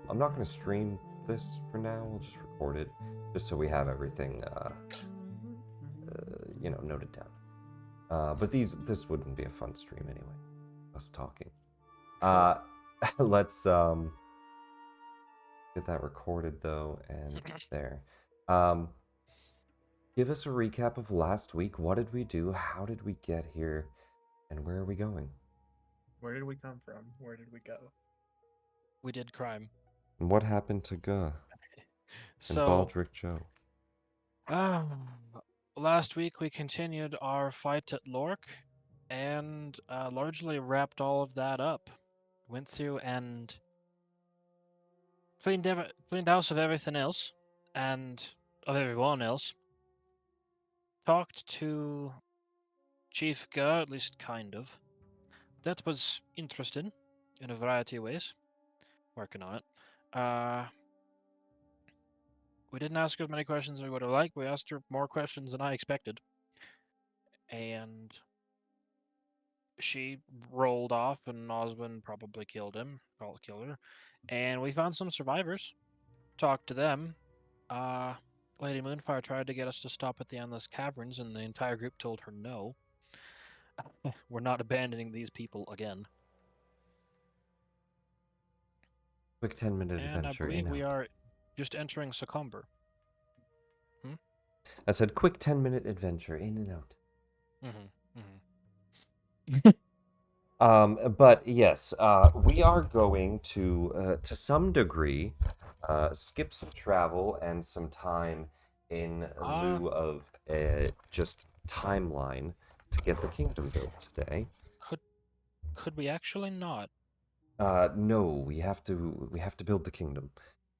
I'm not going to stream this for now. We'll just record it, just so we have everything, noted down. But this wouldn't be a fun stream anyway. Us talking. Cool. Let's get that recorded though, and there. Give us a recap of last week. What did we do? How did we get here? And where are we going? Where did we come from? Where did we go? We did crime. And what happened to Guh and So, Baldric Joe? last week we continued our fight at Lork and largely wrapped all of that up. Went through and cleaned house of everything else and of everyone else. Talked to Chief Guh, at least kind of. That was interesting in a variety of ways. Working on it. We didn't ask as many questions as we would have liked. We asked her more questions than I expected. And she rolled off, and Osmond probably killed her. And we found some survivors. Talked to them. Lady Moonfire tried to get us to stop at the Endless Caverns, and the entire group told her no. We're not abandoning these people again. Quick 10-minute And I adventure. believe we out. are just entering Succumber. I said quick 10-minute adventure in and out. But yes, we are going to some degree, skip some travel and some time in lieu of just timeline to get the kingdom built today. Could we actually not? No, we have to build the kingdom.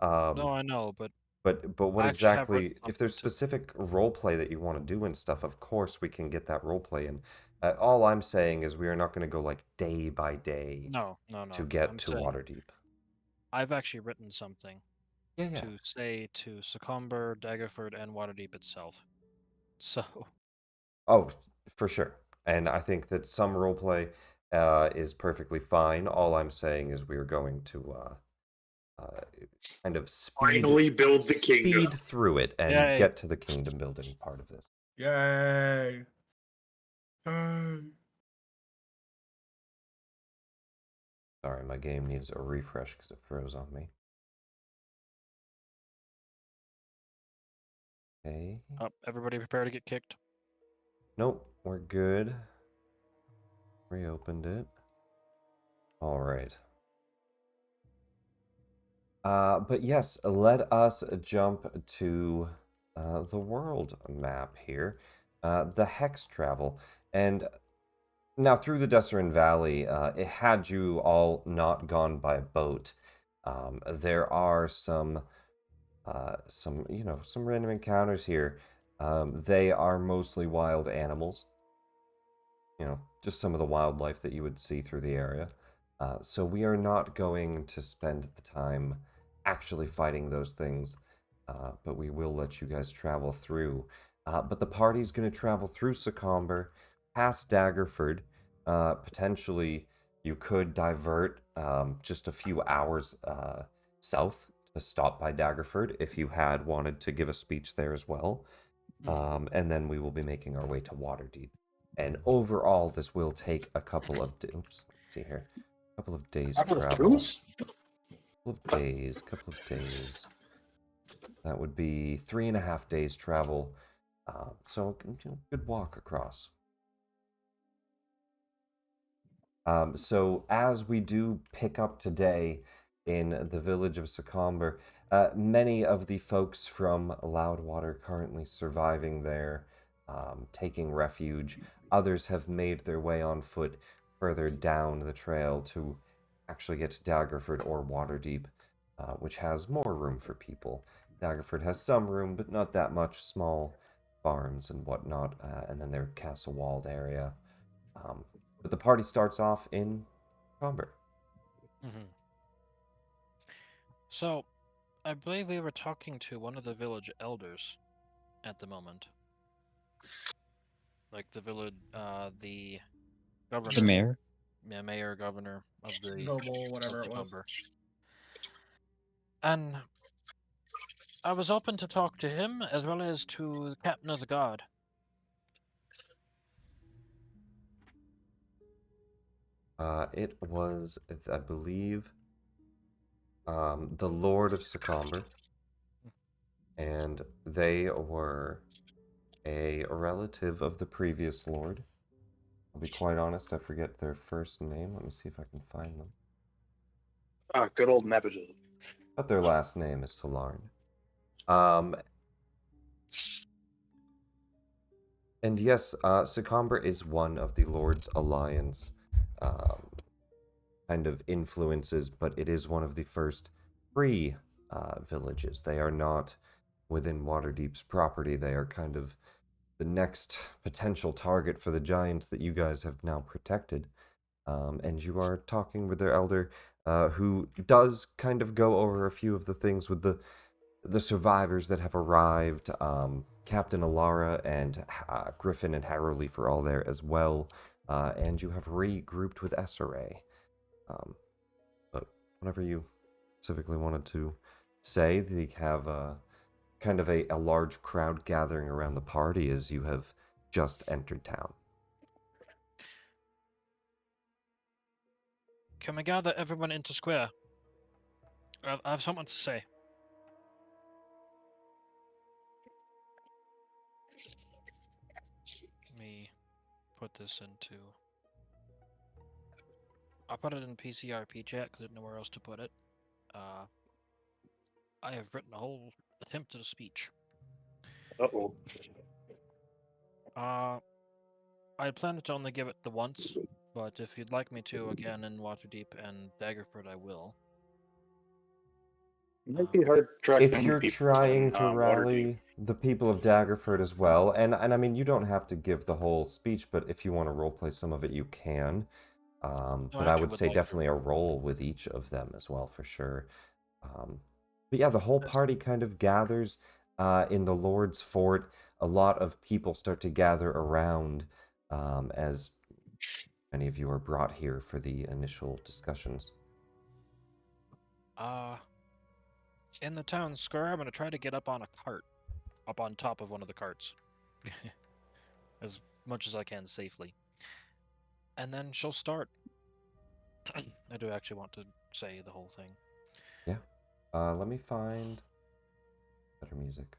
No, I know, but But what I actually have written exactly, if there's something to- specific role play that you want to do and stuff, of course we can get that role play in. All I'm saying is we are not going to go like day by day No. to get I'm to saying Waterdeep. I've actually written something Yeah. to say to Succumber, Daggerford, and Waterdeep itself. So, Oh, for sure. And I think that some roleplay is perfectly fine. All I'm saying is we are going to kind of Finally build the kingdom. speed through it and Yay. get to the kingdom building part of this. Yay! Sorry, my game needs a refresh because it froze on me. Okay. everybody prepare to get kicked. Nope, we're good. Reopened it. All right. But yes, let us jump to the world map here. The Hex travel. And now through the Desserin Valley, it had you all not gone by boat. There are some random encounters here. They are mostly wild animals. Just some of the wildlife that you would see through the area. So we are not going to spend the time actually fighting those things, but we will let you guys travel through. But the party's going to travel through Succumber, past Daggerford. Potentially, you could divert just a few hours south to stop by Daggerford if you had wanted to give a speech there as well. And then we will be making our way to Waterdeep. And overall, this will take a couple of days. See here, a couple of days travel. Couple of days. That would be 3.5 days travel. So good walk across. So as we do pick up today in the village of Succumber, many of the folks from Loudwater currently surviving there, taking refuge. Others have made their way on foot further down the trail to actually get to Daggerford or Waterdeep, which has more room for people. Daggerford has some room, but not that much, small farms and whatnot, and then their castle-walled area. But the party starts off in Comber. So, I believe we were talking to one of the village elders at the moment. Like the village, the governor. The mayor? Yeah, mayor, governor of the Noble, whatever it was. Succumber. And I was open to talk to him as well as to the captain of the guard. It was, I believe, the Lord of Secomber, and they were a relative of the previous Lord. I'll be quite honest, I forget their first name. Let me see if I can find them. Ah, good old nepotism. But their last name is Solarn. Um, and yes, Secomber is one of the Lord's Alliance kind of influences, but it is one of the first free villages. They are not within Waterdeep's property. They are kind of the next potential target for the giants that you guys have now protected. And you are talking with their elder, who does kind of go over a few of the things with the survivors that have arrived. Captain Alara and Griffin and Harrowleaf are all there as well. And you have regrouped with SRA. But whatever you specifically wanted to say, they have kind of a large crowd gathering around the party as you have just entered town. Can we gather everyone into square? I have something to say. Let me put this into... I put it in PCRP chat because I didn't know where else to put it. I have written a whole attempt at a speech. Uh-oh. I planned to only give it the once, but if you'd like me to again in Waterdeep and Daggerford, I will. It might be hard to track If down you're people trying in to Waterdeep. rally the people of Daggerford as well, and I mean, you don't have to give the whole speech, but if you want to roleplay some of it, you can. But I actually would would say like to. definitely a role with each of them as well, for sure. But yeah, the whole party kind of gathers in the Lord's Fort. A lot of people start to gather around as many of you are brought here for the initial discussions. In the town square, I'm going to try to get up on a cart. Up on top of one of the carts. As much as I can safely. And then she'll start. I do actually want to say the whole thing. Yeah. Let me find better music.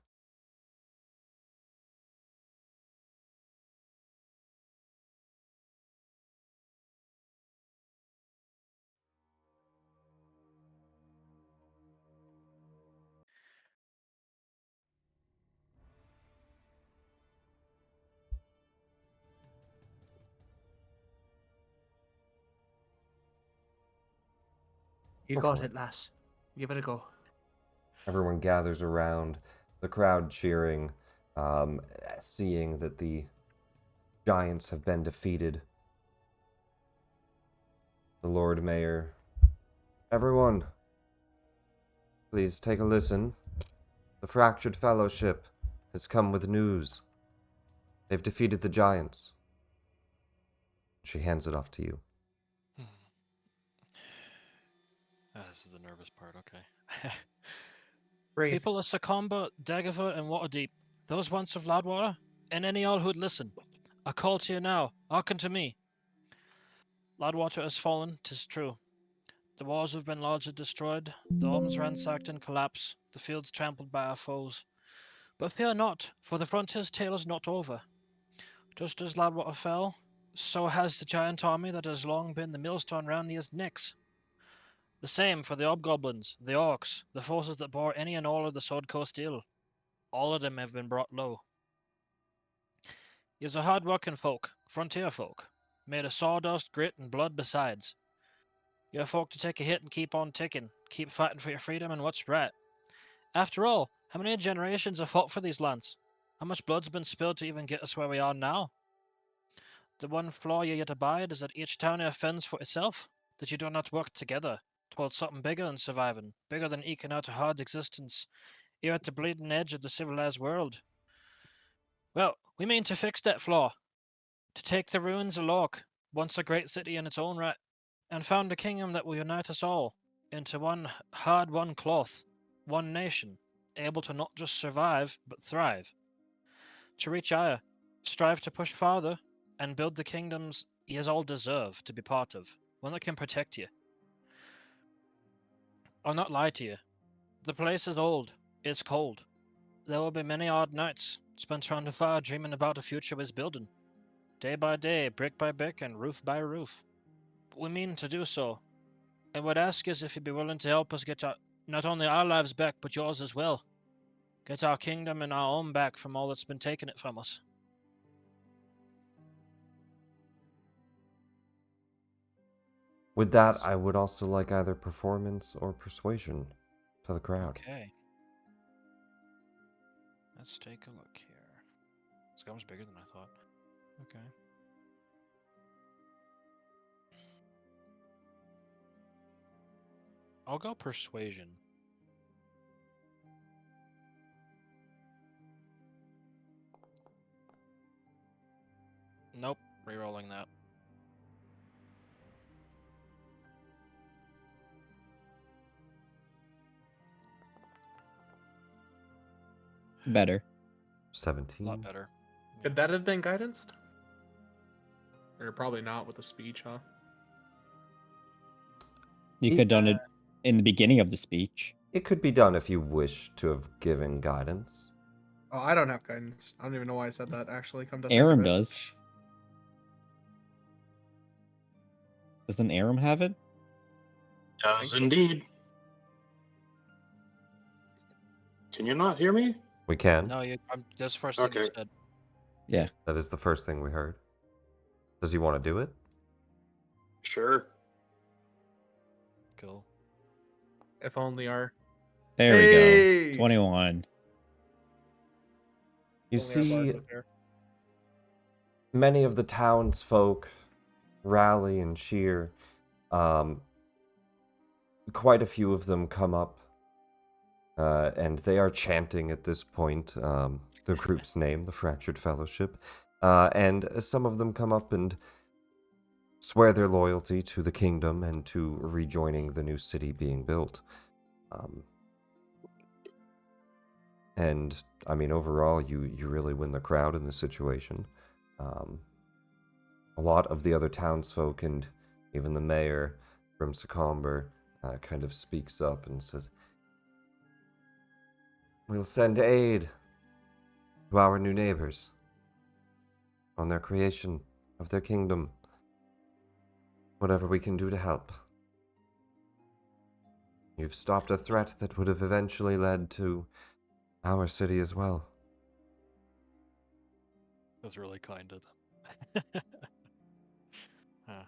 You Go got for it, lass. Give it a go. Everyone gathers around, the crowd cheering, seeing that the giants have been defeated. The Lord Mayor, everyone, please take a listen. The Fractured Fellowship has come with news. They've defeated the giants. She hands it off to you. This is the nervous part, okay. Breathe. People of Secomber, Daggerford, and Waterdeep, those once of Loudwater, and any all who'd listen, I call to you now, hearken to me. Loudwater has fallen, 'tis true. The walls have been largely destroyed, the homes ransacked and collapsed, the fields trampled by our foes. But fear not, for the frontier's tale is not over. Just as Loudwater fell, so has the giant army that has long been the millstone round these necks. The same for the hobgoblins, the orcs, the forces that bore any and all of the Sword Coast ill. All of them have been brought low. He's a hard-working folk, frontier folk, made of sawdust, grit, and blood besides. You're folk to take a hit and keep on ticking, keep fighting for your freedom and what's right. After all, how many generations have fought for these lands? How much blood's been spilled to even get us where we are now? The one flaw you yet abide is that each town here fends for itself, that you do not work together towards something bigger than surviving, bigger than eking out a hard existence here at the bleeding edge of the civilized world. Well, we mean to fix that flaw, to take the ruins of Lork, once a great city in its own right, and found a kingdom that will unite us all into one hard-won cloth. one nation, able to not just survive, but thrive. To reach higher, strive to push farther, and build the kingdoms you all deserve to be part of, one that can protect you. I'll not lie to you. The place is old, it's cold. There will be many odd nights spent around a fire dreaming about a future we're building, day by day, brick by brick, and roof by roof. But we mean to do so, and would ask is if you'd be willing to help us get not only our lives back, but yours as well. Get our kingdom and our own back from all that's been taken it from us. With that, I would also like either performance or persuasion to the crowd. Okay. Let's take a look here. This guy was bigger than I thought. Okay. I'll go persuasion. Nope, rerolling that. Better. A 17. lot better. Could that have been guidance? Or probably not with the speech, huh? You could have done it in the beginning of the speech. It could be done if you wish to have given guidance. Oh, I don't have guidance. I don't even know why I said that, actually. Come to Aram think of it. does. Doesn't Aram have it? Does so. indeed. Can you not hear me? We can. No, that's the first thing you Okay. said. Yeah. That is the first thing we heard. Does he want to do it? Sure. Cool. If only our... There we Hey! go. 21. You only our bard see was there. many of the townsfolk rally and cheer. Quite a few of them come up, and they are chanting at this point the group's name, the Fractured Fellowship. And some of them come up and swear their loyalty to the kingdom and to rejoining the new city being built. And, I mean, overall, you really win the crowd in this situation. A lot of the other townsfolk and even the mayor from Succomber kind of speaks up and says, "We'll send aid to our new neighbors on their creation of their kingdom. Whatever we can do to help. You've stopped a threat that would have eventually led to our city as well." That's really kind of them. Huh.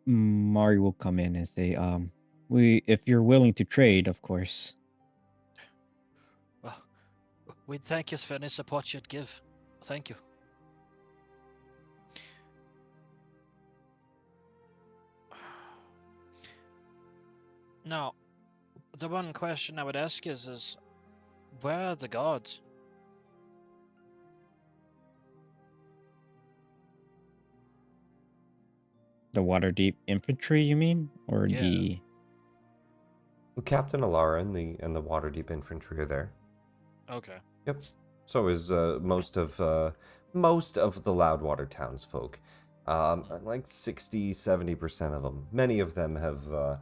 Mari will come in and say, if you're willing to trade, of course. Well, we'd thank you for any support you'd give. Thank you. Now, the one question I would ask is where are the gods? The Waterdeep infantry, you mean? Or Yeah. the... Captain Alara and the Waterdeep infantry are there. Okay. Yep. So is most of the Loudwater townsfolk. Like 60-70% of them. Many of them have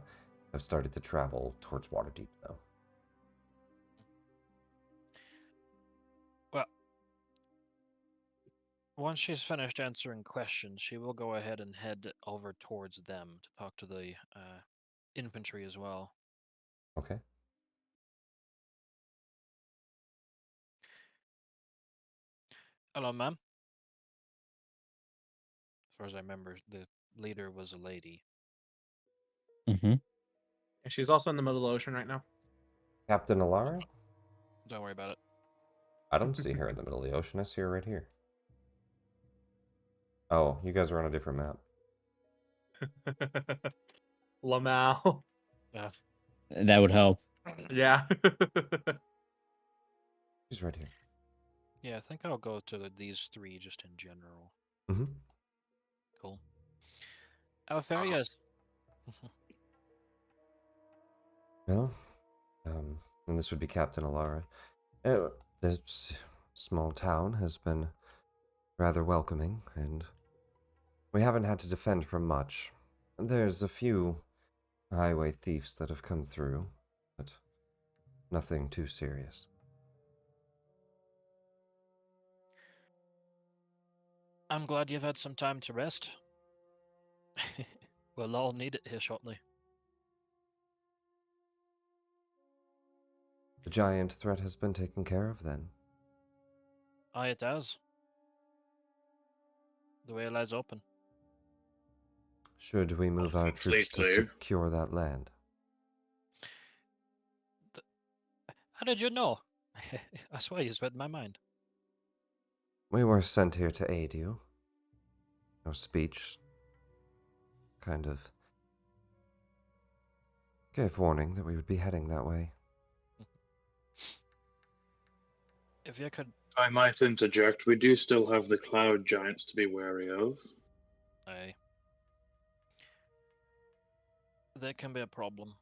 started to travel towards Waterdeep, though. Well, once she's finished answering questions, she will go ahead and head over towards them to talk to the infantry as well. Okay. Hello, ma'am. As far as I remember, the leader was a lady. Mm-hmm. And she's also in the middle of the ocean right now. Captain Alara? Don't worry about it. I don't see her in the middle of the ocean. I see her right here. Oh, you guys are on a different map. Lamau. That would help. Yeah. She's right here. Yeah, I think I'll go to these three just in general. Mm-hmm. Cool. Alfarius. Well, and this would be Captain Alara. This small town has been rather welcoming, and we haven't had to defend from much. There's a few highway thieves that have come through, but nothing too serious. I'm glad you've had some time to rest. We'll all need it here shortly. The giant threat has been taken care of then. Aye, it does. The way lies open. Should we move our troops to Completely. secure that land? How did you know? I swear you read my mind. We were sent here to aid you. Our speech kind of gave warning that we would be heading that way. If you could... I might interject. We do still have the cloud giants to be wary of. Aye. That can be a problem.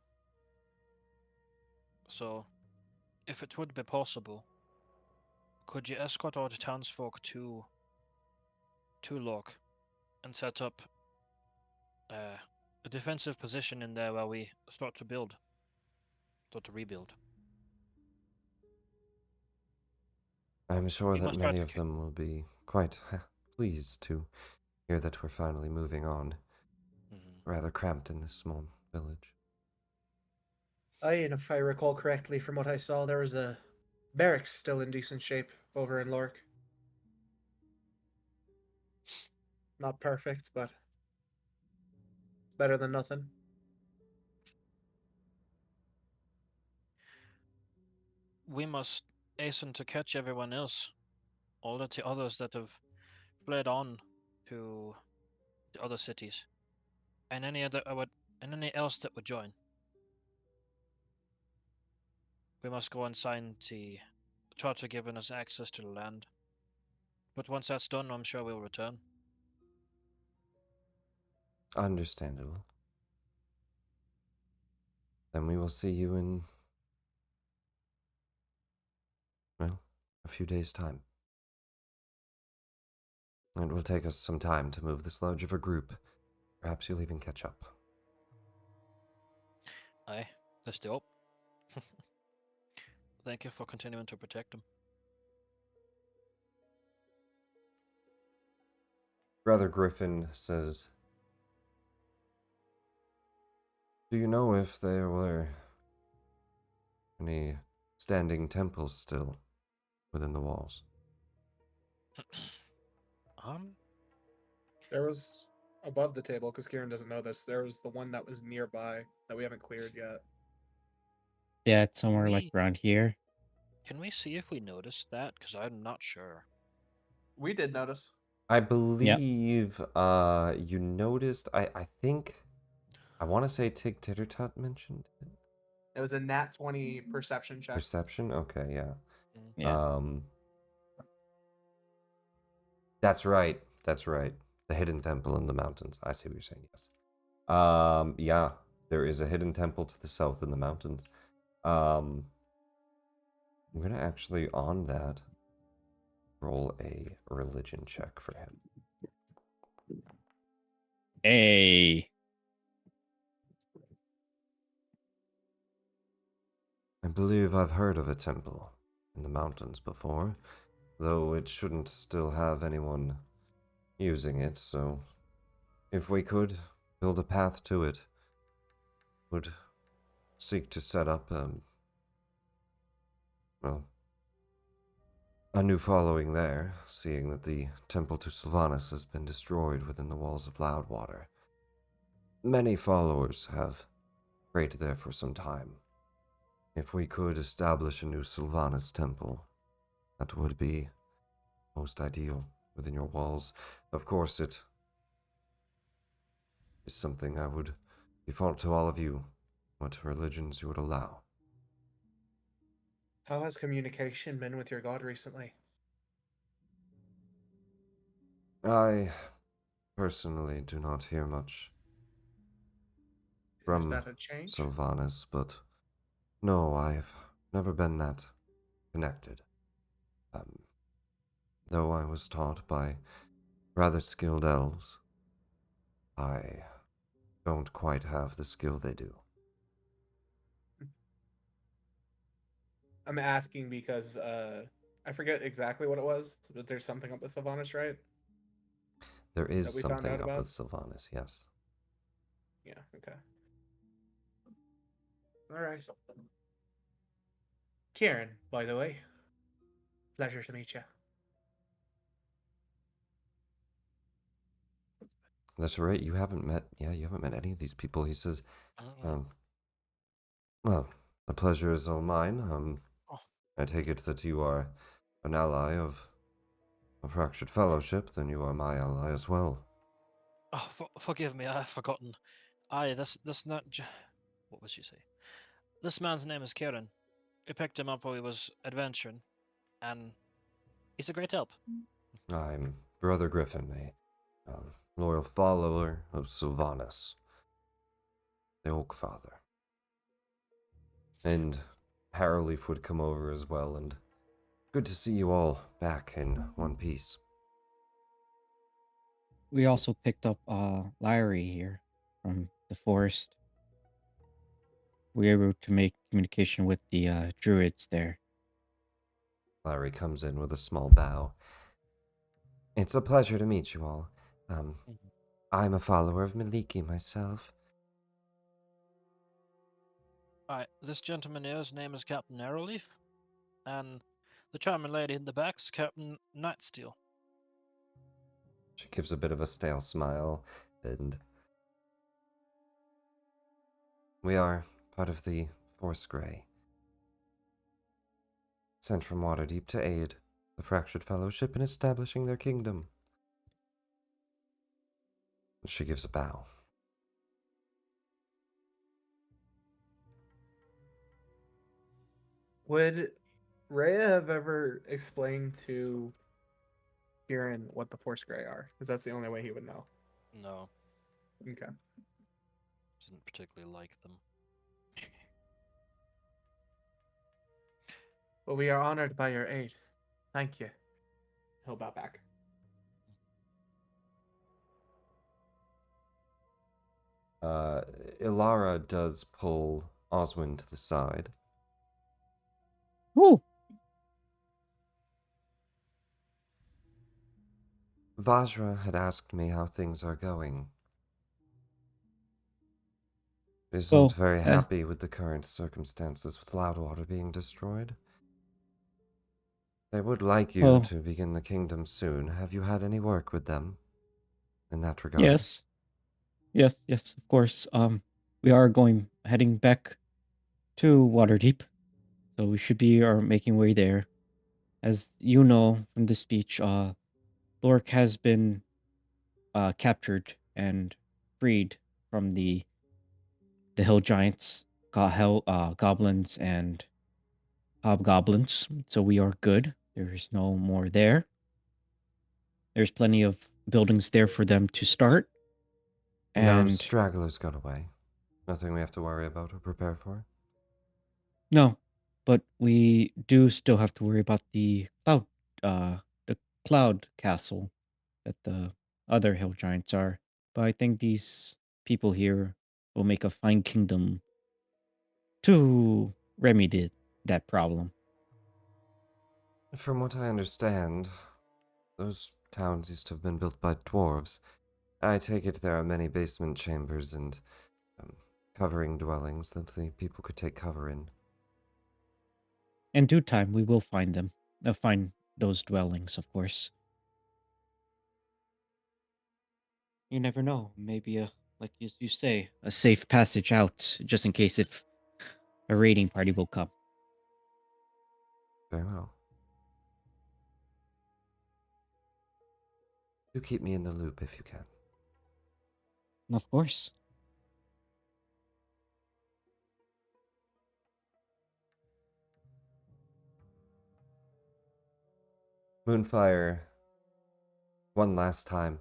So, if it would be possible, could you escort all the townsfolk to Lork and set up a defensive position in there while we start to rebuild? I'm sure We that must try many to of them will be quite pleased to hear that we're finally moving on. Rather cramped in this small village. Aye, and if I recall correctly from what I saw, there was a barracks still in decent shape over in Lork. Not perfect, but better than nothing. We must hasten to catch everyone else. All the others that have fled on to the other cities. And any else that would join. We must go and sign the charter giving us access to the land. But once that's done, I'm sure we'll return. Understandable. Then we will see you in, well, a few days' time. It will take us some time to move this large of a group. Perhaps you'll even catch up. Aye, that's the hope. Thank you for continuing to protect them. Brother Griffin says, do you know if there were any standing temples still within the walls? There was above the table, because Kieran doesn't know this, there was the one that was nearby that we haven't cleared yet. Yeah, it's somewhere like We- around here. Can we see if we noticed that? Because I'm not sure. We did notice. I believe you noticed, I think, I want to say Tig Tittertut mentioned it. It was a nat 20 perception check. Perception? Okay, yeah. Yeah. That's right. That's right. The hidden temple in the mountains. I see what you're saying, yes. Yeah, there is a hidden temple to the south in the mountains. I'm gonna actually, on that, roll a religion check for him. Hey. I believe I've heard of a temple in the mountains before, though it shouldn't still have anyone using it, so if we could build a path to it, would seek to set up a new following there, seeing that the temple to Sylvanas has been destroyed within the walls of Loudwater. Many followers have prayed there for some time. If we could establish a new Sylvanas temple, that would be most ideal within your walls. Of course, it is something I would default to all of you, what religions you would allow. How has communication been with your god recently? I personally do not hear much Is from that a change? Sylvanas, but No, I've never been that connected. Um, though I was taught by rather skilled elves, I don't quite have the skill they do. I'm asking because I forget exactly what it was, but there's something up with Sylvanas, right? There is That we found something out up about? with Sylvanas, yes. Yeah, okay. Alright. Kieran, by the way. Pleasure to meet you. That's right, you haven't met any of these people. He says, Uh, um, well, the pleasure is all mine. oh, I take it that you are an ally of a fractured fellowship, then you are my ally as well. oh, forgive me, I've forgotten. Aye, this not. What would she say? This man's name is Kieran. We picked him up while he was adventuring, and he's a great help. I'm Brother Griffin, a loyal follower of Sylvanas, the Oak Father. And Harrowleaf would come over as well, and good to see you all back in one piece. We also picked up Larry here from the forest. We were able to make communication with the druids there. Larry comes in with a small bow. It's a pleasure to meet you all. Mhm. I'm a follower of Maliki myself. Aye, this gentleman here's name is Captain Arrowleaf, and the charming lady in the back's Captain Nightsteel. She gives a bit of a stale smile, and we are part of the Force Grey, sent from Waterdeep to aid the Fractured Fellowship in establishing their kingdom. She gives a bow. Would Rhea have ever explained to Kieran what the Force Grey are? Because that's the only way he would know. No, Okay. didn't particularly like them. Well, we are honored by your aid. Thank you. He'll bow back. Ilara does pull Oswin to the side. Woo! Vajra had asked me how things are going. She isn't Well, very happy with the current circumstances with Loudwater being destroyed. They would like you well, to begin the kingdom soon. Have you had any work with them in that regard? yes, yes, of course. We are heading back to Waterdeep, so we should be making way there. As you know from the speech, Lork has been captured and freed from the hill giants, goblins, and hobgoblins. So we are good. There's no more there. There's plenty of buildings there for them to start. No And stragglers got away. Nothing we have to worry about or prepare for. no, but we do still have to worry about uh, the cloud castle that the other hill giants are. But I think these people here will make a fine kingdom to remedy that problem. From what I understand, those towns used to have been built by dwarves. I take it there are many basement chambers and um, covering dwellings that the people could take cover in. In due time, we will find them. Find those dwellings, of course. You never know. Maybe like you say, a safe passage out, just in case if a raiding party will come. Very well. Do keep me in the loop if you can. Of course. Moonfire, one last time.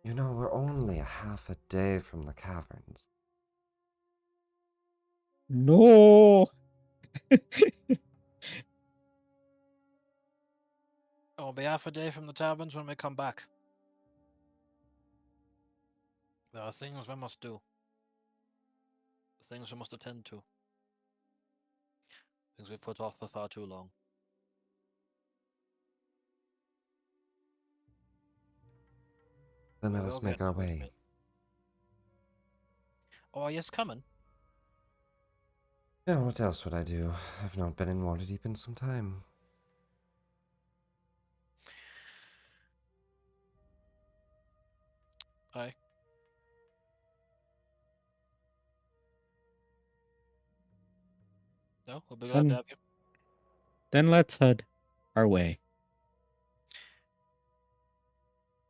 You know, we're only a half a day from the caverns. No. It'll be half a day from the taverns when we come back. There are things we must do. Things we must attend to. Things we've put off for far too long. Then We let will us make get our to it, way. mate. Oh, yes, coming. Yeah, what else would I do? I've not been in Waterdeep in some time. Aye. No, we'll be glad to Then, have you. then let's head our way.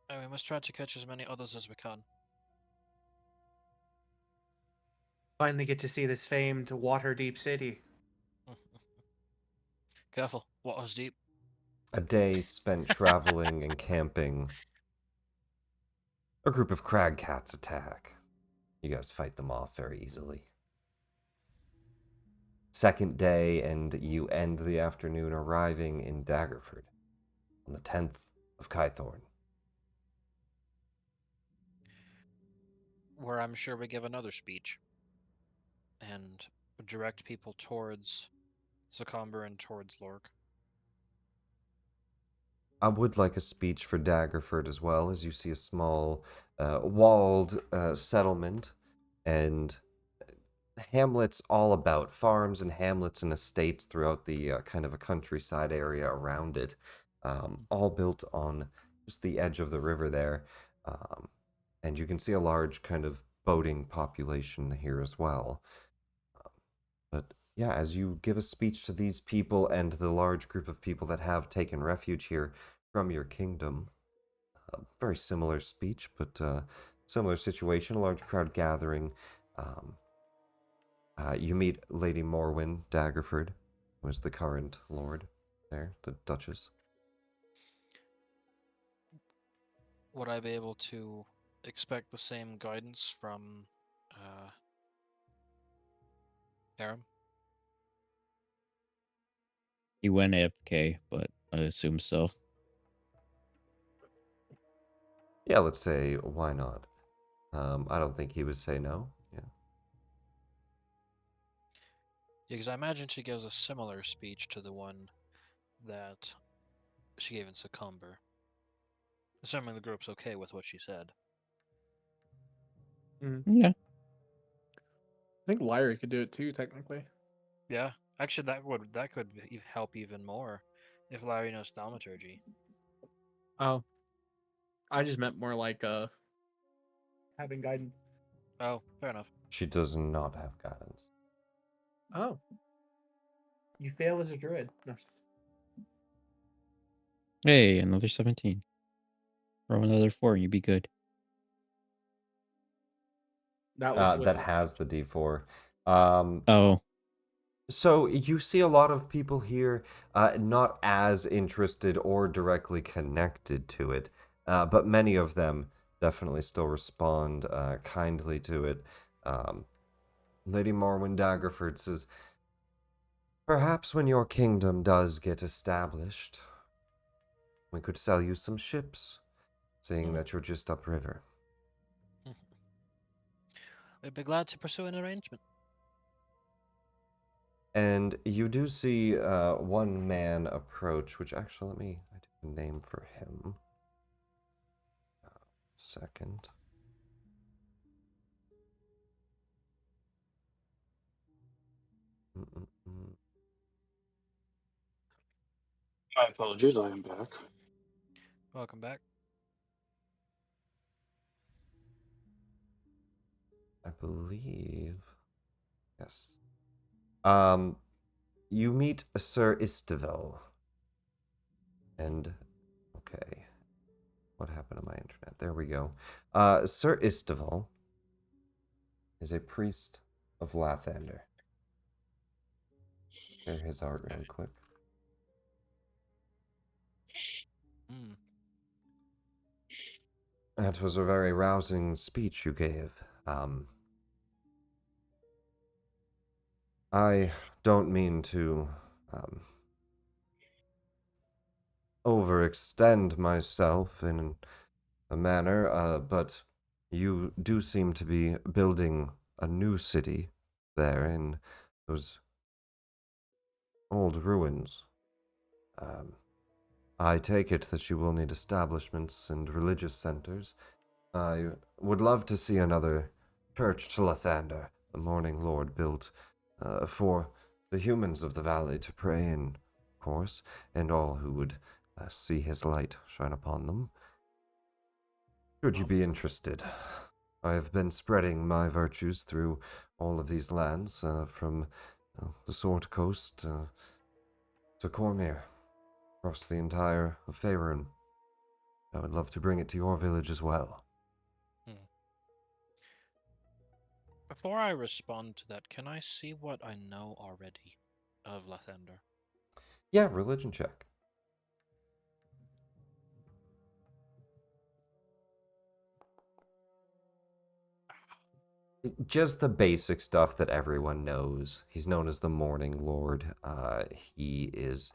And we must try to catch as many others as we can. Finally get to see this famed Waterdeep city. Careful, water's deep. A day spent traveling and camping. A group of crag cats attack. You guys fight them off very easily. Second day, and you end the afternoon arriving in Daggerford on the 10th of Kythorn. Where I'm sure we give another speech. And direct people towards Zacomber and towards Lork. I would like a speech for Daggerford as well, as you see a small walled settlement and hamlets all about, farms and hamlets and estates throughout the kind of a countryside area around it, all built on just the edge of the river there. And you can see a large kind of boating population here as well. But yeah, as you give a speech to these people and the large group of people that have taken refuge here from your kingdom, very similar speech, but similar situation, a large crowd gathering. You meet Lady Morwen Daggerford, who is the current lord there, the Duchess. Would I be able to expect the same guidance from Aram? He went AFK, but I assume so. Yeah, let's say, why not? I don't think he would say no. Yeah. Yeah, because I imagine she gives a similar speech to the one that she gave in Succumber. Assuming the group's okay with what she said. Yeah. I think Lyra could do it too, technically. Yeah, actually, that could help even more if Larry knows thaumaturgy. Oh, I just meant more like having guidance. Oh, fair enough. She does not have guidance. Oh, you fail as a druid. No. Hey, another 17. Throw another 4 and you'd be good. That was with That has the D4. Um, Oh, So you see a lot of people here not as interested or directly connected to it, but many of them definitely still respond kindly to it. Um, Lady Morwen Daggerford says, "Perhaps when your kingdom does get established, we could sell you some ships, seeing that you're just upriver." We'd be glad to pursue an arrangement. And you do see one man approach, which actually, I do a name for him. Second. Mm-mm-mm. My apologies, I am back. Welcome back. I believe. Yes. You meet a Sir Istivel. And okay. What happened to my internet? There we go. Sir Istival is a priest of Lathander. Share his art really quick. Hmm. That was a very rousing speech you gave. I don't mean to um, overextend myself in a manner, but you do seem to be building a new city there in those old ruins. Um, I take it that you will need establishments and religious centers. I would love to see another church to Lathander, the Morning Lord, built for the humans of the valley to pray in, of course, and all who would see his light shine upon them. Should you Well, be interested, I have been spreading my virtues through all of these lands, from the Sword Coast to Cormyr, across the entire of Faerun. I would love to bring it to your village as well. before I respond to that, can I see what I know already of Lathander? Yeah, religion check. Just the basic stuff that everyone knows. He's known as the Morning Lord. He is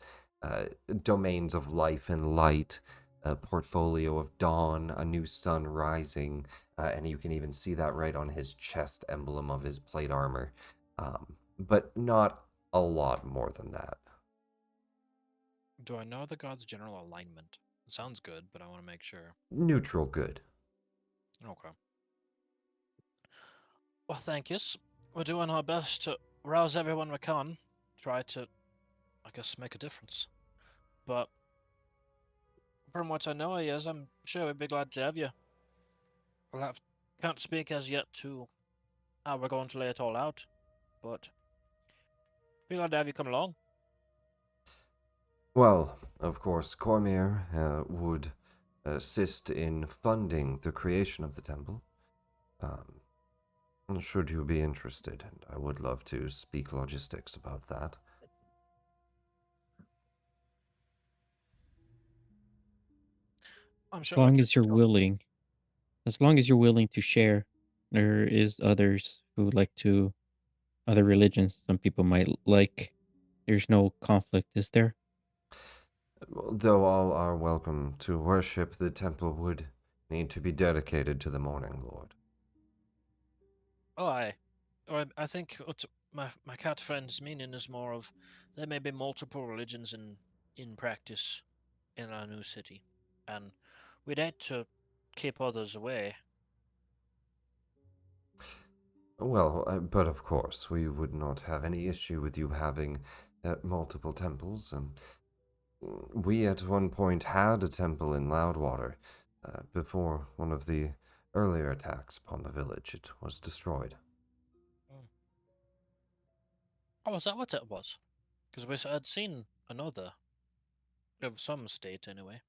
domains of life and light, a portfolio of dawn, a new sun rising, and you can even see that right on his chest emblem of his plate armor. But not a lot more than that. Do I know the god's general alignment? It sounds good, but I want to make sure. Neutral good. Okay. Well, thank yous. We're doing our best to rouse everyone we can. Try to, I guess, make a difference. But from what I know of yous, I'm sure we'd be glad to have you. Can't speak as yet to how we're going to lay it all out, but be glad to have you come along. Well, of course, Cormyr would assist in funding the creation of the temple. Should you be interested, and I would love to speak logistics about that. I'm As sure we long can as you're discuss. willing, as long as you're willing to share, there is others who like to other religions. Some people might like. There's no conflict, is there? Though all are welcome to worship, the temple would need to be dedicated to the Morning Lord. Oh, aye. I think what my cat friend's meaning is more of there may be multiple religions in practice in our new city, and we'd hate to keep others away. Well, but of course, we would not have any issue with you having multiple temples. We at one point had a temple in Loudwater before one of the earlier attacks upon the village. It was destroyed. Oh, is that what it was? Because I'd seen another of some state anyway.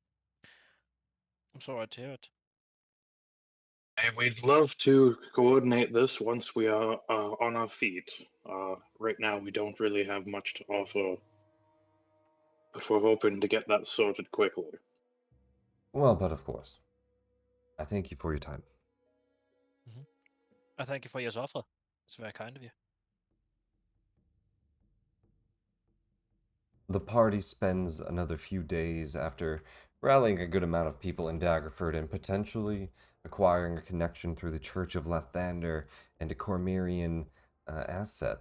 I'm sorry to hear it. And we'd love to coordinate this once we are on our feet. Right now, we don't really have much to offer, but we're hoping to get that sorted quickly. Well, but of course. I thank you for your time. I thank you for your offer. It's very kind of you. The party spends another few days after rallying a good amount of people in Daggerford and potentially acquiring a connection through the Church of Lathander and a Cormyrian asset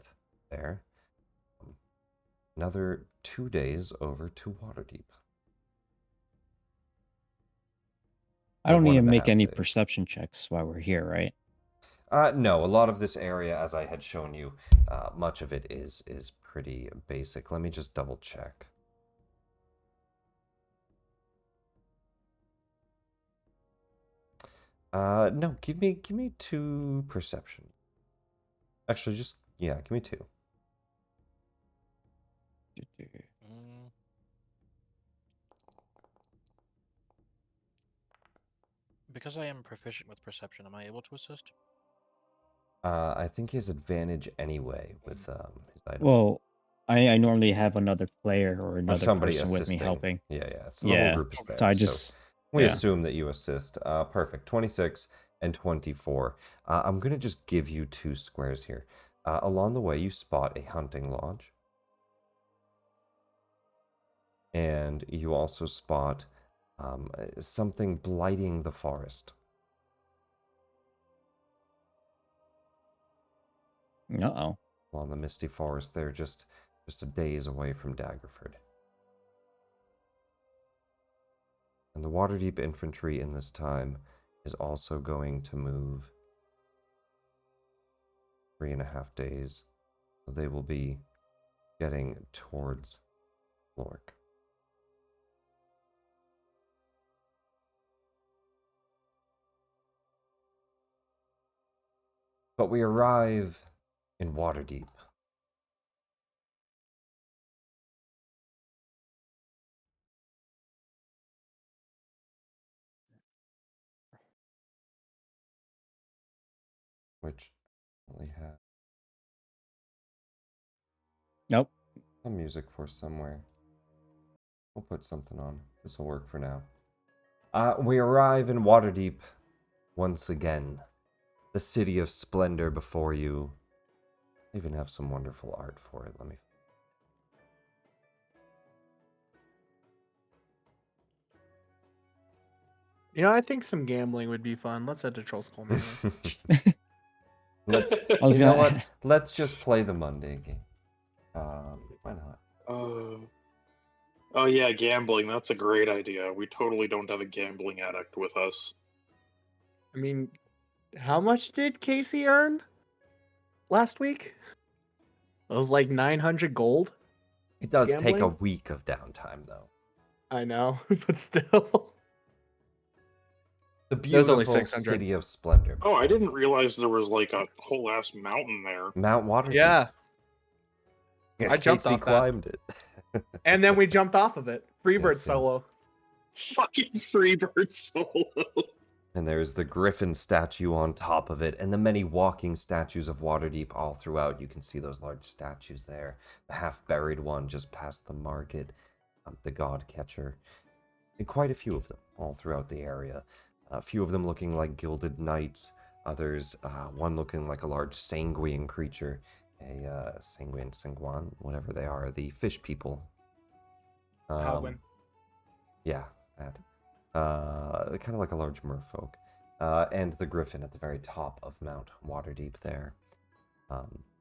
there. Another 2 days over to Waterdeep. I don't need to 1.5 make any days. perception checks while we're here, right? No, a lot of this area, as I had shown you, much of it is pretty basic. Let me just double check. No, give me 2 perception. Actually, give me 2. Mm. Because I am proficient with perception, am I able to assist? I think he has advantage anyway with his item. Well, I normally have another player or Or another somebody person with me assisting. helping. Yeah. So the whole Yeah. group is there. So I So just we yeah. assume that you assist. Perfect. 26 and 24. I'm gonna just give you 2 squares here. Along the way, you spot a hunting lodge. And you also spot something blighting the forest. Uh-oh. Along the misty forest, they're just a days away from Daggerford. And the Waterdeep infantry in this time is also going to move 3.5 days. So they will be getting towards Lork. But we arrive in Waterdeep. Which we have Nope. some music for somewhere. We'll put something on. This will work for now. We arrive in Waterdeep once again. The city of splendor before you. I even have some wonderful art for it. Let me. I think some gambling would be fun. Let's head to Troll Skull Manor. Let's. I was You know gonna. what? Let's just play the Monday game. Why not? Oh yeah, gambling. That's a great idea. We totally don't have a gambling addict with us. I mean, how much did Casey earn last week? It was like 900 gold. It does take a Gambling? week of downtime, though. I know, but still. The There's only beautiful 600. city of splendor. Oh, I didn't realize there was like a whole ass mountain there. Mount Waterdeep. Yeah. I jumped Casey off that. climbed it. And then we jumped off of it. Freebird Yes, solo. Fucking Freebird solo. And there's the griffin statue on top of it, and the many walking statues of Waterdeep all throughout. You can see those large statues there. The half-buried one just past the market, the god catcher, and quite a few of them all throughout the area. A few of them looking like gilded knights, others, one looking like a large sanguine creature, a sanguine, whatever they are, the fish people. Howwin. Yeah, that. Kind of like a large merfolk. And the griffin at the very top of Mount Waterdeep there.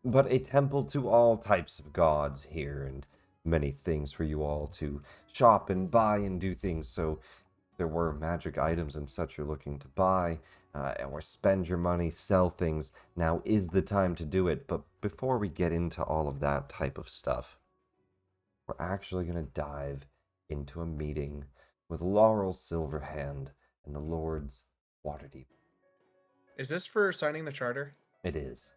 But a temple to all types of gods here, and many things for you all to shop and buy and do things. So there were magic items and such you're looking to buy, or spend your money, sell things. Now is the time to do it. But before we get into all of that type of stuff, we're actually going to dive into a meeting with Laurel Silverhand and the Lords Waterdeep. Is this for signing the charter? It is.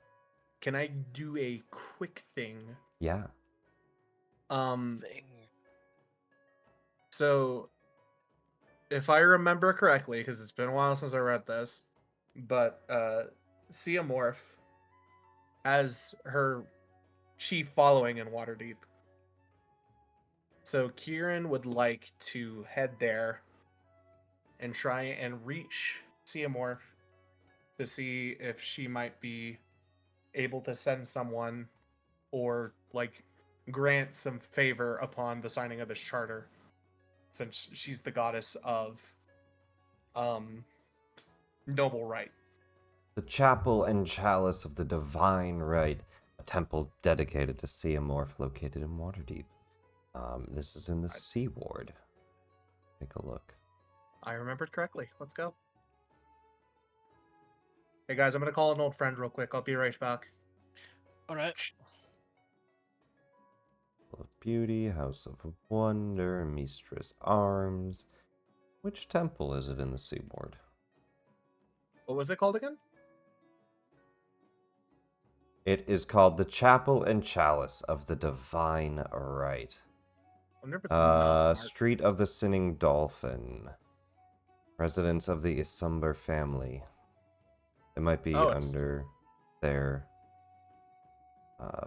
Can I do a quick thing? Yeah. So, if I remember correctly, because it's been a while since I read this, but Sia Morph has her chief following in Waterdeep. So Kieran would like to head there and try and reach Sia Morph to see if she might be able to send someone or like grant some favor upon the signing of this charter, since she's the goddess of noble right. The Chapel and Chalice of the Divine Right, a temple dedicated to Seamorph located in Waterdeep. This is in the Sea Ward. Take a look. I remembered correctly. Let's go. Hey guys, I'm gonna call an old friend real quick. I'll be right back. All right. Of Beauty, House of Wonder, Mistress Arms. Which temple is it in the Sea Ward? What was it called again? It is called the Chapel and Chalice of the Divine Right. Wonder if it's not Street of the Sinning Dolphin. Residence of the Isumber family. It might be under their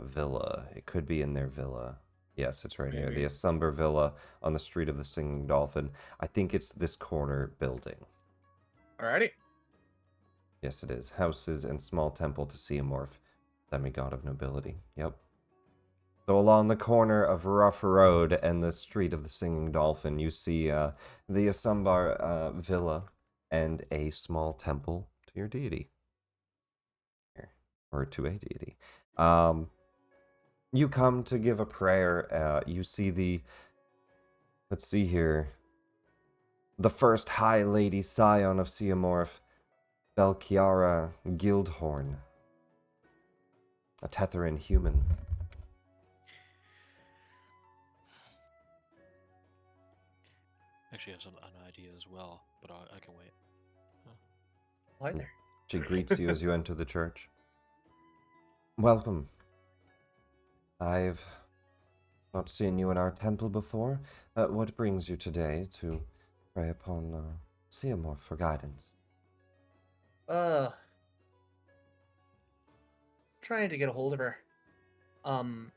villa. It could be in their villa. Yes, it's right here. The Isumber Villa on the Street of the Singing Dolphin. I think it's this corner building. Alrighty. Yes, it is. Houses and small temple to Seamorph. demigod of nobility. Yep. So along the corner of Rough Road and the Street of the Singing Dolphin, you see the Asumbar villa and a small temple to your deity. Or to a deity. You come to give a prayer. You see the... Let's see here. The first High Lady Scion of Seamorph, Belchiara Guildhorn. A Tetherin human. Actually, has an idea as well, but I can wait. Hi there. She greets you as you enter the church. Welcome. I've not seen you in our temple before. What brings you today to pray upon Seamorph for guidance? Trying to get a hold of her. I'm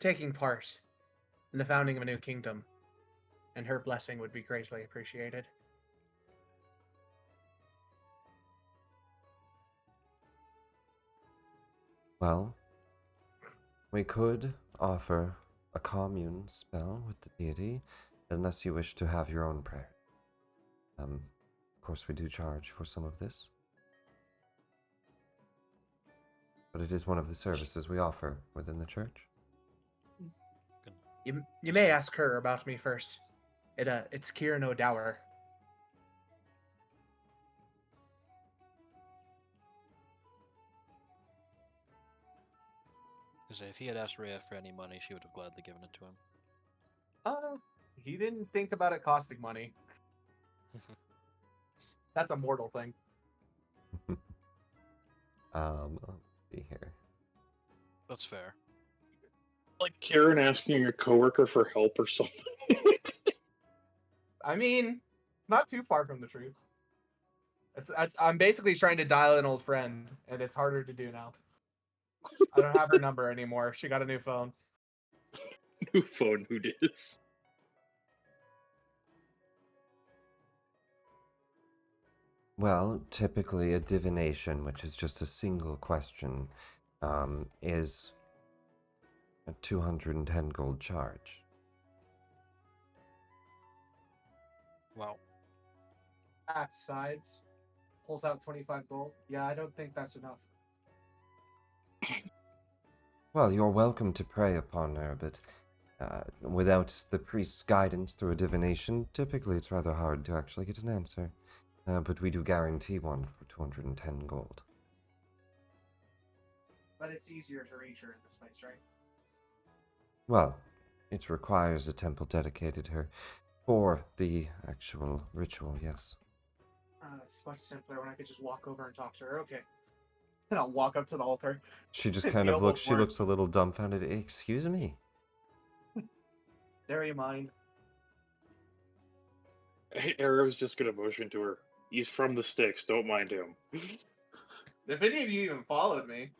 taking part in the founding of a new kingdom, and her blessing would be greatly appreciated. Well, we could offer a commune spell with the deity, unless you wish to have your own prayer. Of course, we do charge for some of this, but it is one of the services we offer within the church. You may ask her about me first. It's Kieran O'Dower. Because if he had asked Rhea for any money, she would have gladly given it to him. He didn't think about it costing money. That's a mortal thing. Let's see here. That's fair. Like Karen asking your coworker for help or something. I mean, it's not too far from the truth. I'm basically trying to dial an old friend, and it's harder to do now. I don't have her number anymore. She got a new phone. New phone, who dis? Well, typically a divination, which is just a single question, is a 210 gold charge. Wow. At sides, pulls out 25 gold. Yeah, I don't think that's enough. Well, you're welcome to prey upon her, but without the priest's guidance through a divination, typically it's rather hard to actually get an answer. But we do guarantee one for 210 gold. But it's easier to reach her in this place, right? Well, it requires a temple dedicated to her for the actual ritual, yes. It's much simpler when I could just walk over and talk to her. Okay. And I'll walk up to the altar. She just The kind of elbow looks, she work. looks a little dumbfounded. Excuse me? There you mind. Arrow's just gonna motion to her. He's from the sticks, don't mind him. If any of you even followed me,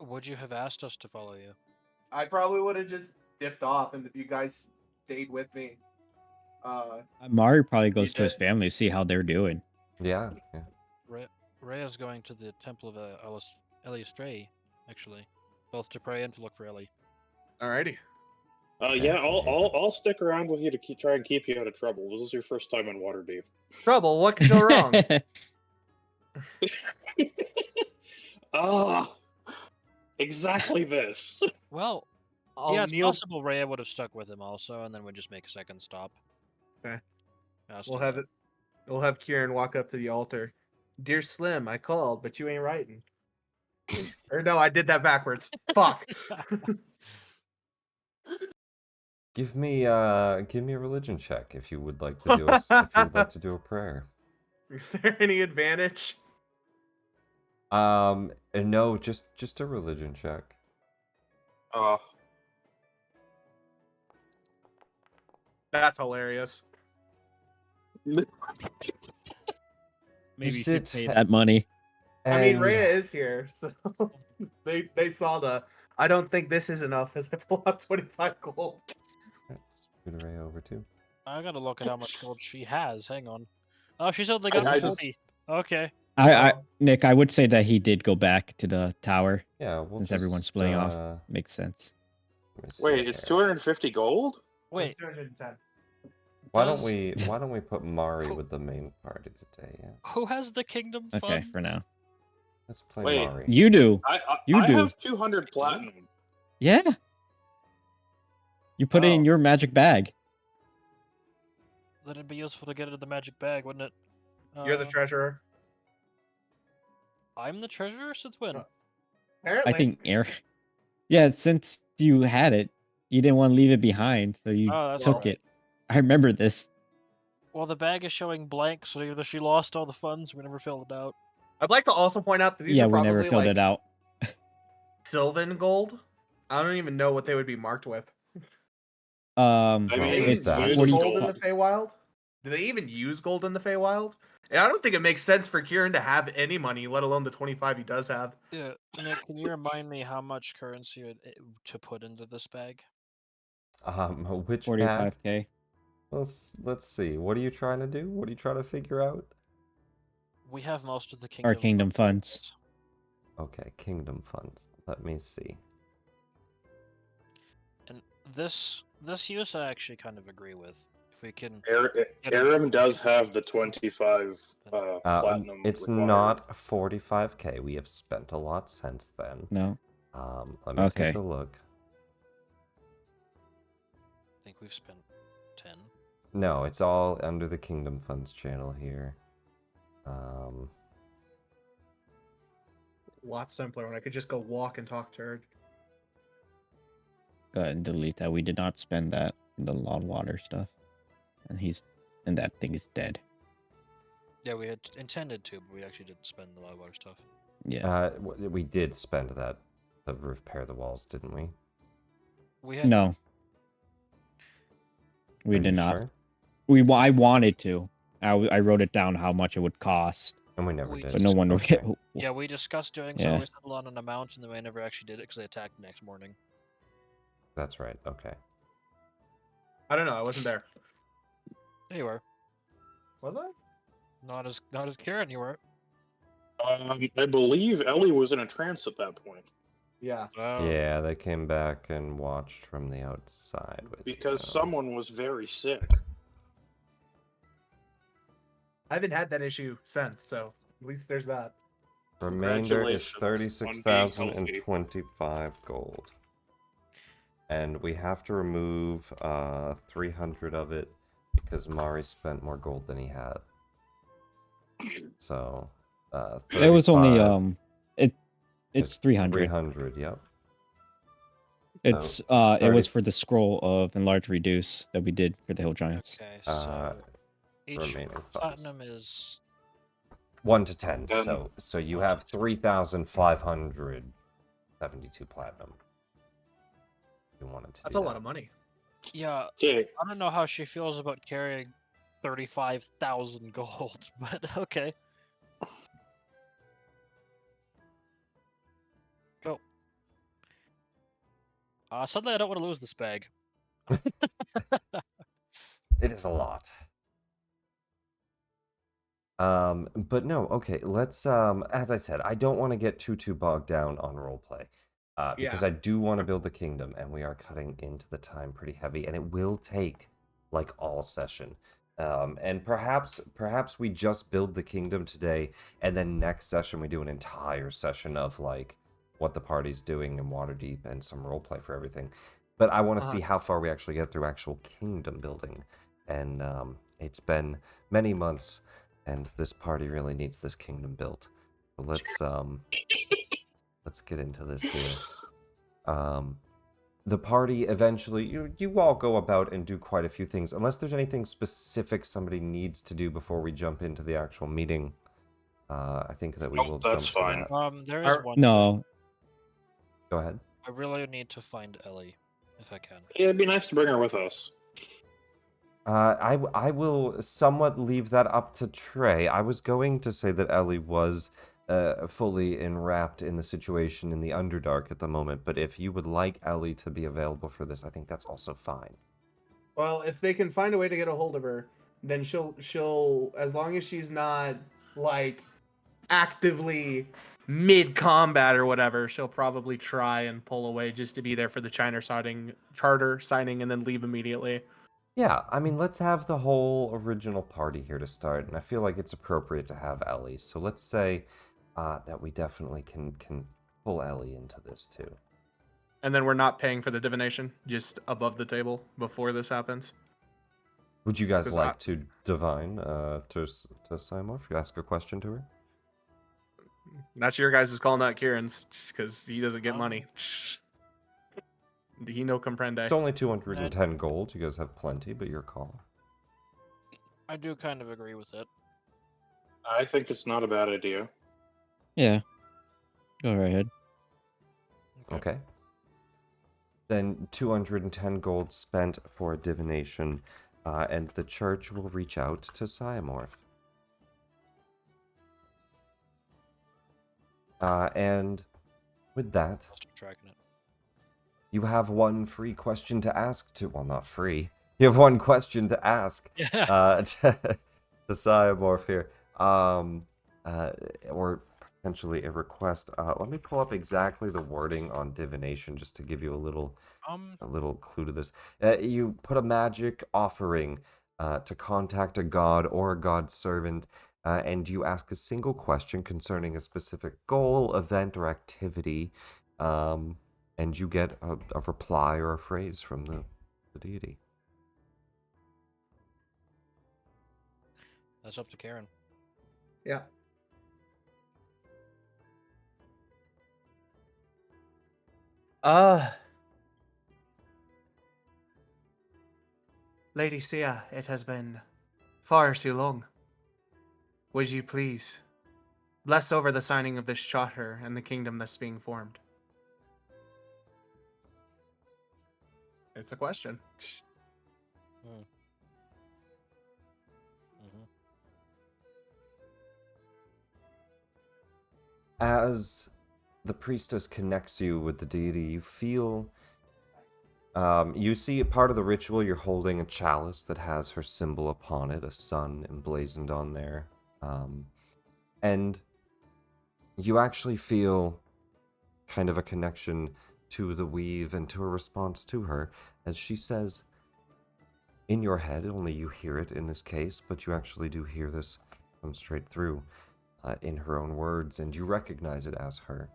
Would you have asked us to follow you? I probably would have just dipped off, and if you guys stayed with me, Mario probably goes to his did. family to see how they're doing. Yeah, yeah. Rhea's going to the Temple of Eliastray, actually, both to pray and to look for Ellie. Alrighty. Yeah, Fancy. I'll stick around with you to try and keep you out of trouble. This is your first time in Waterdeep. Trouble, what could go wrong? Ah, exactly this. Well, I'll yeah, it's kneel. possible Rhea would have stuck with him also, and then we'd just make a second stop. Okay. Yeah, We'll have it. We'll have Kieran walk up to the altar. Dear Slim, I called, but you ain't writing. Or no, I did that backwards. Fuck. Give me a religion check if you would like to do if you would like to do a prayer. Is there any advantage? No, just a religion check. That's hilarious. Maybe you should sit pay that money. I mean, And- Rhea is here, so they saw the. I don't think this is enough. As I pull out 25 gold. Let's scoot Ray over too. I gotta look at how much gold she has. Hang on. Oh, she's only I got just- 40. Okay. Nick, I would say that he did go back to the tower Yeah, we'll since just, everyone's splitting off. Makes sense. let me see Wait, it's here. 250 gold? Wait, 210. Why does- don't we put Mari Who- with the main party today? Yeah, who has the kingdom Okay, funds? for now. let's play Wait. Mari. You do. You I do. have 200 platinum. Yeah. You put it in Oh. your magic bag. Then it'd be useful to get it in the magic bag, wouldn't it? You're the treasurer. I'm the treasurer since when? Apparently. I think Eric. Yeah, since you had it, you didn't want to leave it behind, so you Oh, that's took right. it. I remember this. Well, the bag is showing blank, so either she lost all the funds, or we never filled it out. I'd like to also point out that these Yeah, are we probably never filled like it out. Sylvan gold. I don't even know what they would be marked with. I mean, Do they It's even that. use 40 gold in the Feywild? Do they even use gold in the Feywild? And I don't think it makes sense for Kieran to have any money, let alone the 25 he does have. Yeah, Nick, can you remind me how much currency to put into this bag? Which bag? 45k. Let's see. What are you trying to do? What are you trying to figure out? We have most of the kingdom. Our kingdom funds. Okay, kingdom funds. Let me see. And this use I actually kind of agree with. If we can, Aram does have the 25 platinum. It's required. not 45k. We have spent a lot since then. No. Let me Okay. take a look. I think we've spent 10. No, it's all under the kingdom funds channel here. A lot simpler when I could just go walk and talk to her. Go ahead and delete that. We did not spend that in the lawn water stuff. And that thing is dead. Yeah, we had intended to, but we actually didn't spend the live water stuff. Yeah. We did spend that to repair the walls, didn't we? We had No. We Are did you not. sure? I wanted to. I wrote it down how much it would cost, And we never We did. but no one. Okay. Yeah, we discussed doing so. Yeah. We settled on an amount, and then we never actually did it because they attacked the next morning. That's right. Okay. I don't know. I wasn't there. There you were. Was I? Not as Kieran, you were. I believe Ellie was in a trance at that point Yeah. Oh. Yeah, they came back and watched from the outside with because you. someone was very sick. I haven't had that issue since, so at least there's that. Remainder is Congratulations on being healthy. 36,025 gold. And we have to remove 300 of it because Mari spent more gold than he had. So It was only 35 it's 300. 300, yep. It's it 30 was for the scroll of enlarge reduce that we did for the hill giants. Okay, so each remaining funds. platinum is 1 to 10. Then- So you have 3,572 platinum. You wanted to That's do a lot that. of money. yeah. Okay, I don't know how she feels about carrying 35,000 gold, but okay. Go. Suddenly I don't want to lose this bag. It is a lot. But no, okay, let's as I said, I don't want to get too bogged down on roleplay. Because Yeah. I do want to build the kingdom, and we are cutting into the time pretty heavy, and it will take like all session. And perhaps we just build the kingdom today, and then next session we do an entire session of like what the party's doing in Waterdeep and some roleplay for everything. But I want to see how far we actually get through actual kingdom building. And it's been many months, and this party really needs this kingdom built. So let's get into this here. The party eventually, you all go about and do quite a few things, unless there's anything specific somebody needs to do before we jump into the actual meeting. I think that we Nope, will that's jump fine. to that. There is one thing. No, Go ahead. I really need to find Ellie, if I can. yeah, it'd be nice to bring her with us. I will somewhat leave that up to Trey. I was going to say that Ellie was fully enwrapped in the situation in the Underdark at the moment, but if you would like Ellie to be available for this, I think that's also fine. Well, if they can find a way to get a hold of her, then she'll as long as she's not like actively mid-combat or whatever, she'll probably try and pull away just to be there for the charter signing and then leave immediately. Yeah, I mean, let's have the whole original party here to start, and I feel like it's appropriate to have Ellie. So let's say that we definitely can pull Ellie into this too. And then we're not paying for the divination, just above the table before this happens. Would you guys 'Cause like to divine to Simorph? You ask a question to her? That's your guys' call, not Kieran's, because he doesn't get money. He no comprende. It's only 210 gold. You guys have plenty, but your call. I do kind of agree with it. I think it's not a bad idea. Yeah. Go right ahead. Okay. Then 210 gold spent for divination, and the church will reach out to Simorph. And with that, I'll start tracking it. you have one free question to ask to. Well, not free. You have one question to ask Yeah. to Simorph here. Or potentially a request. Let me pull up exactly the wording on divination just to give you a little clue to this. You put a magic offering to contact a god or a god's servant, and you ask a single question concerning a specific goal, event, or activity, and you get a reply or a phrase from the deity. That's up to Karen. Yeah. Lady Sia, it has been far too long. Would you please bless over the signing of this charter and the kingdom that's being formed? It's a question. Hmm. Mm-hmm. As the priestess connects you with the deity, you feel. You see a part of the ritual, you're holding a chalice that has her symbol upon it, a sun emblazoned on there. And you actually feel kind of a connection to the weave and to a response to her as she says, in your head, only you hear it in this case, but you actually do hear this come straight through in her own words, and you recognize it as her.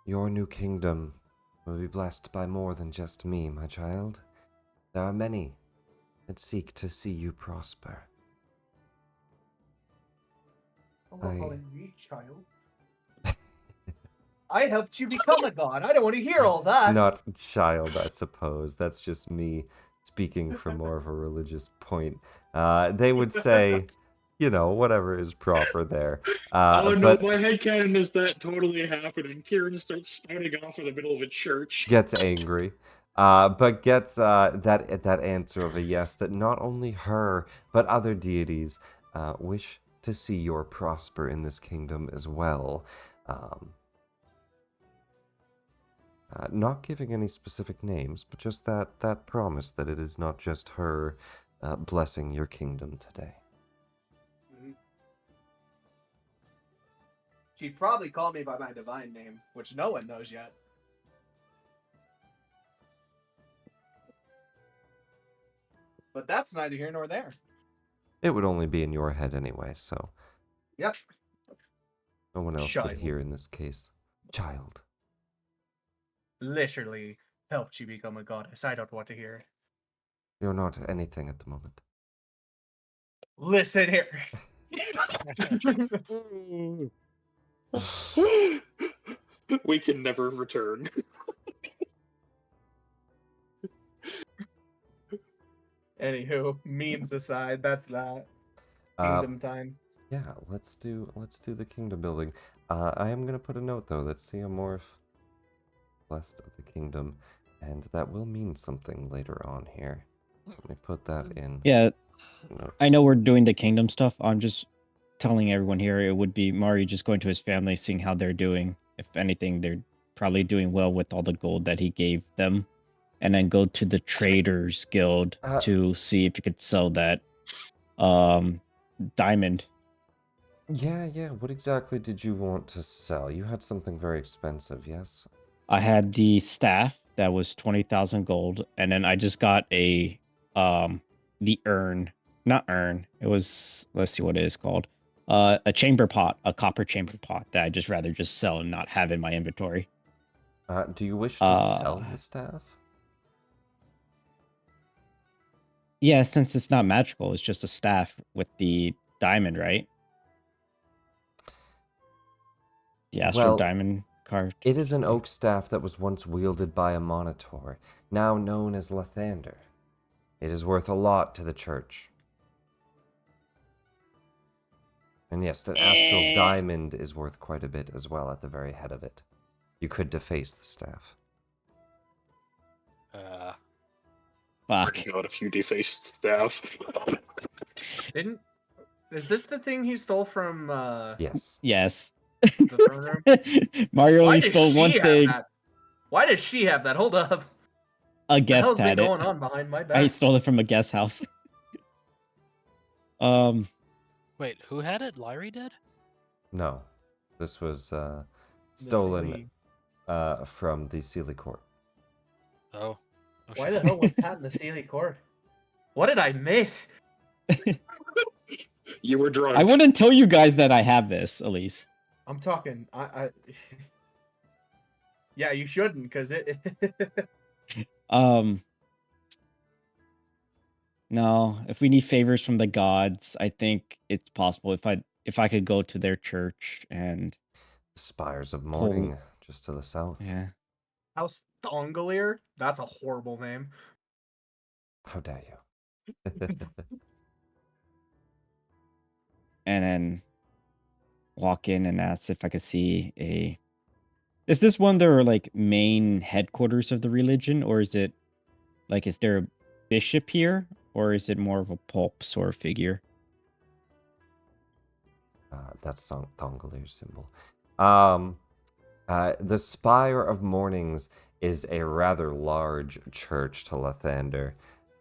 Your new kingdom will be blessed by more than just me, my child. There are many that seek to see you prosper. I'm not calling you child. I helped you become a god. I don't want to hear all that. Not child, I suppose. That's just me speaking from more of a religious point. They would say, whatever is proper there. Oh no, But my headcanon is that totally happened, and Kieran starts spouting off in the middle of a church. gets angry. But gets that answer of a yes that not only her, but other deities wish to see your prosper in this kingdom as well. Not giving any specific names, but just that promise that it is not just her blessing your kingdom today. She'd probably call me by my divine name, which no one knows yet. But that's neither here nor there. It would only be in your head anyway, so. Yep. No one else Child. would hear in this case. Child. Literally helped you become a goddess. I don't want to hear it. You're not anything at the moment. Listen here. We can never return. Anywho, memes aside, that's that. Kingdom time. Yeah, let's do the kingdom building. I am gonna put a note though that Siamorph blessed of the kingdom, and that will mean something later on here. Let me put that in. Yeah, notes. I know we're doing the kingdom stuff. I'm just telling everyone here it would be Mari just going to his family, seeing how they're doing. If anything, they're probably doing well with all the gold that he gave them. And then go to the Traders Guild to see if you could sell that. diamond. Yeah. What exactly did you want to sell? You had something very expensive, yes? I had the staff that was 20,000 gold, and then I just got the urn. Not urn. It was, let's see what it is called. A chamber pot, a copper chamber pot that I just rather just sell and not have in my inventory. Do you wish to sell the staff? Yeah, since it's not magical, it's just a staff with the diamond, right? The astral Well, diamond carved. it is an oak staff that was once wielded by a monitor, now known as Lathander. It is worth a lot to the church. And yes, an astral diamond is worth quite a bit as well at the very head of it. You could deface the staff. Fuck. Bring out a few defaced staff. Is this the thing he stole from Yes. Yes. the throne room? Mario Why only does stole she one have thing. that? Why does she have that? Hold up. A What the guest hell's been had it. going on behind my back? I stole it from a guest house. Wait, who had it? Lyrie did? No. This was The stolen Sealy- from the Sealy Court. Oh. Why the hell was Pat in the Sealy Court? What did I miss? You were drunk. I wouldn't tell you guys that I have this, Elise. I'm talking. I Yeah, you shouldn't, because it. No, if we need favors from the gods, I think it's possible if I could go to their church and Spires of Morning, just to the south. yeah. House Thongolier? That's a horrible name. How dare you? And then walk in and ask if I could see a. Is this one their like main headquarters of the religion, or is it like is there a bishop here, or is it more of a pope sort of figure? That's Thongalir's symbol. The Spire of Mornings is a rather large church to Lathander.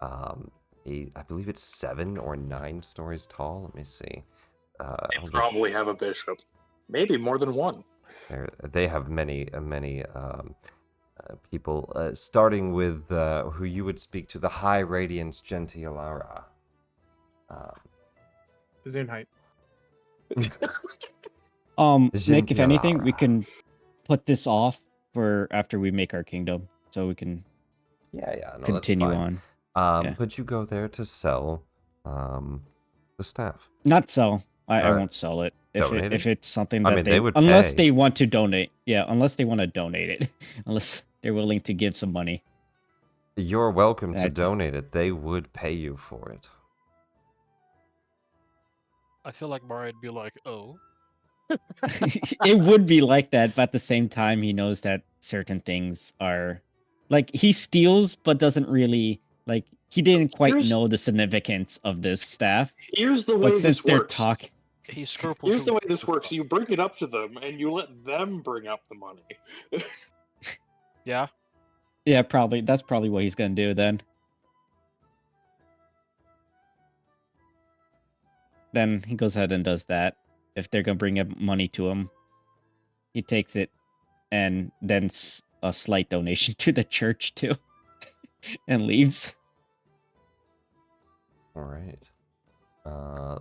I believe it's 7 or 9 stories tall. Let me see. They probably have a bishop. Maybe more than one. They have many people, starting with who you would speak to, the High Radiance Gentialara. Zunheit. Nick, if anything, we Gentialara. can put this off for after we make our kingdom, so we can No, continue that's fine. on. Yeah. But you go there to sell the staff. Not sell. I Alright. won't sell it. Donate If it? it's something I that mean, they they would unless pay. they want to donate. Yeah, unless they want to donate it. Unless they're willing to give some money. You're welcome to That- donate it. They would pay you for it. I feel like Mario'd be like, oh. It would be like that, but at the same time he knows that certain things are like he steals but doesn't really like he didn't quite Here's- know the significance of this staff. Here's the way But since this they're works. talking He scruples. Here's the way this works. You bring it up to them, and you let them bring up the money. Yeah. Yeah, probably that's probably what he's gonna do then. Then he goes ahead and does that. If they're gonna bring up money to him, he takes it, and then a slight donation to the church too, and leaves. All right.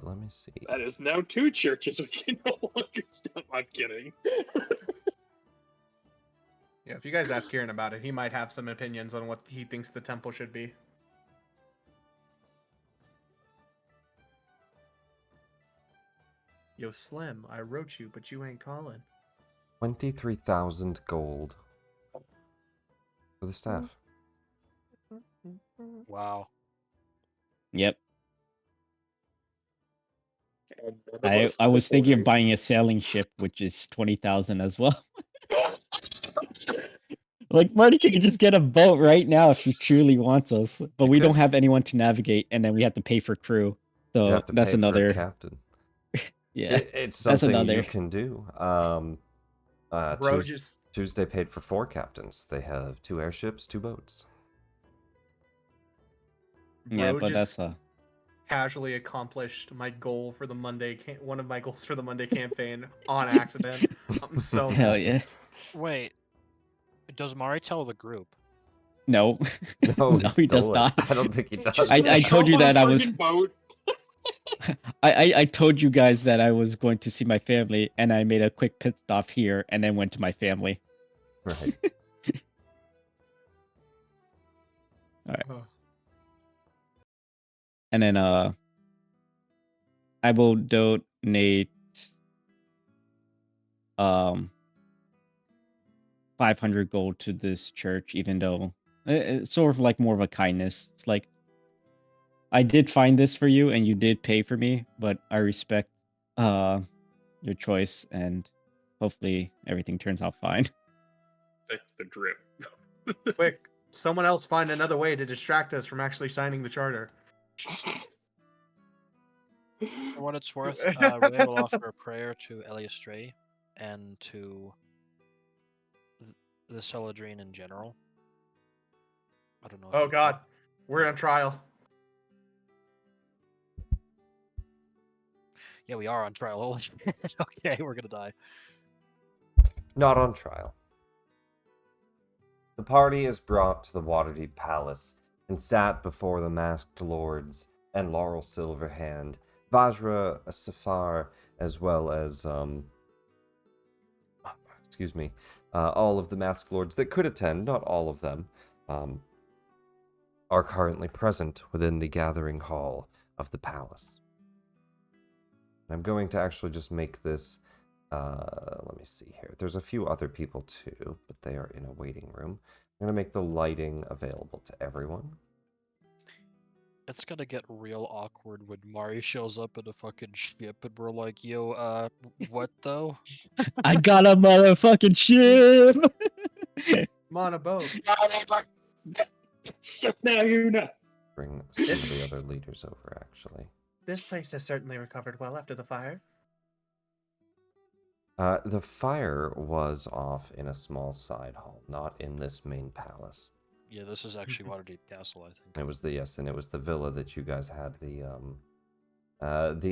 Let me see. That is now 2 churches we can no longer stop. I'm kidding. Yeah, if you guys ask Kieran about it, he might have some opinions on what he thinks the temple should be. Yo, Slim, I wrote you, but you ain't calling. 23,000 gold for the staff. Wow. Yep. And none of us I was thinking of afford buying a sailing ship, which is 20,000 as well. it. Like Marty could just get a boat right now if he truly wants us, but You we don't could. have anyone to navigate, and then we have to pay for crew. You So have to that's pay for a another. captain. Yeah, It's that's something you another. can do. Bro, just Tuesday paid for 4 captains. They have 2 airships, 2 boats. Yeah, bro but just that's casually accomplished my goal for the one of my goals for the Monday campaign on accident. I'm so Hell mad. yeah. Wait, does Mari tell the group? No. No, he he does stole it. not. I don't think he does. Just I show told you up on that a I was. fucking boat. I told you guys that I was going to see my family, and I made a quick pit stop here, and then went to my family. Right. And then I will donate 500 gold to this church, even though it's sort of like more of a kindness. It's like, I did find this for you, and you did pay for me, but I respect your choice, and hopefully everything turns out fine. Like the drip. Quick, someone else find another way to distract us from actually signing the charter. For what it's worth, Ray will offer a prayer to Eliastray and to the Celadrine in general. I don't know. Oh God, we're on trial. Yeah, we are on trial. Holy shit. Okay, we're gonna die. Not on trial. The party is brought to the Waterdeep Palace and sat before the masked lords and Laurel Silverhand, Vajra Safar, as well as all of the masked lords that could attend. Not all of them are currently present within the gathering hall of the palace. I'm going to actually just make this. Let me see here. There's a few other people too, but they are in a waiting room. I'm going to make the lighting available to everyone. It's gonna get real awkward when Mari shows up in a fucking ship and we're like, yo, what though? I got a motherfucking ship! I'm on a boat. So now you know. Bring some of the other leaders over, actually. This place has certainly recovered well after the fire. The fire was off in a small side hall, not in this main palace. Yeah, this is actually Waterdeep Castle, I think. It was and it was the villa that you guys had the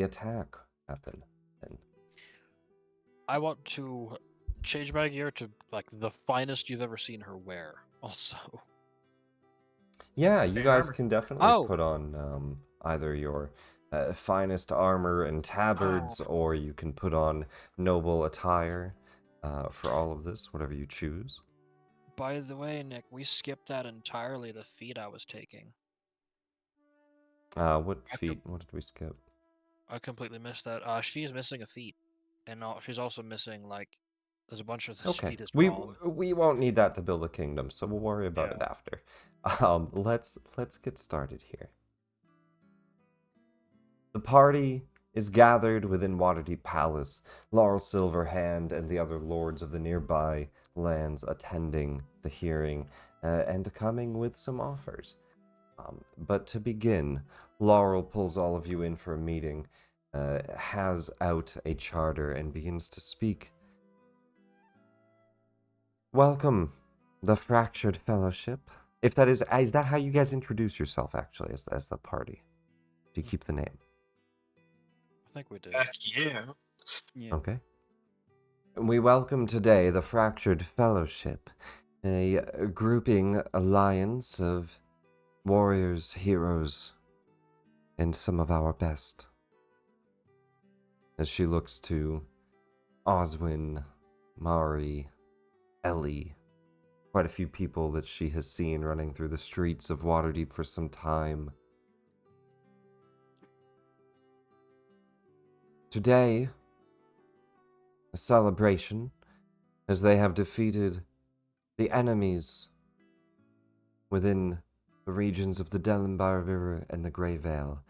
attack happen in. I want to change my gear to like the finest you've ever seen her wear. Also, Yeah, you Same guys armor. can definitely Oh. put on either your finest armor and tabards, or you can put on noble attire for all of this, whatever you choose. by the way, Nick, we skipped that entirely. The feat I was taking, What I feat? What did we skip? I completely missed that. She's missing a feat, and she's also missing like there's a bunch of this Okay, feat is we wrong. won't need that to build a kingdom, so we'll worry about it after. Let's get started here. The party is gathered within Waterdeep Palace, Laurel Silverhand and the other lords of the nearby lands attending the hearing and coming with some offers. But to begin, Laurel pulls all of you in for a meeting, has out a charter, and begins to speak. Welcome, the Fractured Fellowship. If that is that how you guys introduce yourself, actually, as the party? Do you keep the name? I think we did. Heck yeah. Yeah. Okay. We welcome today the Fractured Fellowship, a grouping alliance of warriors, heroes, and some of our best. As she looks to Oswin, Mari, Ellie, quite a few people that she has seen running through the streets of Waterdeep for some time. Today, a celebration, as they have defeated the enemies within the regions of the Delenbar River and the Grey Vale,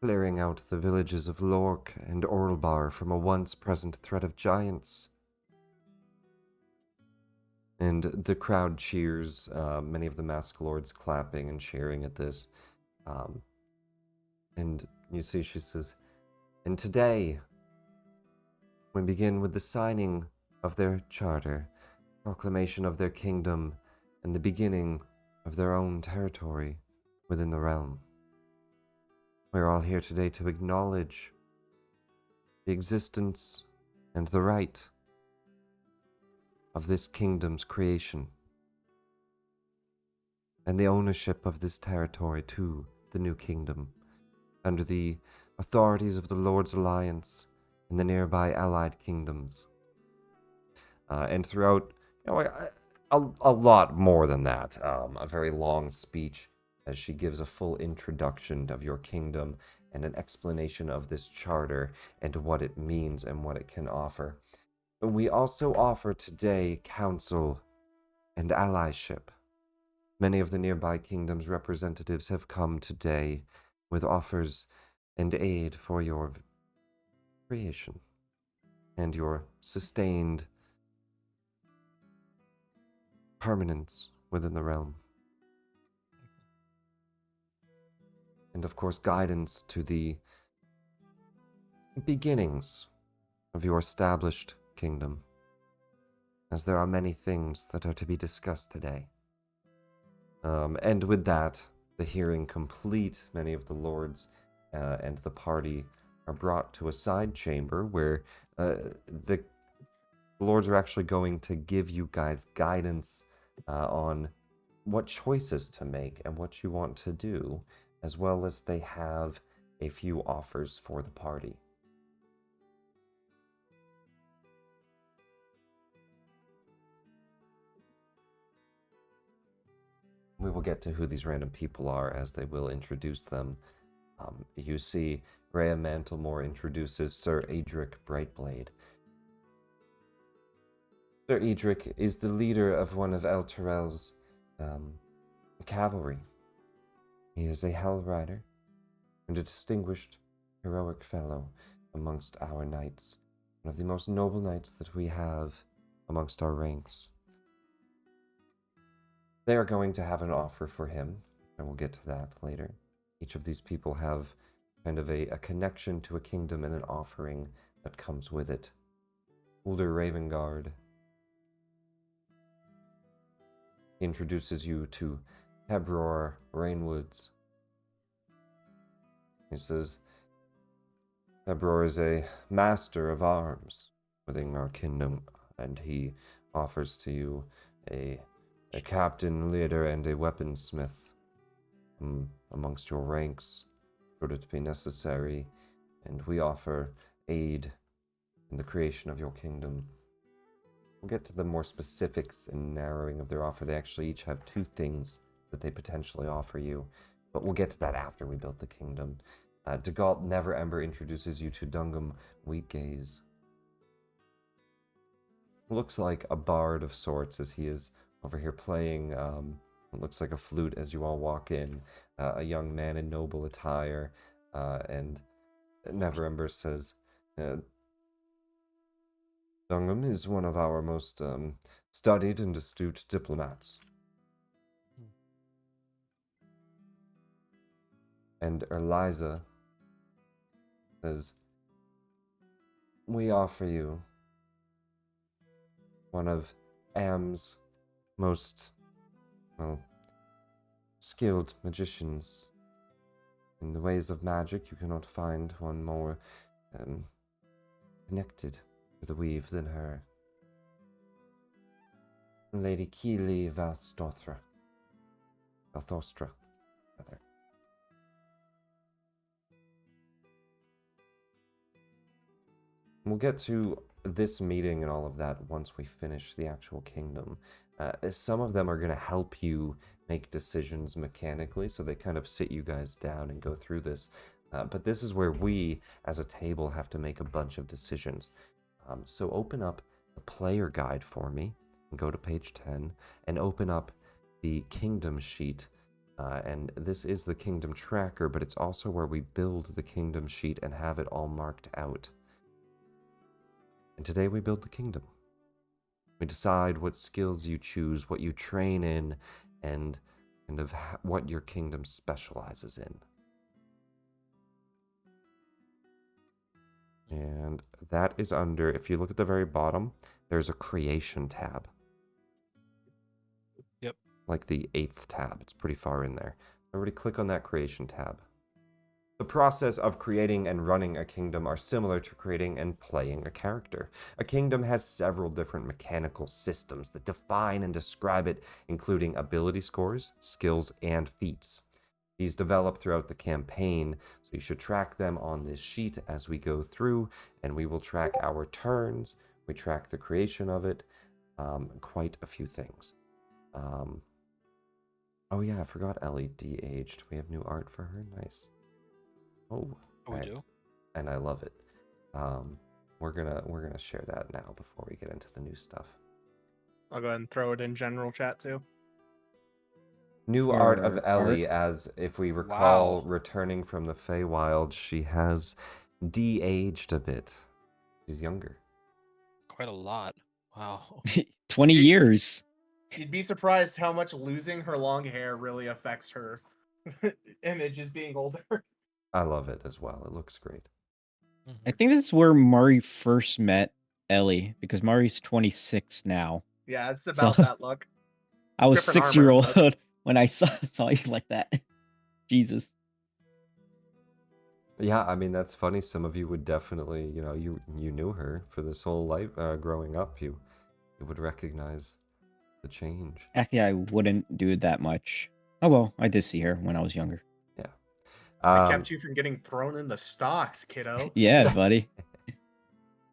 clearing out the villages of Lork and Orlbar from a once-present threat of giants. And the crowd cheers, many of the masked lords clapping and cheering at this. And you see she says, and today, we begin with the signing of their charter, proclamation of their kingdom, and the beginning of their own territory within the realm. We're all here today to acknowledge the existence and the right of this kingdom's creation and the ownership of this territory to the new kingdom under the authorities of the Lord's Alliance and the nearby allied kingdoms. And throughout, a lot more than that, a very long speech as she gives a full introduction of your kingdom and an explanation of this charter and what it means and what it can offer. We also offer today counsel and allyship. Many of the nearby kingdoms' representatives have come today with offers and aid for your creation and your sustained permanence within the realm. And of course, guidance to the beginnings of your established kingdom, as there are many things that are to be discussed today. And with that, the hearing complete, many of the lords and the party are brought to a side chamber where the lords are actually going to give you guys guidance on what choices to make and what you want to do, as well as they have a few offers for the party. We will get to who these random people are as they will introduce them. You see, Rhea Mantlemore introduces Sir Edric Brightblade. Sir Edric is the leader of one of El Terrell's cavalry. He is a Hell Rider and a distinguished, heroic fellow amongst our knights, one of the most noble knights that we have amongst our ranks. They are going to have an offer for him, and we'll get to that later. Each of these people have kind of a connection to a kingdom and an offering that comes with it. Ulder Ravengard introduces you to Hebror Rainwoods. He says, Hebror is a master of arms within our kingdom, and he offers to you a captain, leader, and a weaponsmith amongst your ranks, should it be necessary, and we offer aid in the creation of your kingdom. We'll get to the more specifics and narrowing of their offer. They actually each have 2 things that they potentially offer you, but we'll get to that after we build the kingdom. Dagalt Neverember introduces you to Dungum Wheatgaze. Looks like a bard of sorts, as he is over here playing what looks like a flute as you all walk in. A young man in noble attire, and Neverember says, Dungum is one of our most studied and astute diplomats. And Eliza says, we offer you one of Am's most, skilled magicians. In the ways of magic, you cannot find one more connected to the weave than her. Lady Keely Valthostra, rather. We'll get to this meeting and all of that once we finish the actual kingdom. Some of them are going to help you make decisions mechanically, so they kind of sit you guys down and go through this. But this is where we, as a table, have to make a bunch of decisions. So open up the player guide for me, and go to page 10, and open up the kingdom sheet. And this is the kingdom tracker, but it's also where we build the kingdom sheet and have it all marked out. And today we build the kingdom. We decide what skills you choose, what you train in, and kind of what your kingdom specializes in. And that is under, if you look at the very bottom, there's a creation tab. Yep. Like the 8th tab. It's pretty far in there. Everybody click on that creation tab. The process of creating and running a kingdom are similar to creating and playing a character. A kingdom has several different mechanical systems that define and describe it, including ability scores, skills, and feats. These develop throughout the campaign, so you should track them on this sheet as we go through, and we will track our turns, we track the creation of it, quite a few things. Oh yeah, I forgot Ellie de-aged. We have new art for her. Nice. Oh, We do. and I love it. We're gonna share that now before we get into the new stuff. I'll go ahead and throw it in general chat too. New art of Our Ellie, art? as if we recall, Wow. returning from the Feywild, she has de-aged a bit. She's younger. Quite a lot. Wow. 20 You- years. You'd be surprised how much losing her long hair really affects her image as being older. I love it as well. It looks great. I think this is where Mari first met Ellie, because Mari's 26 now. Yeah, it's So about that look. I was Different armor, 6-year-old but- when I saw you like that. Jesus. Yeah, I mean that's funny. Some of you would definitely, you knew her for this whole life, growing up. You would recognize the change. Actually, I wouldn't do that much. Oh well, I did see her when I was younger. Yeah. I kept you from getting thrown in the stocks, kiddo. Yeah, buddy.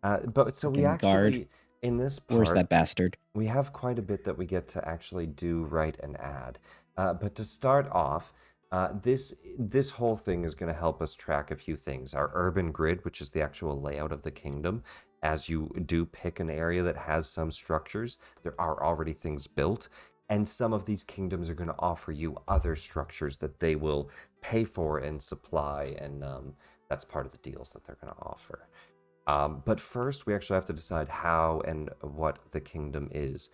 But so we Fucking guard. actually, in this Where's part, that bastard? we have quite a bit that we get to actually do, write, and add. But to start off, this whole thing is going to help us track a few things. Our urban grid, which is the actual layout of the kingdom. As you do pick an area that has some structures, there are already things built. And some of these kingdoms are going to offer you other structures that they will pay for and supply. And that's part of the deals that they're going to offer. But first, we actually have to decide how and what the kingdom is.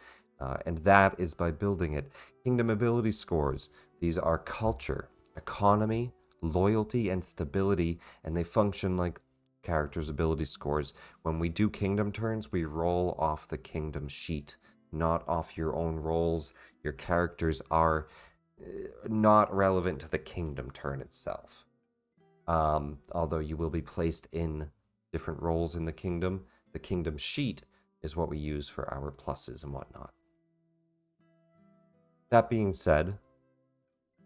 And that is by building it. Kingdom ability scores. These are culture, economy, loyalty, and stability, and they function like characters' ability scores. When we do kingdom turns, we roll off the kingdom sheet, not off your own rolls. Your characters are not relevant to the kingdom turn itself. Although you will be placed in different roles in the kingdom sheet is what we use for our pluses and whatnot. That being said,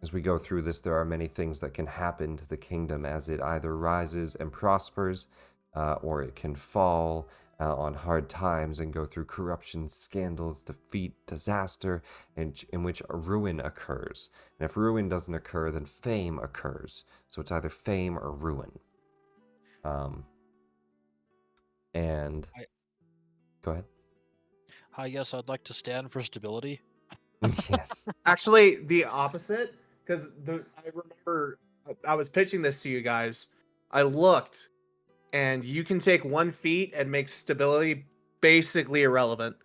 as we go through this, there are many things that can happen to the kingdom as it either rises and prospers, or it can fall on hard times and go through corruption, scandals, defeat, disaster, and in which a ruin occurs. And if ruin doesn't occur, then fame occurs. So it's either fame or ruin. And go ahead. Yes, I'd like to stand for stability. Yes. Actually, the opposite, because I remember I was pitching this to you guys. I looked, and you can take 1 feat and make stability basically irrelevant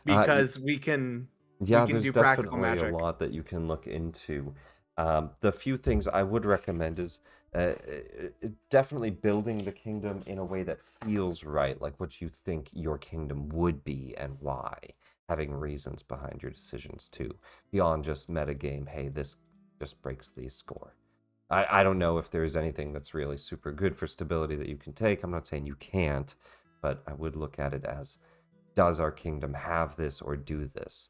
because we can There's do practical definitely magic. a lot that you can look into. The few things I would recommend is definitely building the kingdom in a way that feels right, like what you think your kingdom would be and why. Having reasons behind your decisions too, beyond just metagame, hey, this just breaks the score. I don't know if there's anything that's really super good for stability that you can take. I'm not saying you can't, but I would look at it as, does our kingdom have this or do this?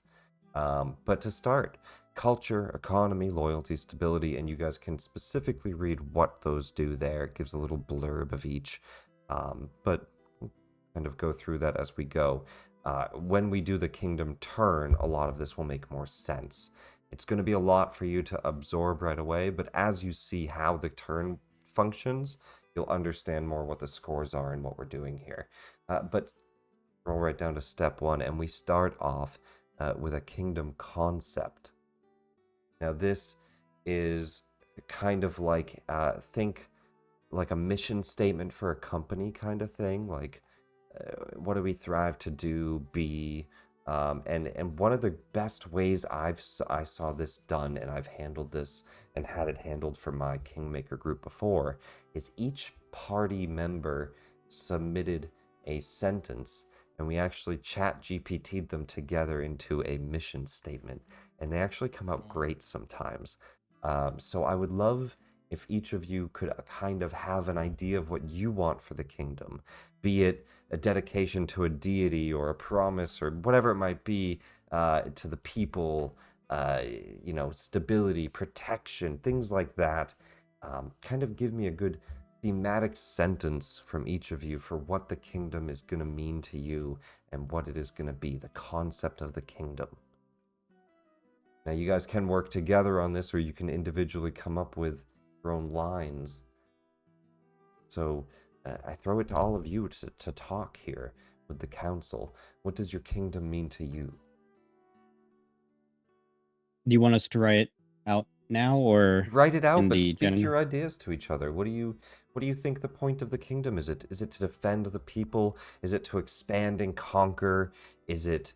But to start, culture, economy, loyalty, stability, and you guys can specifically read what those do there. It gives a little blurb of each, but we'll kind of go through that as we go. When we do the kingdom turn, a lot of this will make more sense. It's going to be a lot for you to absorb right away, but as you see how the turn functions, you'll understand more what the scores are and what we're doing here. But roll right down to step 1, and we start off with a kingdom concept. Now, this is kind of like, think like a mission statement for a company kind of thing. Like, what do we thrive to do, be? And one of the best ways I saw this done, and I've handled this and had it handled for my Kingmaker group before, is each party member submitted a sentence, and we actually chat GPT'd them together into a mission statement, and they actually come out great sometimes. So I would love if each of you could kind of have an idea of what you want for the kingdom, be it a dedication to a deity or a promise or whatever it might be, to the people, stability, protection, things like that. Kind of give me a good thematic sentence from each of you for what the kingdom is going to mean to you and what it is going to be, the concept of the kingdom. Now, you guys can work together on this, or you can individually come up with your own lines. So I throw it to all of you to talk here with the council. What does your kingdom mean to you? Do you want us to write it out now or Write it out, in but the speak gen? your ideas to each other. What do you think the point of the kingdom is? Is it to defend the people? Is it to expand and conquer? Is it,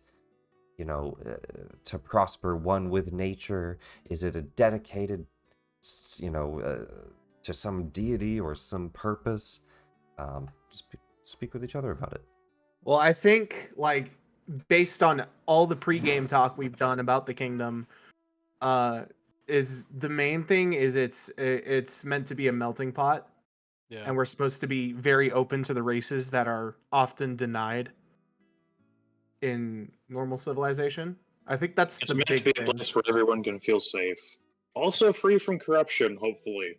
to prosper one with nature? Is it a dedicated, to some deity or some purpose? Speak with each other about it. Well, I think like based on all the pregame talk we've done about the kingdom, is the main thing is it's meant to be a melting pot, Yeah. and we're supposed to be very open to the races that are often denied in normal civilization. I think that's It's the meant to big be a thing. place where everyone can feel safe. Also free from corruption, hopefully.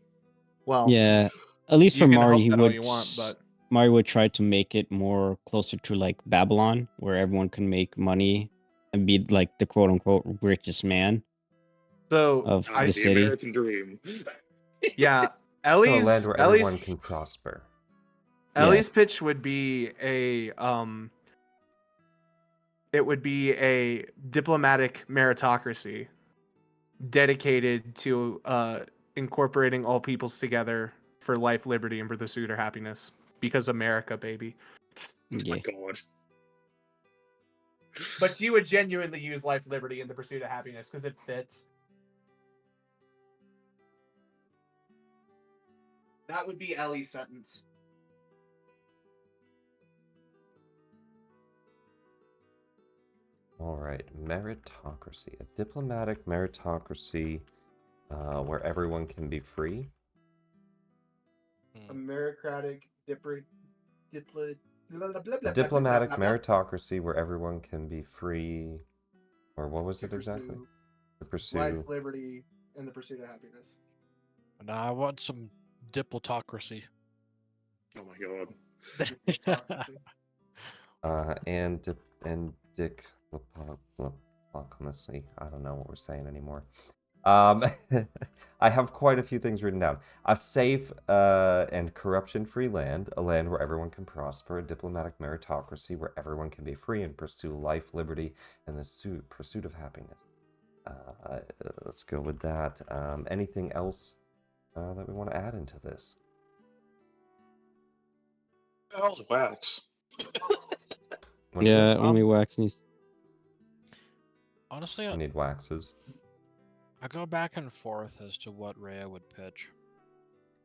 Well, Yeah, at least you for can Mari, hope he that all would you want, but Mari would try to make it more closer to like Babylon, where everyone can make money and be like the quote unquote richest man so of I the The city. American dream. yeah, So a land where everyone can prosper. Ellie's pitch would be it would be a diplomatic meritocracy dedicated to incorporating all peoples together for life, liberty, and pursuit of happiness. Because America, baby. Oh my Yeah. god. But you would genuinely use life, liberty, and the pursuit of happiness because it fits. That would be Ellie's sentence. All right, meritocracy, a diplomatic meritocracy where everyone can be free. A meritocratic Diplomatic meritocracy where everyone can be free, or what was it exactly? To pursue life, liberty, and the pursuit of happiness. No, I want some diplotocracy. Oh my god. and diplomacy. I don't know what we're saying anymore. I have quite a few things written down. A safe and corruption-free land, a land where everyone can prosper, a diplomatic meritocracy where everyone can be free and pursue life, liberty, and the pursuit of happiness. Let's go with that. Anything else that we want to add into this? What the hell's wax? What is Yeah, it? only wax needs. Honestly, I need waxes. I go back and forth as to what Rhea would pitch.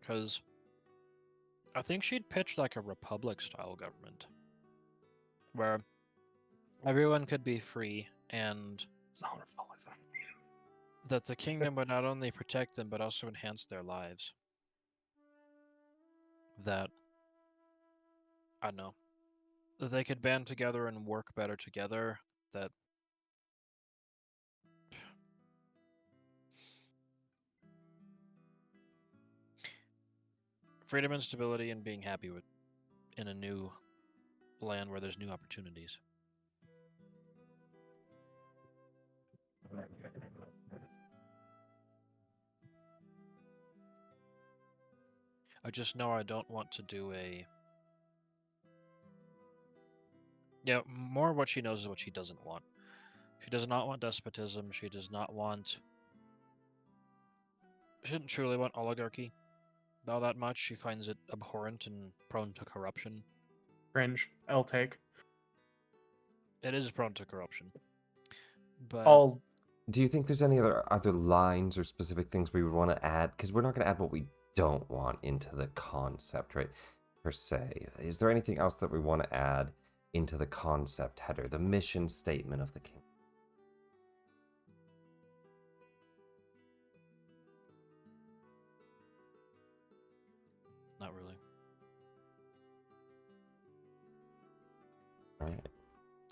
Because I think she'd pitch like a republic-style government. Where everyone could be free, and It's not a republic. that the kingdom would not only protect them, but also enhance their lives. That, I don't know, that they could band together and work better together, that freedom and stability and being happy with in a new land where there's new opportunities. I just know I don't want to do a... Yeah, more what she knows is what she doesn't want. She does not want despotism. She does not want... She doesn't truly want oligarchy all that much. She finds it abhorrent and prone to corruption. Cringe. L take. It is prone to corruption. But All Do you think there's any other lines or specific things we would want to add? Because we're not going to add what we don't want into the concept, right? Per se. Is there anything else that we want to add into the concept header, the mission statement of the king?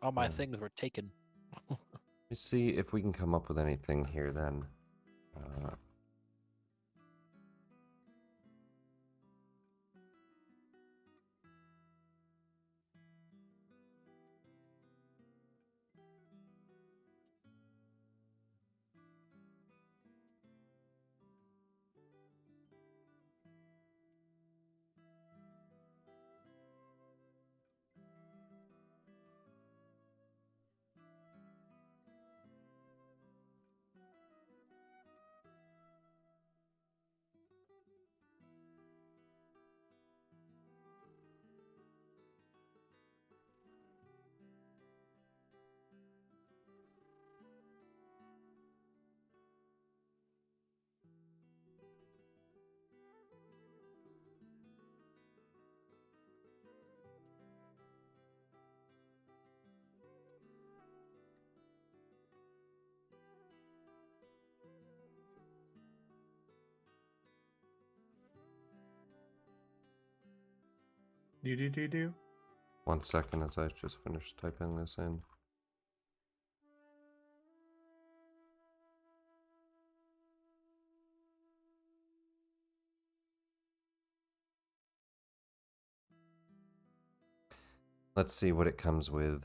All my Hmm. things were taken. Let me see if we can come up with anything here then. Do. 1 second as I just finished typing this in. Let's see what it comes with.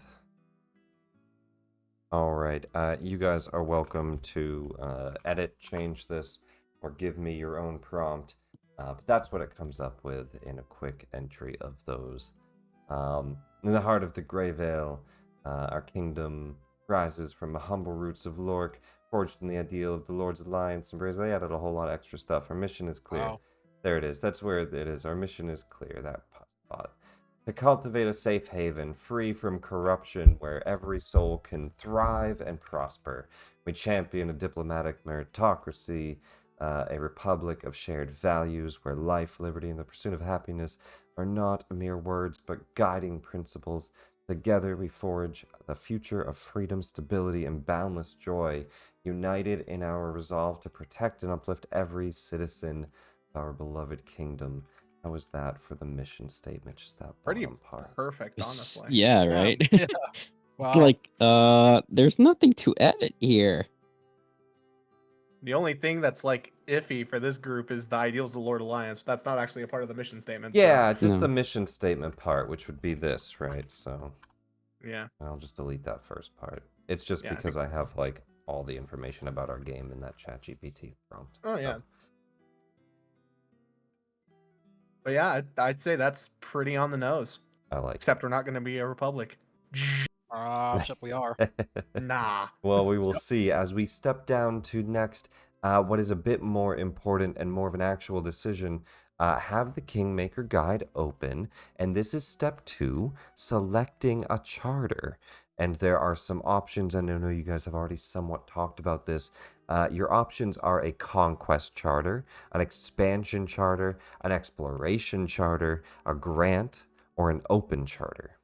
All right, you guys are welcome to edit, change this, or give me your own prompt. But that's what it comes up with in a quick entry of those. In the heart of the Grey Vale, our kingdom rises from the humble roots of Lork, forged in the ideal of the Lord's Alliance. And they added a whole lot of extra stuff. Our mission is clear. Wow. There it is. That's where it is. Our mission is clear. That spot. To cultivate a safe haven, free from corruption, where every soul can thrive and prosper. We champion a diplomatic meritocracy, a republic of shared values, where life, liberty, and the pursuit of happiness are not mere words, but guiding principles. Together we forge the future of freedom, stability, and boundless joy, united in our resolve to protect and uplift every citizen of our beloved kingdom. How was that for the mission statement? Just that Pretty bottom part. perfect, honestly. Yeah, Yeah, right. yeah. It's Wow. like, there's nothing to edit here. The only thing that's like iffy for this group is the ideals of the Lord Alliance, but that's not actually a part of the mission statement. Yeah, just No. the mission statement part, which would be this, right? So So, yeah. I'll just delete that first part. It's just Yeah, I because I have like all the information about our game in that ChatGPT prompt. Oh, yeah. So, But yeah, I'd say that's pretty on the nose. I like Except we're not going to be a republic. Except we are. it. Nah. Well, we will see as we step down to next what is a bit more important and more of an actual decision. Have the Kingmaker Guide open, and this is step 2, selecting a charter. And there are some options, and I know you guys have already somewhat talked about this. Your options are a conquest charter, an expansion charter, an exploration charter, a grant, or an open charter.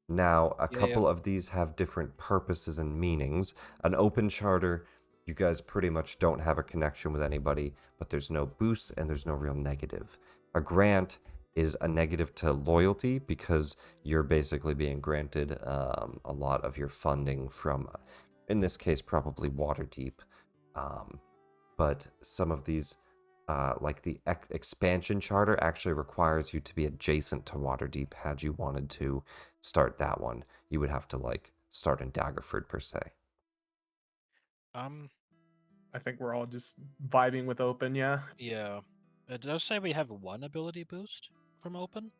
Now, a Yeah, couple of these have different purposes and meanings. An open charter, you guys pretty much don't have a connection with anybody, but there's no boost and there's no real negative. A grant is a negative to loyalty because you're basically being granted a lot of your funding from, in this case, probably Waterdeep. But some of these, like the expansion charter, actually requires you to be adjacent to Waterdeep. Had you wanted to start that one, you would have to like start in Daggerford per se. I think we're all just vibing with open, yeah. Yeah. It does say we have 1 ability boost from open.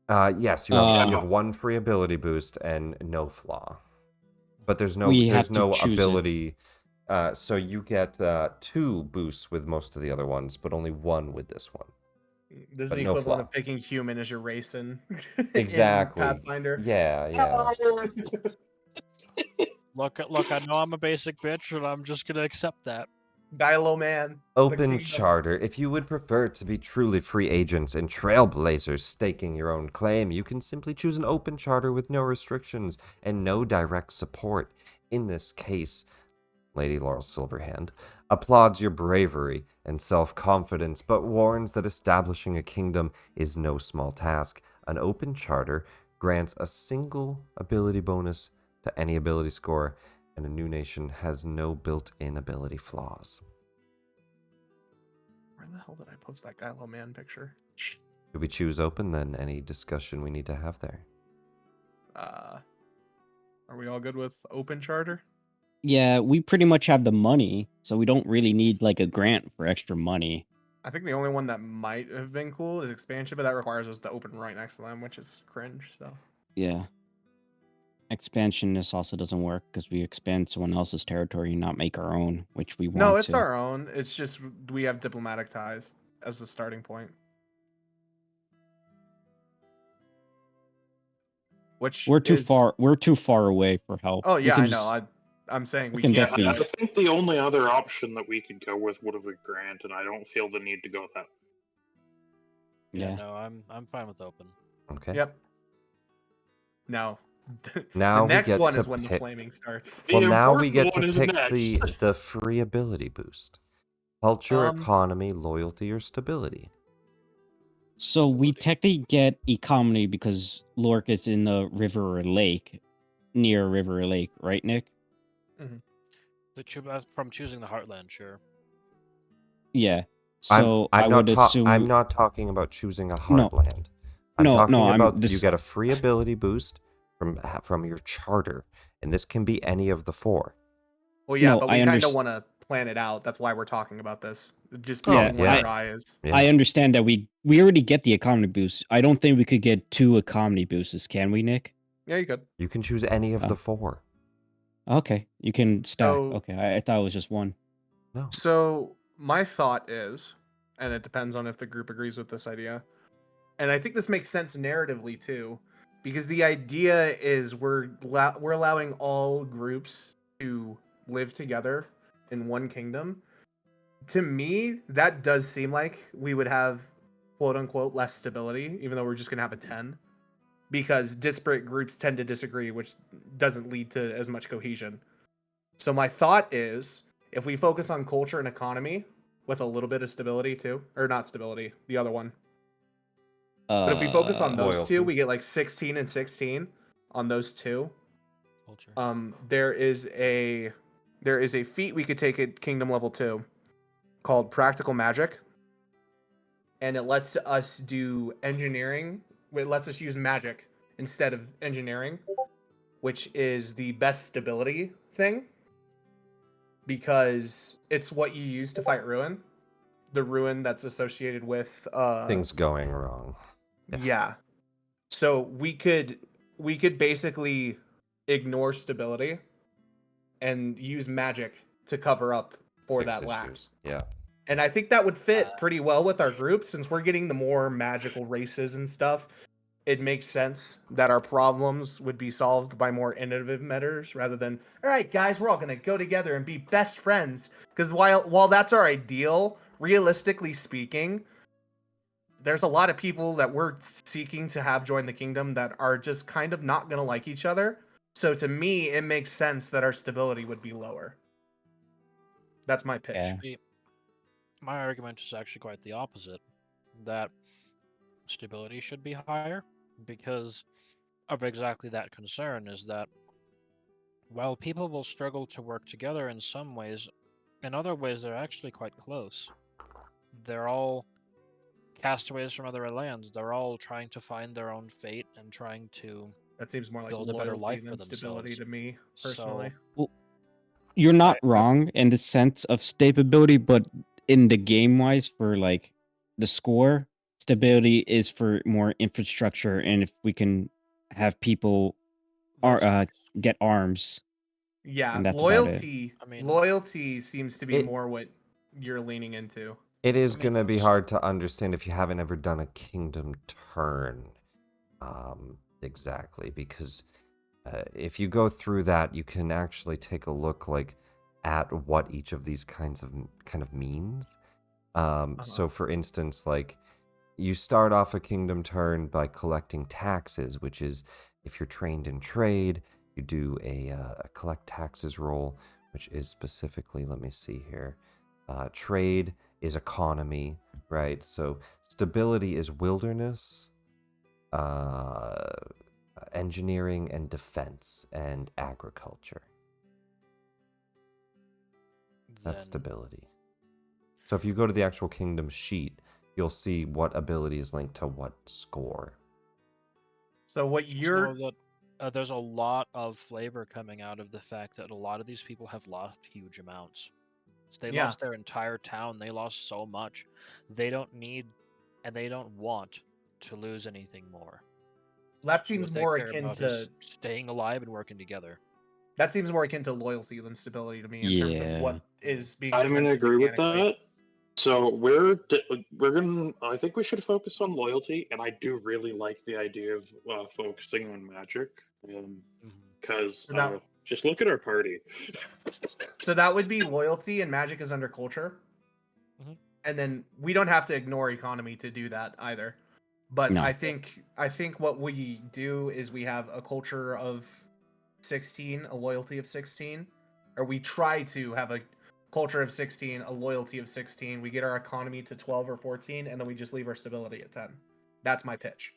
Yes, you have 1 free ability boost and no flaw, but there's no We have to no choose it. ability. So you get 2 boosts with most of the other ones, but only 1 with this one. This is But the no equivalent flaw. of picking human as your race in Exactly. Pathfinder. Yeah. Look, I know I'm a basic bitch, and I'm just gonna accept that. Dilo man. Open charter. If you would prefer to be truly free agents and trailblazers staking your own claim, you can simply choose an open charter with no restrictions and no direct support. In this case, Lady Laurel Silverhand applauds your bravery and self-confidence, but warns that establishing a kingdom is no small task. An open charter grants a single ability bonus to any ability score, and a new nation has no built-in ability flaws. Where the hell did I post that Gylo Man picture? If we choose open, then any discussion we need to have there. Are we all good with open charter? Yeah, we pretty much have the money, so we don't really need like a grant for extra money. I think the only one that might have been cool is expansion, but that requires us to open right next to them, which is cringe. So Yeah. Expansion, this also doesn't work because we expand someone else's territory and not make our own, which we no, want it's to. our own. It's just we have diplomatic ties as the starting point. Which We're too is... far. We're too far away for help. Oh We yeah, can I know. just- I'm saying we we can can't. definitely- I think the only other option that we could go with would have been grant, and I don't feel the need to go that. Yeah. No, I'm fine with open. Okay. Yep. No. Now the we next get one to is when the pick- flaming starts. The Well, now we important get to one is pick next. the free ability boost. Culture, Um, economy, loyalty, or stability. So we technically get economy because Lork is in a river or lake, near a river or lake, right, Nick? From choosing the Heartland, sure. Yeah. So I would assume. I'm not talking about choosing a No. heartland. I'm No, talking no, I'm about you this- get a free ability boost from your charter, and this can be any of the 4. Well, yeah, No, but I we kind of underst- want to plan it out. That's why we're talking about this. Just Yeah, picking one yeah. try is. Yeah. I understand that we already get the economy boost. I don't think we could get 2 economy boosts, can we, Nick? Yeah, you could. You can choose any of Oh. the 4. Okay, you can stack. So- Okay, I thought it was just one. No. So my thought is, and it depends on if the group agrees with this idea, and I think this makes sense narratively too, because the idea is we're allowing all groups to live together in one kingdom. To me, that does seem like we would have quote unquote less stability, even though we're just gonna have a 10. Because disparate groups tend to disagree, which doesn't lead to as much cohesion. So my thought is, if we focus on culture and economy with a little bit of stability too, or not stability, the other one. But if we focus on those Loyalty. two, we get like 16 and 16 on those two. Culture. There is a feat we could take at Kingdom level 2 called Practical Magic, and it lets us do engineering. It lets us use magic instead of engineering, which is the best stability thing, because it's what you use to fight ruin, the ruin that's associated with Things going wrong. Yeah. So we could basically ignore stability and use magic to cover up for Fix that lack. issues. Yeah. And I think that would fit pretty well with our group, since we're getting the more magical races and stuff. It makes sense that our problems would be solved by more innovative measures rather than, all right, guys, we're all going to go together and be best friends. Because while that's our ideal, realistically speaking, there's a lot of people that we're seeking to have join the kingdom that are just kind of not going to like each other. So to me, it makes sense that our stability would be lower. That's my pitch. Yeah. See, my argument is actually quite the opposite. That stability should be higher because of exactly that concern, is that while people will struggle to work together in some ways, in other ways they're actually quite close. They're all castaways from other lands. They're all trying to find their own fate and trying to That seems more like build a better loyalty life than for stability themselves. to me, personally. You're not wrong in the sense of stability, but in the game wise, for like the score, stability is for more infrastructure, and if we can have people Those- get arms. Yeah, And that's about it. loyalty. I mean- Loyalty seems to be It- more what you're leaning into. It is I mean, going to be it's- hard to understand if you haven't ever done a kingdom turn. Exactly, because if you go through that, you can actually take a look like at what each of these kind of means. So for instance, like you start off a kingdom turn by collecting taxes, which is if you're trained in trade, you do a collect taxes roll, which is specifically, let me see here, trade is economy, right? So stability is wilderness. engineering and defense and agriculture. That's Then stability. So if you go to the actual kingdom sheet, you'll see what ability is linked to what score. So what just you're know that there's a lot of flavor coming out of the fact that a lot of these people have lost huge amounts. So they Yeah. lost their entire town. They lost so much. They don't need and they don't want to lose anything more. that So seems what they more care akin about to is staying alive and working together. loyalty than stability to me in terms of Yeah. what is being I'm gonna presented agree with mechanically. that. So we're gonna. I think we should focus on loyalty, and I do really like the idea of focusing on magic, because So that just look at our party. so that would be loyalty, and magic is under culture. Mhm. And then we don't have to ignore economy to do that either. But No. I think what we do is we have a culture of 16, a loyalty of 16, or we try to have a culture of 16, a loyalty of 16. We get our economy to 12 or 14, and then we just leave our stability at 10. That's my pitch.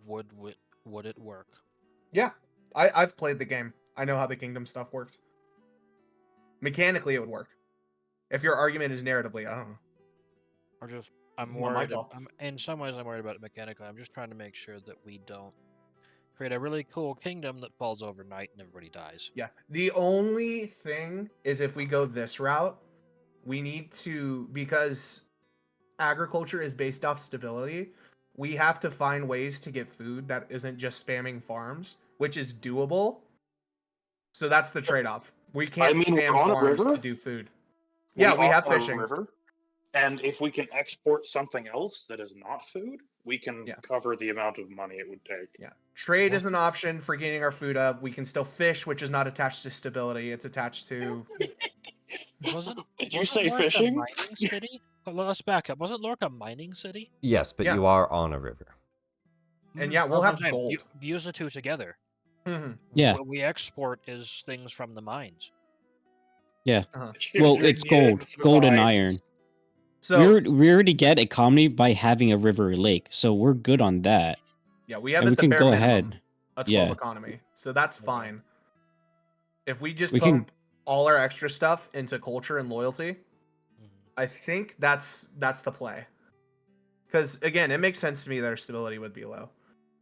Would it work? Yeah, I've played the game. I know how the kingdom stuff works. Mechanically, it would work. If your argument is narratively, I don't know. Or just I'm Not my worried. call. In some ways, I'm worried about it mechanically. I'm just trying to make sure that we don't create a really cool kingdom that falls overnight and everybody dies. Yeah. The only thing is if we go this route, we need to, because agriculture is based off stability, we have to find ways to get food that isn't just spamming farms, which is doable. So that's the trade-off. We I can't mean, we're spam on a farms river. to do food. Yeah, we are have on a fishing. river, and if we can export something else that is not food, we can Yeah. cover the amount of money it would take. Yeah. Trade is What? an option for getting our food up. We can still fish, which is not attached to stability. It's attached to Wasn't Did you wasn't say Lork a fishing? mining city? Let's back up. Wasn't Lork a mining city? Yes, but Yeah. you are on a river. And yeah, we'll That's what I'm have saying. gold. You use the two together. Mhm. Yeah. What we export is things from the mines. Yeah. Uh-huh. Well, it's gold, gold and iron. So we already get economy by having a river or lake, so we're good on that. yeah, we have And at we the can bare go minimum ahead. a 12 Yeah. economy. So that's Okay. fine. If we just We can- pump all our extra stuff into culture and loyalty, I think that's the play. Because again, it makes sense to me that our stability would be low.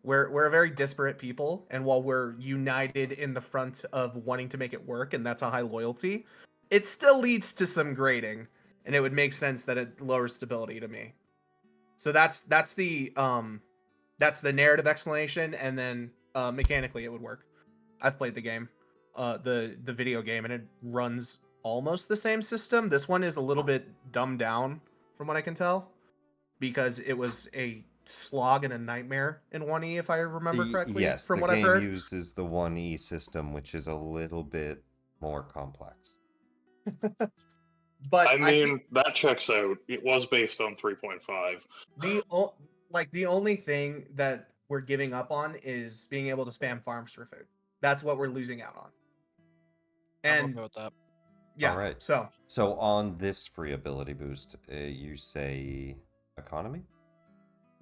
We're a very disparate people, and while we're united in the front of wanting to make it work, and that's a high loyalty, it still leads to some grading, and it would make sense that it lowers stability to me. So that's the narrative explanation, and then mechanically it would work. I've played the game, the video game, and it runs almost the same system. This one is a little bit dumbed down from what I can tell, because it was a slog and a nightmare in 1E, if I remember correctly. Yes, from the what I've game heard. uses the 1E system, which is a little bit more complex. But I I think mean, that checks out. It was based on 3.5. the only thing that we're giving up on is being able to spam farms for food. That's what we're losing out on. I'm And okay with that. yeah, All right. So on this free ability boost, you say economy?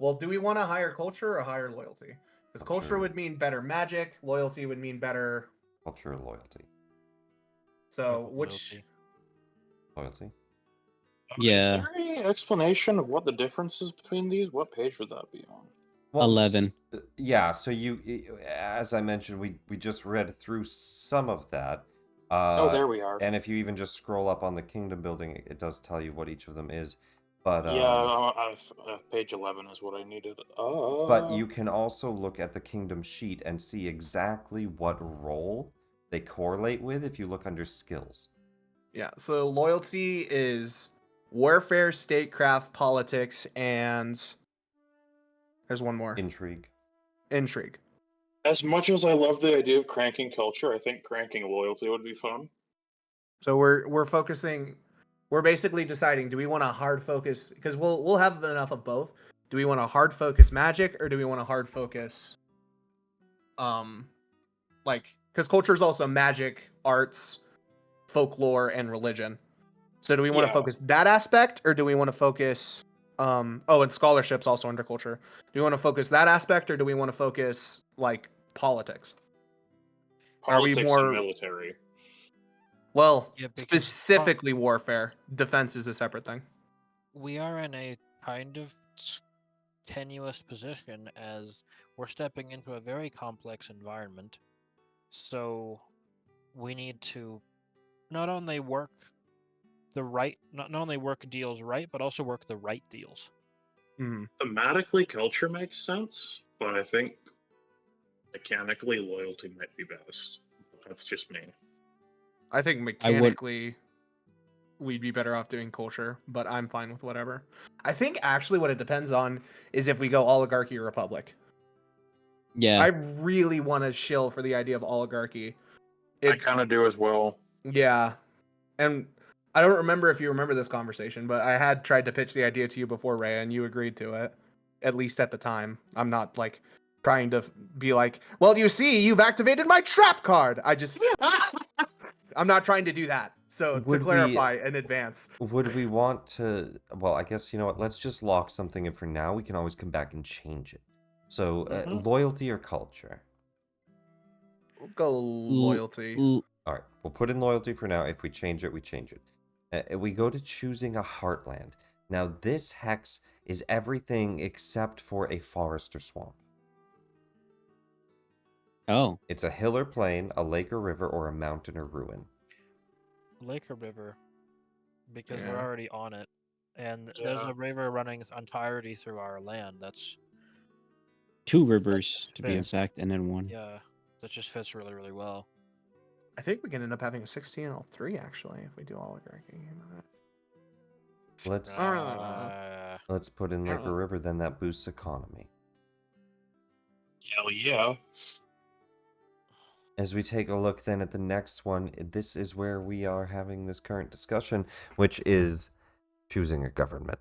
well, do we want a higher culture or a higher loyalty? Because culture Culture. would mean better magic, loyalty would mean better. Culture, loyalty. So which Loyalty. Is Yeah. there any explanation of what the difference is between these? What page would that be on? Well, 11. Yeah, so as I mentioned, we just read through some of that. Oh, there we are. And if you even just scroll up on the kingdom building, it does tell you what each of them is. But Yeah, page 11 is what I needed. but you can also look at the kingdom sheet and see exactly what role they correlate with if you look under skills. yeah, so loyalty is warfare, statecraft, politics, and there's one more. Intrigue. Intrigue. As much as I love the idea of cranking culture, I think cranking loyalty would be fun. So we're focusing. We're basically deciding: do we want a hard focus? Because we'll have enough of both. Do we want a hard focus magic, or do we want a hard focus, because culture is also magic, arts, folklore, and religion. So do we want to Yeah. focus that aspect, or do we want to focus And scholarships also under culture. Do we want to focus that aspect, or do we want to focus like politics? Are we Politics and more military. well Yeah, because specifically warfare? Defense is a separate thing. we are in a kind of tenuous position as we're stepping into a very complex environment. So we need to not only work not only work deals right, but also work the right deals. Mhm. Thematically, culture makes sense, but I think mechanically, loyalty might be best. That's just me. I think I would. mechanically we'd be better off doing culture, but I'm fine with whatever. I think actually what it depends on is if we go oligarchy or republic. I Yeah. really want to shill for the idea of oligarchy. I kind of do as well. Yeah. And I don't remember if you remember this conversation, but I had tried to pitch the idea to you before, Ray, and you agreed to it. At least at the time. I'm not like trying to be like, well, you see, you've activated my trap card. I'm not trying to do that. So to Would we clarify in advance. would we want to? Well, I guess you know what. Let's just lock something in for now. We can always come back and change it. So, Mhm. loyalty or culture? We'll go loyalty. All right, we'll put in loyalty for now. If we change it, we change it. We go to choosing a heartland. Now, this hex is everything except for a forest or swamp. Oh. It's a hill or plain, a lake or river, or a mountain or ruin. Lake or river, because we're Yeah. already on it, and there's Yeah. a river running its entirety through our land. That's 2 that rivers just to be fits. exact, and then 1. Yeah, that just fits really, really well. I think we can end up having a 16 and all 3 actually if we do oligarchy. Let's Uh, let's put in lake or river. Then that boosts economy. Hell yeah. As we take a look then at the next one, this is where we are having this current discussion, which is choosing a government.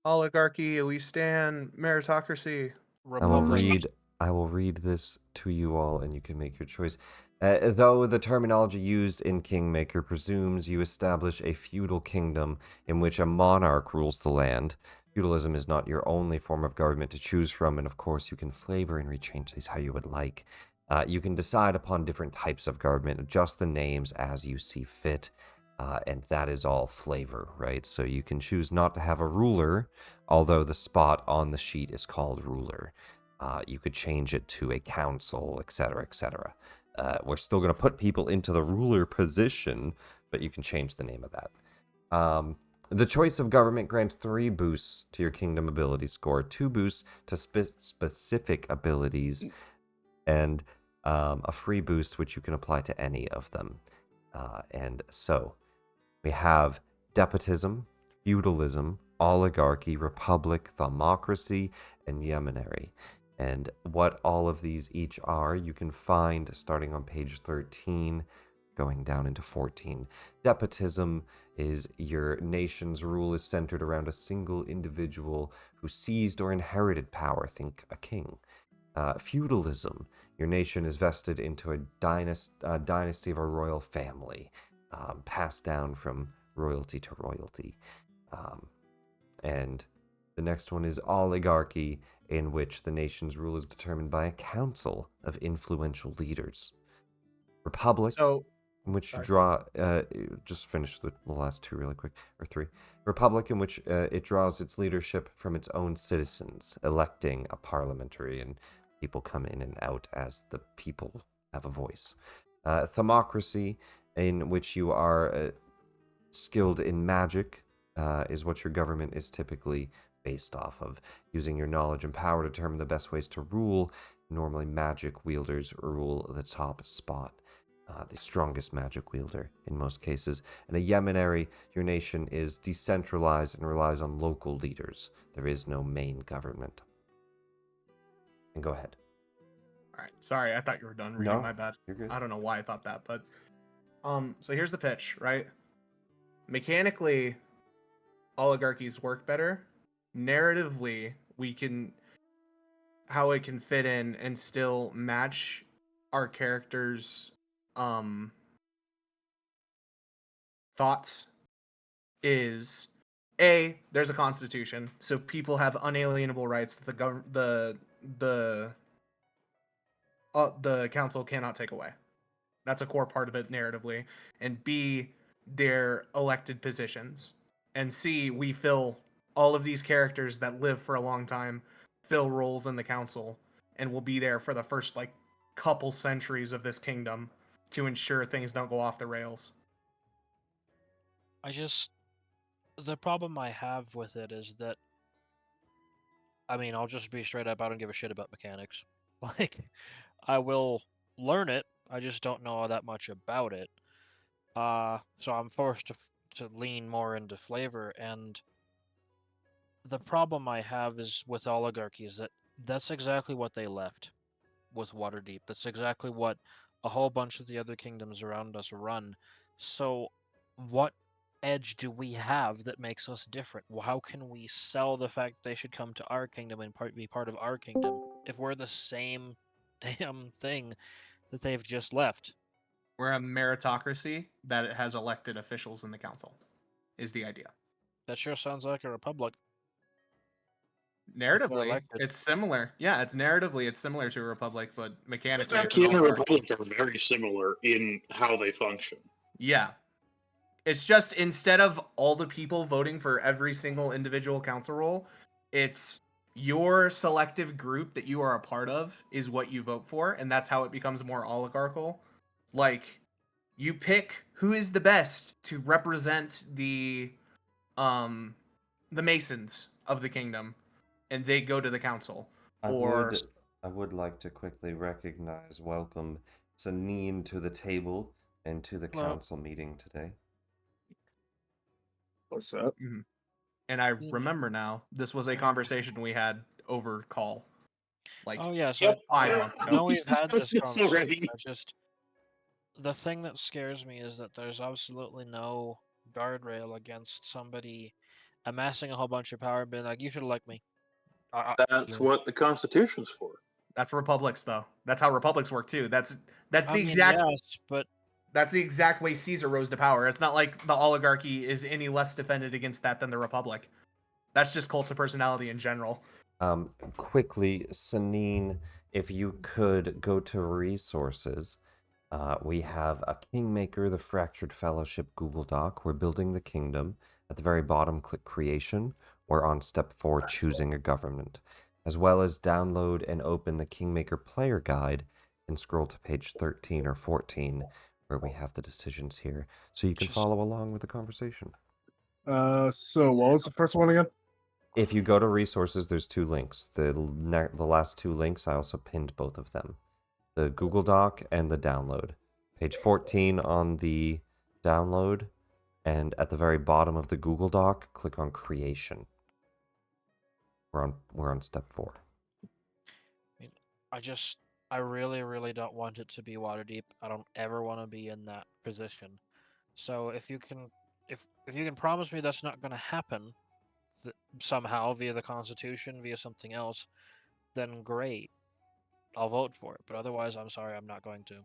Oligarchy, we stand meritocracy. I will Republic. read I will read this to you all and you can make your choice. Though the terminology used in Kingmaker presumes you establish a feudal kingdom in which a monarch rules the land, feudalism is not your only form of government to choose from, and of course you can flavor and rechange these how you would like. You can decide upon different types of government, adjust the names as you see fit, and that is all flavor, right? So you can choose not to have a ruler, although the spot on the sheet is called ruler. You could change it to a council, etc., etc. We're still going to put people into the ruler position, but you can change the name of that. The choice of government grants 3 boosts to your kingdom ability score, 2 boosts to specific abilities, and a free boost which you can apply to any of them. And so we have despotism, feudalism, oligarchy, republic, thomocracy, and yeomanry. And what all of these each are, you can find starting on page 13, going down into 14. Despotism is your nation's rule is centered around a single individual who seized or inherited power, think a king. Feudalism, your nation is vested into a dynasty of a royal family, passed down from royalty to royalty. And the next one is oligarchy, in which the nation's rule is determined by a council of influential leaders. Republic, So, in which you sorry. draw, just finish the last 2 really quick, or 3. Republic, in which it draws its leadership from its own citizens, electing a parliamentary, and people come in and out as the people have a voice. Thomocracy, in which you are skilled in magic, is what your government is typically based off of. Using your knowledge and power to determine the best ways to rule. Normally, magic wielders rule the top spot, the strongest magic wielder in most cases. And a yeomanry, your nation is decentralized and relies on local leaders. There is no main government. And go ahead. all right. Sorry, I thought you were done reading. No, My bad. you're good. I don't know why I thought that, but so here's the pitch, right? Mechanically, oligarchies work better. Narratively, we can how it can fit in and still match our characters' thoughts is there's a constitution, so people have unalienable rights that the council cannot take away. That's a core part of it narratively. And B, they're elected positions. And C, we fill all of these characters that live for a long time, fill roles in the council, and will be there for the first like couple centuries of this kingdom to ensure things don't go off the rails. The problem I have with it is that, I mean, I'll just be straight up, I don't give a shit about mechanics. Like, I will learn it, I just don't know that much about it. So I'm forced to lean more into flavor, and the problem I have is with oligarchy is that's exactly what they left with Waterdeep. That's exactly what a whole bunch of the other kingdoms around us run. So, what edge do we have that makes us different? How can we sell the fact that they should come to our kingdom and be part of our kingdom if we're the same damn thing that they've just left? We're a meritocracy that it has elected officials in the council, is the idea. That sure sounds like a republic. Narratively, elected. it's similar. Yeah, it's similar to a republic, but mechanically, it's Monarchy an and the oligarchy. Republic are very similar in how they function. Yeah. It's just instead of all the people voting for every single individual council role, it's your selective group that you are a part of is what you vote for, and that's how it becomes more oligarchical. Like, you pick who is the best to represent the Masons of the kingdom, and they go to the council. I Or would like to quickly welcome Sanine to the table and to the Hello. council meeting today. What's up? and I remember now, this was a conversation we had over call. Like, Oh yeah, so Yep. 5 months I ago. know we've had this Discussed this already. conversation. The thing that scares me is that there's absolutely no guardrail against somebody amassing a whole bunch of power and being like, "You should elect me." That's what the Constitution's for. That's republics, though. That's how republics work too. That's the I mean, exact yes, but that's the exact way Caesar rose to power. It's not like the oligarchy is any less defended against that than the republic. That's just cult of personality in general. Quickly, Sanine, if you could go to resources, we have a Kingmaker, the Fractured Fellowship Google Doc. We're building the kingdom. At the very bottom, click Creation. We're on step 4, choosing a government, as well as download and open the Kingmaker Player Guide and scroll to page 13 or 14, where we have the decisions here, so you can follow along with the conversation. So what was the first one again? If you go to resources, there's 2 links. The last 2 links, I also pinned both of them. The Google Doc and the download. Page 14 on the download, and at the very bottom of the Google Doc, click on Creation. We're on step 4. I really, really don't want it to be Waterdeep. I don't ever want to be in that position. So if you can promise me that's not going to happen somehow via the Constitution, via something else, then great. I'll vote for it. But otherwise, I'm sorry, I'm not going to.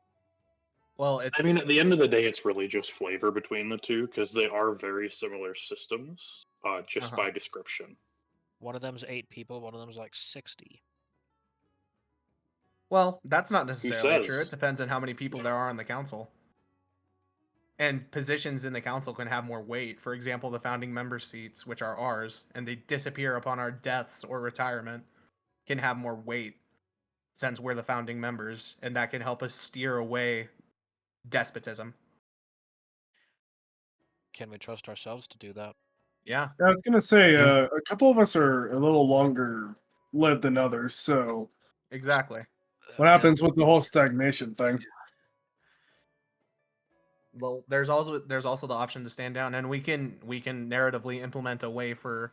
Well, it's I mean, at the end of the day, it's really just flavor between the two because they are very similar systems, just by description. One of them's 8 people, one of them's like 60. well, that's not necessarily true. says? It depends on how many people there are on the council. And positions in the council can have more weight. For example, the founding member seats, which are ours, and they disappear upon our deaths or retirement, can have more weight since we're the founding members, and that can help us steer away despotism. Can we trust ourselves to do that? Yeah. I was gonna say a couple of us are a little longer lived than others. So Exactly. what happens with the whole stagnation thing? Well, there's also the option to stand down, and we can narratively implement a way for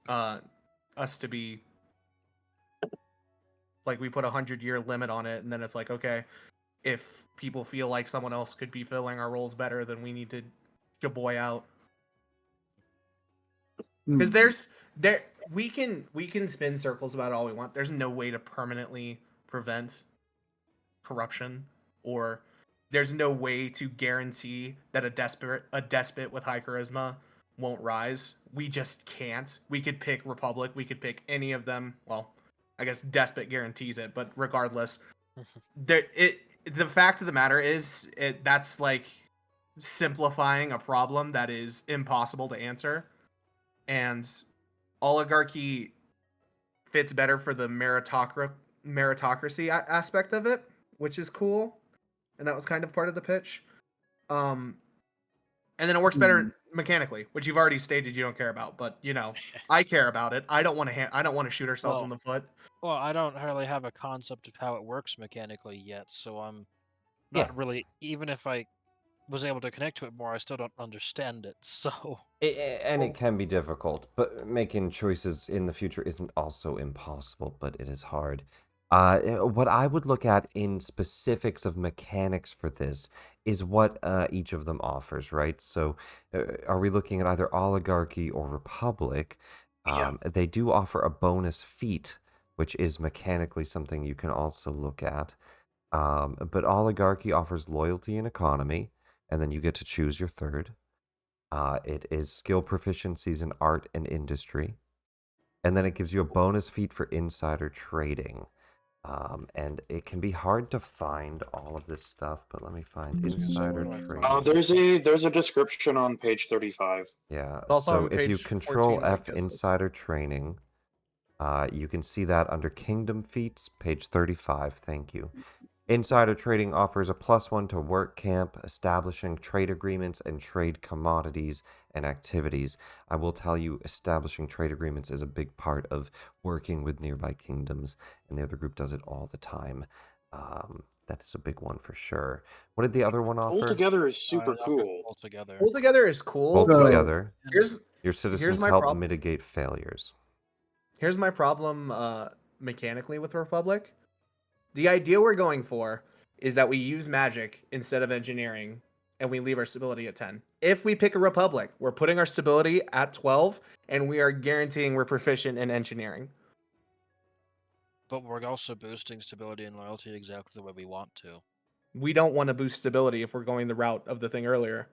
us to be like, we put 100-year limit on it, and then it's like, okay, if people feel like someone else could be filling our roles better, then we need to jaboy out. Because we can spin circles about it all we want. There's no way to permanently prevent corruption, or there's no way to guarantee that a despot with high charisma won't rise. We just can't. We could pick Republic. We could pick any of them. Well, I guess Despot guarantees it, but regardless, the fact of the matter is that's like simplifying a problem that is impossible to answer, and oligarchy fits better for the meritocracy aspect of it, which is cool, and that was kind of part of the pitch. And then it works better mechanically, which you've already stated you don't care about, but you know, I care about it. I don't want to shoot ourselves in the foot. Well, I don't really have a concept of how it works mechanically yet, so I'm Yeah. not really. Even if I was able to connect to it more, I still don't understand it. So And it can be difficult, but making choices in the future isn't also impossible, but it is hard. What I would look at in specifics of mechanics for this is what each of them offers, right? So, are we looking at either oligarchy or republic? Yeah. They do offer a bonus feat, which is mechanically something you can also look at. But oligarchy offers loyalty and economy, and then you get to choose your third. It is skill proficiencies in art and industry. And then it gives you a bonus feat for insider trading. And it can be hard to find all of this stuff, but let me find insider trading. There's a description on page 35. Yeah, Also so on if you page control 14 where it F gets us. insider training, you can see that under Kingdom Feats, page 35. Thank you. Insider trading offers a +1 to work camp, establishing trade agreements and trade commodities and activities. I will tell you, establishing trade agreements is a big part of working with nearby kingdoms, and the other group does it all the time. That is a big one for sure. What did the other one Pull offer? together is super cool. altogether. Pull together is cool. Hold So- together. Here's Your citizens my help prob- mitigate failures. here's my problem mechanically with Republic. The idea we're going for is that we use magic instead of engineering, and we leave our stability at 10. If we pick a Republic, we're putting our stability at 12, and we are guaranteeing we're proficient in engineering. But we're also boosting stability and loyalty exactly the way we want to. We don't want to boost stability if we're going the route of the thing earlier.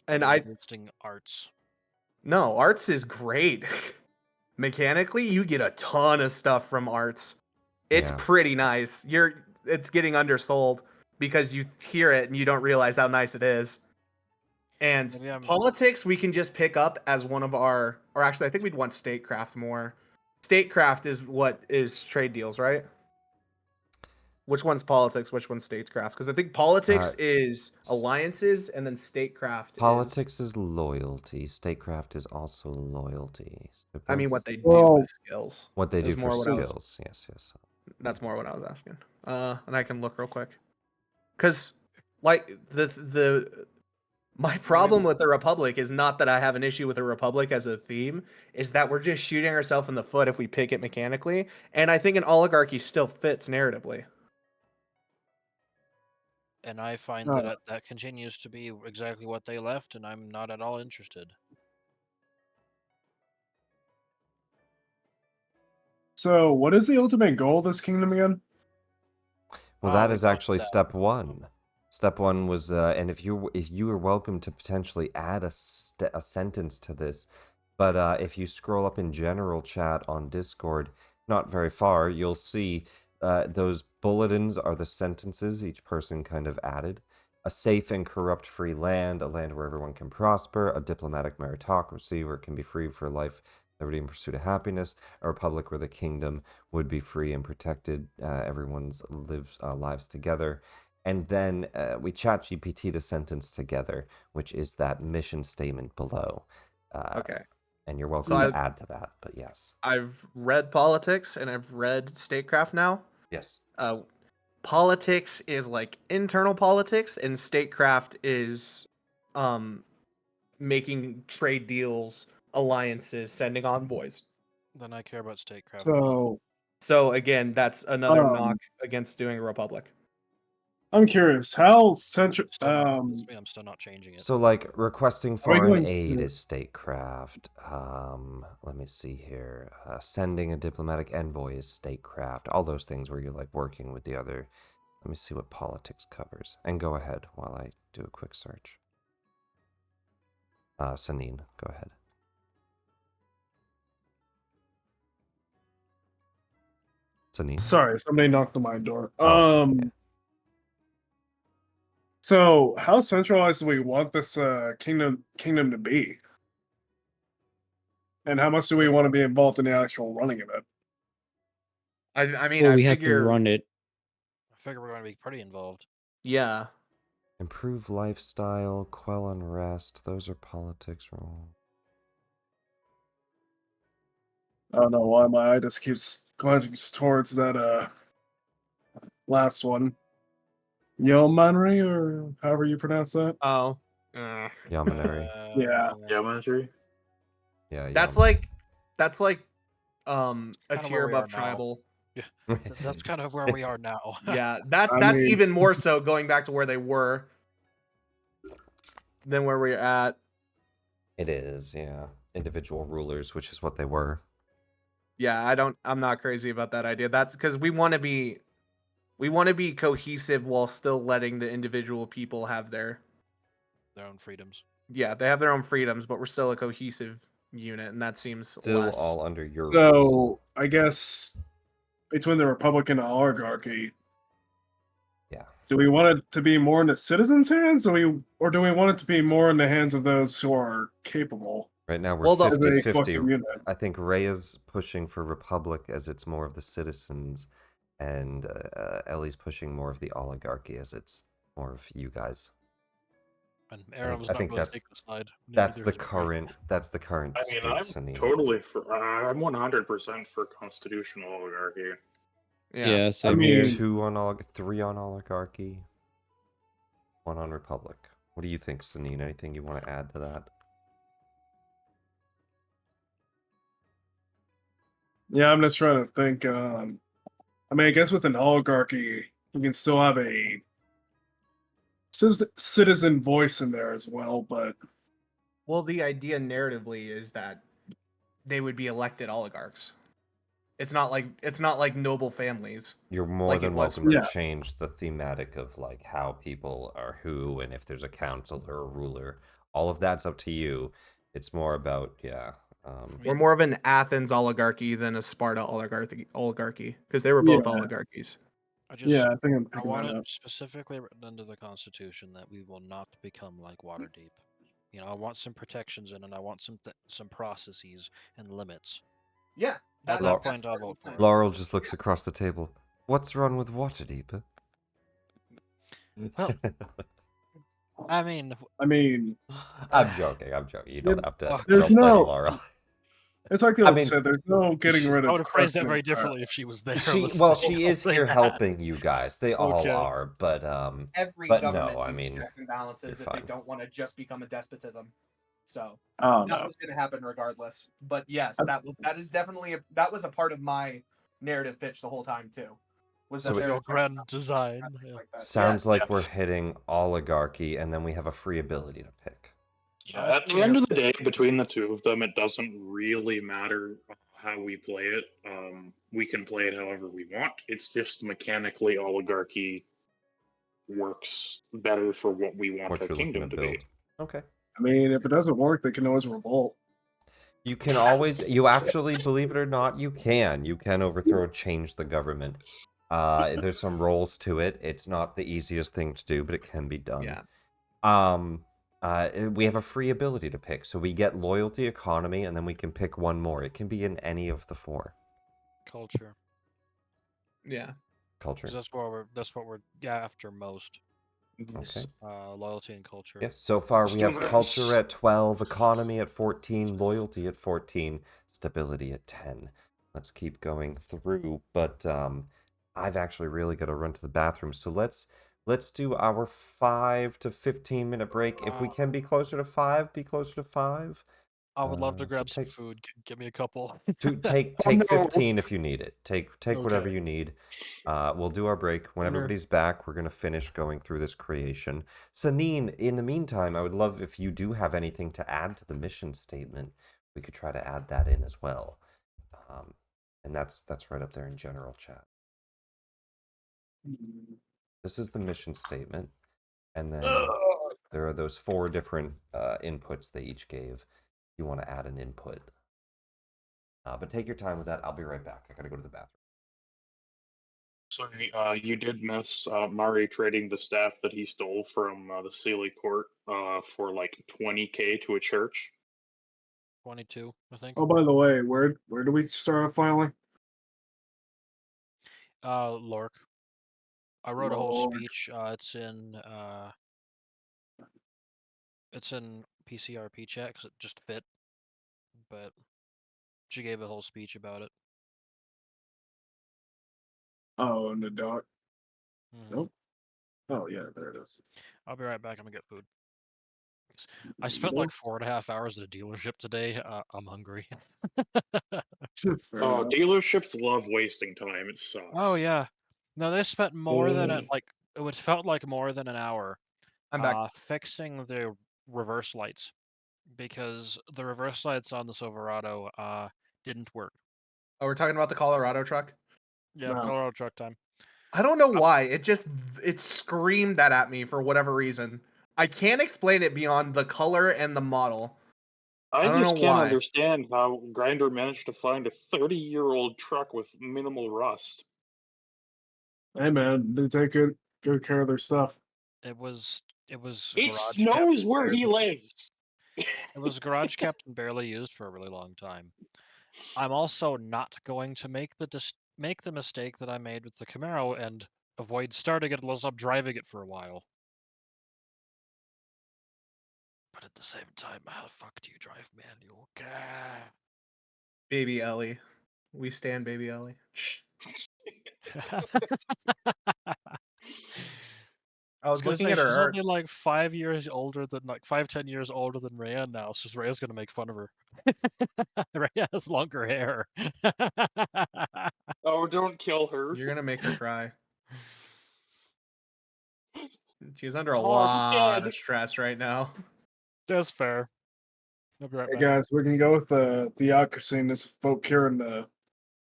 And We're I boosting arts. no, arts is great. Mechanically, you get a ton of stuff from arts. It's Yeah. pretty nice. It's getting undersold because you hear it and you don't realize how nice it is. And Maybe I'm- politics we can just pick up as one of our, or actually I think we'd want statecraft more. Statecraft is what is trade deals, right? Which one's politics? Which one's statecraft? Because I think politics is alliances, and then statecraft Politics is loyalty. Statecraft is also loyalty. is. I mean, what they do Well, with skills. What they Is do for more what I was- skills. Yes, yes. That's more what I was asking. And I can look real quick. Because, like, my problem with the Republic is not that I have an issue with the Republic as a theme, is that we're just shooting ourselves in the foot if we pick it mechanically. And I think an oligarchy still fits narratively. And I find that continues to be exactly what they left, and I'm not at all interested. So, what is the ultimate goal of this kingdom again? Well, Ah, that we is got actually that. step one. Step one was, and if you are welcome to potentially add a sentence to this, but if you scroll up in general chat on Discord, not very far, you'll see those bulletins are the sentences each person kind of added. A safe and corrupt-free land, a land where everyone can prosper, a diplomatic meritocracy where it can be free for life, liberty, and pursuit of happiness, a republic where the kingdom would be free and protected, everyone's lives together. And then we chat GPT to sentence together, which is that mission statement below. Okay. And you're welcome So to add to that, but yes. I've read politics and I've read statecraft now. Yes. Politics is like internal politics, and statecraft is making trade deals, alliances, sending envoys. Then I care about statecraft. So again, that's another Um, knock against doing a republic. I'm curious, how central? I'm still not changing it. So, like, requesting we foreign going aid to- is statecraft. Let me see here. Sending a diplomatic envoy is statecraft. All those things where you're, like, working with the other. Let me see what politics covers. And go ahead while I do a quick search. Sanine, go ahead. Sanine. Sorry, somebody knocked on my door. Oh, okay. So how centralized do we want this kingdom to be? And how much do we want to be involved in the actual running of it? I mean, Well, I we have to figure, run it. I figure we're going to be pretty involved. yeah. Improve lifestyle, quell unrest. Those are politics rules. I don't know why my eye just keeps glancing towards that last one. Yeomanry, or however you pronounce that. Oh, Yamaneri. Yeah. Yeah, Mansory? Yeah, that's Yaman. like a Kinda where tier we are above now. tribal. That's kind of where we are now. Yeah, I that's mean- even more so going back to where they were than where we're at. It is, yeah. Individual rulers, which is what they were. Yeah, I'm not crazy about that idea. That's because we want to be cohesive while still letting the individual people have their own freedoms. yeah, they have their own freedoms, but we're still a cohesive unit, and that seems Still less. all under your rule. So I guess between the Republic and the oligarchy, Yeah. do we want it to be more in the citizens' hands, or do we want it to be more in the hands of those who are capable? Right now we're Well, the- As a 50-50. collective unit. I think Ray is pushing for Republic as it's more of the citizens, and Ellie's pushing more of the oligarchy as it's more of you guys. And Aaron was I not think really that's- taking a side. That's Neither the is Ray. current. That's the current I dispute, mean, I'm Sunny. totally for. I'm 100% for constitutional oligarchy. Yeah, So same here. 2 on 3 on oligarchy, 1 on Republic. What do you think, Sanine? Anything you want to add to that? Yeah, I'm just trying to think. I mean, I guess with an oligarchy, you can still have a citizen voice in there as well, but Well, the idea narratively is that they would be elected oligarchs. It's not like noble families. You're more Like it than was welcome for- to change the thematic of like how people are who, and if there's a council or a ruler. All of that's up to you. It's more about We're more of an Athens oligarchy than a Sparta oligarchy because they were both Yeah. oligarchies. I just yeah, I think I'm I picking want that it up. specifically written into the Constitution that we will not become like Waterdeep. You know, I want some protections in, and I want some processes and limits. Yeah, At that point, I'll vote for it. Laurel just looks across the table. What's wrong with Waterdeep? Well, I mean, I mean, I'm joking. I'm joking. You don't have to. Fuck. There's Don't blame no- Laurel. it's like the I old mean, said, there's no getting rid I of. would have phrased that corruption very and power. differently if she was there. She listening, she I'll is say here that. helping you guys. They all Okay. are, but every But government no, I needs mean, checks and balances you're if they fine. don't want to just become a despotism. So Oh that no. was going to happen regardless. But yes, that is definitely that was a part of my narrative pitch the whole time too. Was So that it- there Your were checks and grand balances design. and things Yeah. like that. Sounds Yes. like we're hitting oligarchy, and then we have a free ability to pick. Yeah, at the end of the day, between the two of them, it doesn't really matter how we play it. We can play it however we want. It's just mechanically oligarchy works better for what we want What our you're looking to kingdom to build. be. Okay. I mean, if it doesn't work, they can always revolt. You can always, you actually, believe it or not, you can. You can overthrow and change the government. There's some roles to it. It's not the easiest thing to do, but it can be done. Yeah. We have a free ability to pick. So we get loyalty, economy, and then we can pick one more. It can be in any of the 4. Culture. Yeah. Culture. 'Cause that's what we're after most. Okay. Loyalty and culture. Yeah, so far we have culture at 12, economy at 14, loyalty at 14, stability at 10. Let's keep going through, but I've actually really got to run to the bathroom, so let's do our 5 to 15 minute break. If we can be closer to 5, be closer to 5. I would love to If grab it some takes- food. Give me a couple. Take no. 15 if you need it. Take whatever Okay. you need. We'll do our break. When Dinner. everybody's back, we're going to finish going through this creation. Sanine, in the meantime, I would love if you do have anything to add to the mission statement. We could try to add that in as well. And that's right up there in general chat. This is the mission statement. And then There are those 4 different inputs they each gave. You want to add an input. But take your time with that. I'll be right back. I gotta go to the bathroom. So you did miss Mari trading the staff that he stole from the Sealy Court for like 20K to a church. 22, I think. Oh, by the way, where do we start filing? Lork. I wrote a whole Lork. speech. It's in PCRP chat because it just fit. But she gave a whole speech about it. Oh, in the dock. Mhm. Nope. Oh yeah, there it is. I'll be right back. I'm gonna get food. I spent like 4.5 hours at a dealership today. I'm hungry. Fair Oh, enough. dealerships love wasting time. It sucks. Oh yeah. No, they spent more than it felt like more than an hour I'm back. fixing the reverse lights because the reverse lights on the Silverado didn't work. Oh, we're talking about the Colorado truck. Yeah, No. Colorado truck time. I don't know why. It screamed that at me for whatever reason. I can't explain it beyond the color and the model. I don't just know can't why. understand how Grinder managed to find a 30-year-old truck with minimal rust. Hey man, they take good care of their stuff. It was It garage knows kept where barely he lives. It was garage kept and barely used for a really long time. I'm also not going to make the mistake that I made with the Camaro and avoid starting it unless I'm driving it for a while. But at the same time, how the fuck do you drive manual? Gah. Baby Ellie. We stand Baby Ellie. I was looking at her she's art. only like 10 years older than Rhea now, so Rhea's gonna make fun of her. Rhea has longer hair. Oh, don't kill her. You're gonna make her cry. She's under a Oh, I'm lot dead. of stress right now. That's fair. I'll be right Hey back. guys, we can go with the theocracy and this vote here in the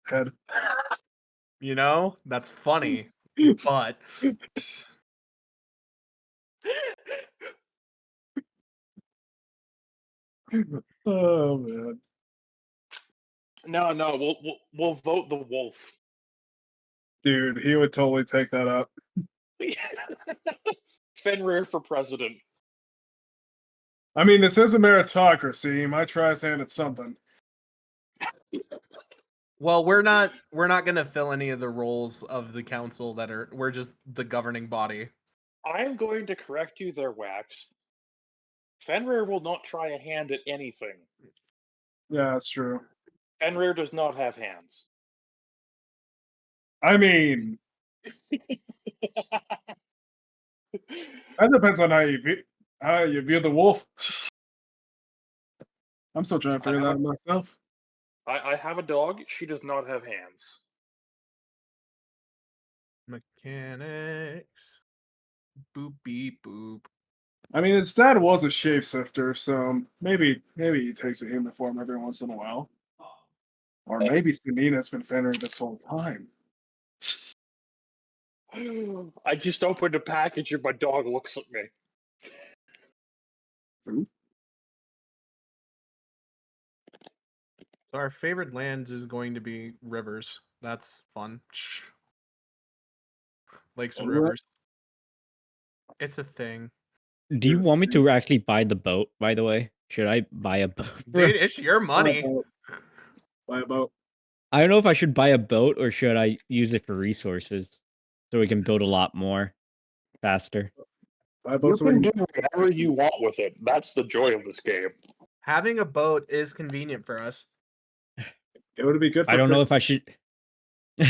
head. You know, that's funny, but Oh man. No, we'll vote the wolf. Dude, he would totally take that up. Fenrir for president. I mean, this is a meritocracy. He might try his hand at something. well, we're not gonna fill any of the roles of the council we're just the governing body. I'm going to correct you there, Wax. Fenrir will not try a hand at anything. Yeah, that's true. Fenrir does not have hands. I mean, that depends on how you view the wolf. I'm still trying to figure that out myself. I have a dog. She does not have hands. Mechanics. Boop beep boop. I mean, his dad was a shapeshifter, so maybe he takes a human form every once in a while. Or maybe Sanina's been Fenrir this whole time. I just opened a package and my dog looks at me. Ooh. So our favorite land is going to be rivers. That's fun. Lakes and Alright. rivers. It's a thing. Do you want me to actually buy the boat, by the way? Should I buy a boat? Dude, it's your Buy a money. boat. Buy a boat. I don't know if I should buy a boat or should I use it for resources so we can build a lot more faster. Buy a boat You so we can can do whatever you want with it. That's the joy of this game. Having a boat is convenient for us. it would be good for I don't know fish. if I should.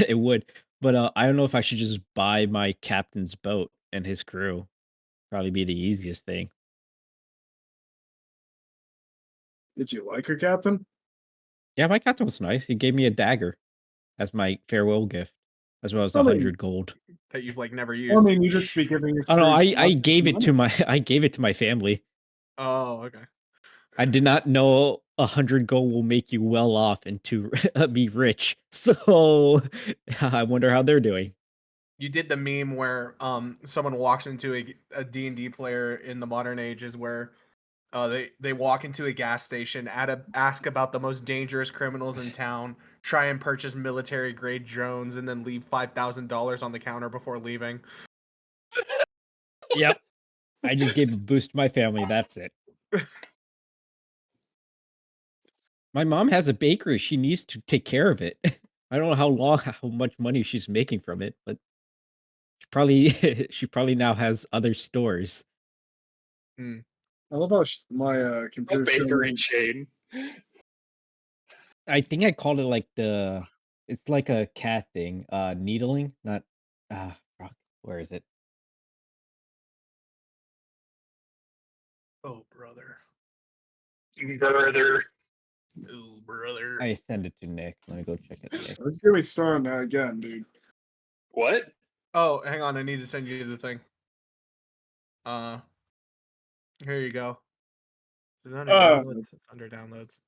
It would, but I don't know if I should just buy my captain's boat and his crew. Probably be the easiest thing. Did you like her, Captain? Yeah, my captain was nice. He gave me a dagger as my farewell gift, as well as I mean- 100 gold. That you've like never I used. mean, you just be giving his Oh no, crew I gave it money. to my family. Oh, okay. I did not know 100 gold will make you well off and to be rich. So I wonder how they're doing. You did the meme where someone walks into a D&D player in the modern ages where they walk into a gas station, ask about the most dangerous criminals in town, try and purchase military grade drones, and then leave $5,000 on the counter before leaving. Yep. I just gave a boost to my family. That's it. My mom has a bakery. She needs to take care of it. I don't know how much money she's making from it, but she probably now has other stores. Hmm. I love how my A computer showed bakery me. chain. I think I called it like it's like a cat thing. Needling, not fuck, where is it? Oh, brother. Brother. Oh, brother. I send it to Nick. Let me go check it, Nick. Don't get me started on that again, dude. What? Oh, hang on. I need to send you the thing. Here you go. Is it under downloads? It's under downloads.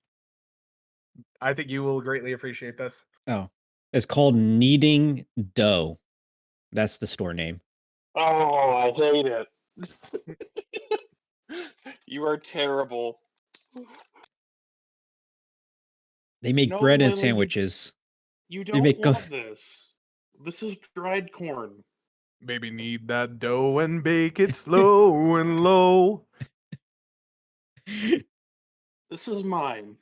I think you will greatly appreciate this. Oh, it's called Kneading Dough. That's the store name. Oh, I hate it. You are terrible. They make No, bread and Lily, sandwiches. you They don't make want this. This is dried corn. Maybe knead that dough and bake it slow and low. This is mine.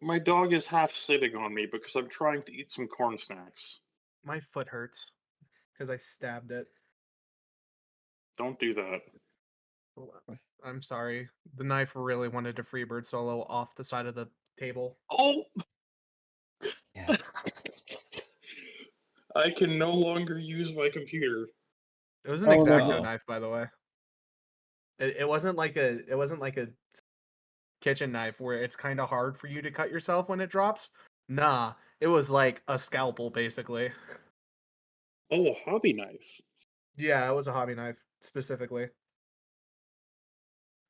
My dog is half sitting on me because I'm trying to eat some corn snacks. My foot hurts because I stabbed it. Don't do that. I'm sorry. The knife really wanted to freebird solo off the side of the table. Oh! Yeah. I can no longer use my computer. It was an Oh, no. X-Acto Uh-oh. knife, by the way. It wasn't like a kitchen knife where it's kind of hard for you to cut yourself when it drops. Nah, it was like a scalpel basically. Oh, a hobby knife. Yeah, it was a hobby knife specifically.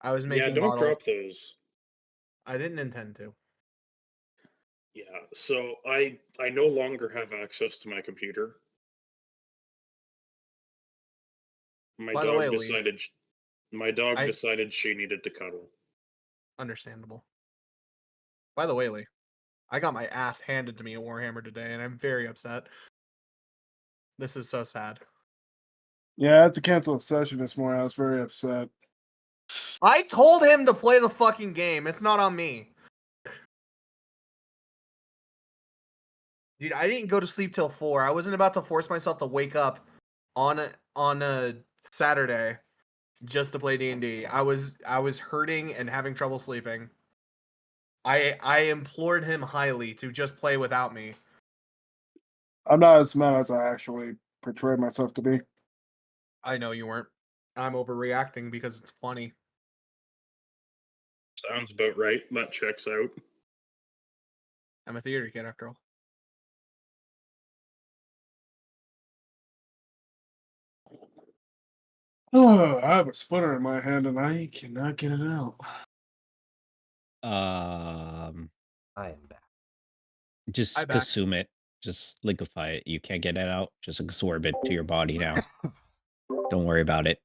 I was Yeah, making don't bottles. drop those. I didn't intend to. Yeah, so I no longer have access to my computer. My By the way, dog Lee, decided my dog I decided she needed to cuddle. understandable. By the way, Lee, I got my ass handed to me at Warhammer today, and I'm very upset. This is so sad. Yeah, I had to cancel a session this morning. I was very upset. I told him to play the fucking game. It's not on me. Dude, I didn't go to sleep till 4. I wasn't about to force myself to wake up on a Saturday just to play D&D. I was hurting and having trouble sleeping. I implored him highly to just play without me. I'm not as mad as I actually portrayed myself to be. I know you weren't. I'm overreacting because it's funny. Sounds about right. That checks out. I'm a theater kid after all. Oh, I have a splinter in my hand and I cannot get it out. I am back. Just back. consume it. Just liquefy it. You can't get it out. Just absorb it to your body now. Don't worry about it.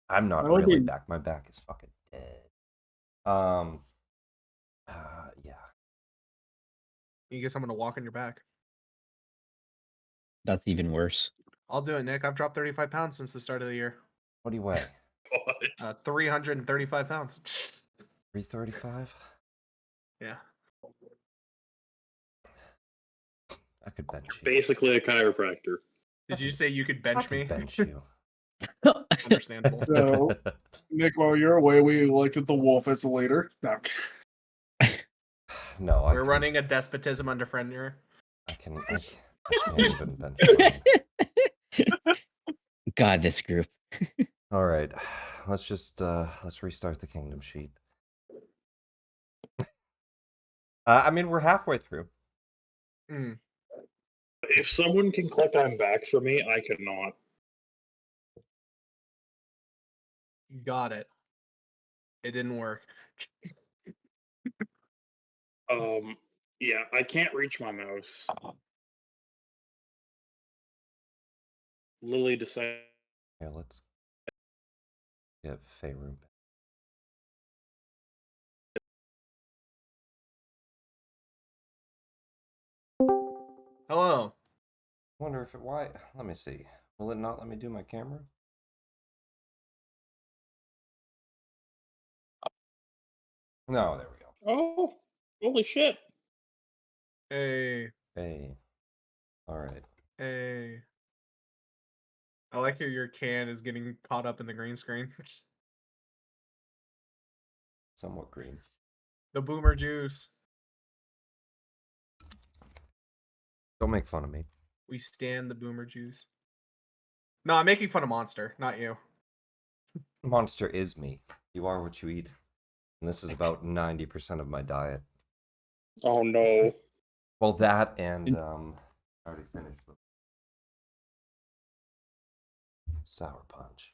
I'm not That would really be- back. My back is fucking dead. Yeah. You get someone to walk on your back. That's even worse. I'll do it, Nick. I've dropped 35 pounds since the start of the year. What do you weigh? 335 pounds. 335? Yeah. I could bench you. Basically a chiropractor. Did you say you could I bench me? could bench you. Understandable. So, Nick, while you're away, we elected the wolf as the leader. No. No, We're running a despotism under Frenir. I can't even bench someone. God, this group. All right, let's restart the kingdom sheet. I mean, we're halfway through. Mm. If someone can click I'm back for me, I cannot. Got it. It didn't work. Um, Yeah, I can't reach my mouse. Lily decided. Here, let's get Faerun. Hello. Wonder if it why. Let me see. Will it not let me do my camera? No, there we go. Oh, holy shit! Hey. Hey. All right. Hey. I like how your can is getting caught up in the green screen. Somewhat green. The boomer juice. Don't make fun of me. We stand the boomer juice. No, I'm making fun of Monster, not you. Monster is me. You are what you eat. And this is about 90% of my diet. Oh no. Well, that and I already finished with sour punch.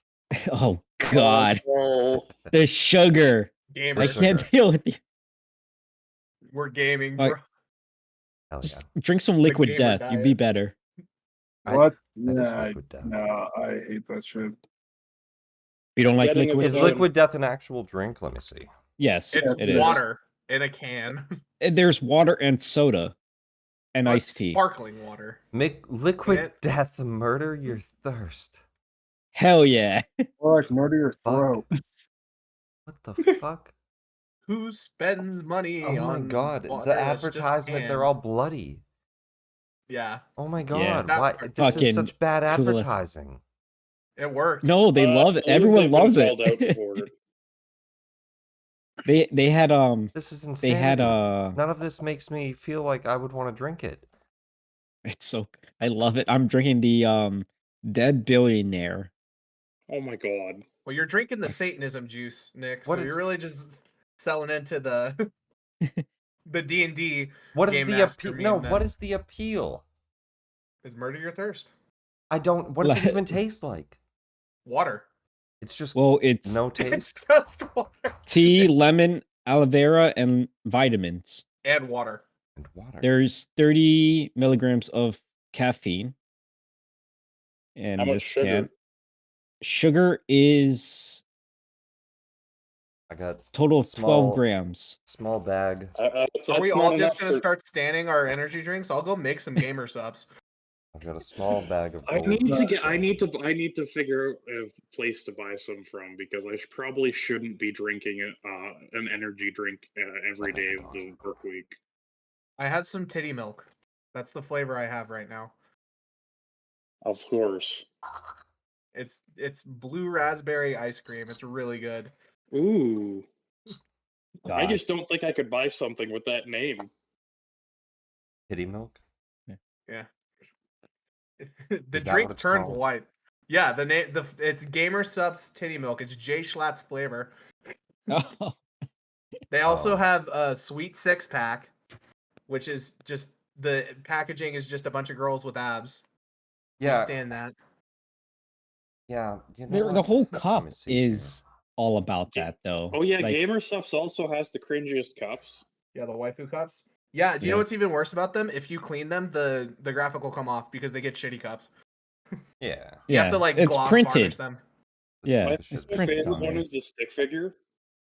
Oh God, Oh, the sugar! I Gamers. can't sugar. deal with you. We're gaming, Like- bro. Hell yeah. Just drink some liquid gamer death. You'd be diet. better. What? That is Yeah, liquid death. no, I hate that shit. You don't like Getting liquid? Is liquid death an actual drink? Let me see. Yes, It's it is. water in a can. There's water and soda and Oh, iced it's tea. Sparkling water. Make liquid it? death murder your thirst. Hell yeah. Or like murder your throat. What the fuck? Who spends money Oh my on god. water The that's just advertisement, they're canned? all bloody. Yeah, Oh my Yeah. god. That Why? part. This is Fucking such bad clueless. advertising. it works. No, they love it. I believe Everyone they've been loves called out it. for it. They had This is they insanity. had None of this makes me feel like I would want to drink it. it's so I love it. I'm drinking the Dead Billionaire. Oh my god. Well, you're drinking the Satanism juice, Nick. What So is- you're really just selling into the the D&D. What is Game the Master appeal? meme, No, then. what is the appeal? Is murder your thirst? I don't. What does it Let- even taste like? Water. It's just Well, it's no It's taste. just water. tea, lemon, aloe vera, and vitamins. And water. And water. There's 30 milligrams of caffeine in How much this sugar? can. Sugar is I got total of Small- 12 grams. small bag. Are we That's all not just enough gonna for- start standing our energy drinks? I'll go make some gamer subs. I've got a small bag of I gold. need to get. I need to figure out a place to buy some from because I probably shouldn't be drinking an energy drink every day of the work week. I had some titty milk. That's the flavor I have right now. Of course. It's blue raspberry ice cream. It's really good. Ooh. I God. just don't think I could buy something with that name. Kitty milk. Yeah. the Is that drink what it's turns called? white. Yeah, the name it's Gamer Subs titty milk. It's Jay Schlatt's flavor. Oh, They also Oh. have a sweet 6-pack, which is just the packaging is just a bunch of girls with abs. We Yeah. stand that. Yeah. You know the what? whole Let cup me see here. is all about that, though. Oh yeah, Like, Gamer Stuffs also has the cringiest cups. Yeah, the waifu cups. Yeah, do you know Yeah. what's even worse about them? If you clean them, the graphic will come off because they get shitty cups. Yeah. You have to yeah, like it's gloss printed. varnish them. Yeah, My, it's shit my printed favorite on one there. is the stick figure.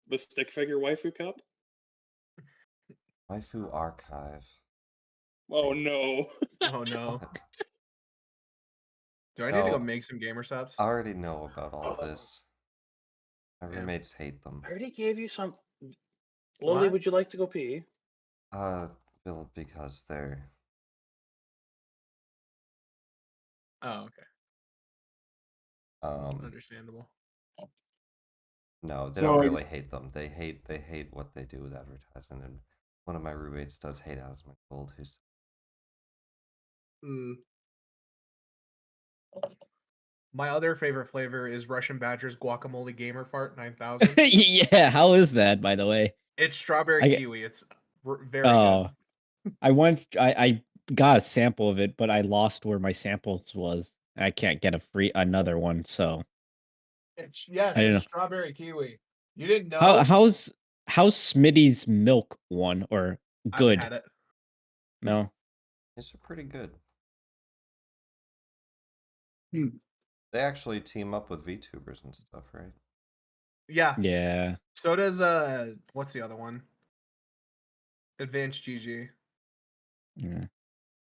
The stick figure waifu cup. Waifu archive. Oh no. Oh no. Do I need to No. go make some gamer subs? I already know about all Oh. this. My Yeah. roommates hate them. I already gave you some. Lily, What? would you like to go pee? Bill, because they're Oh, okay. Understandable. no, they So, don't like- really hate them. They hate what they do with advertising. And one of my roommates does hate Asmund Gold, who's My other favorite flavor is Russian Badger's Guacamole Gamer Fart 9000. Yeah, how is that, by the way? It's strawberry I get- kiwi. It's very Oh, I got a sample of it, but I lost where my samples was. I can't get another one, so good. Yes, I don't it's know. strawberry kiwi. You didn't know? How's Smitty's milk one or I haven't good? had it. No. These are pretty good. Hmm. They actually team up with VTubers and stuff, right? Yeah. Yeah. So does what's the other one? Advanced GG. Yeah.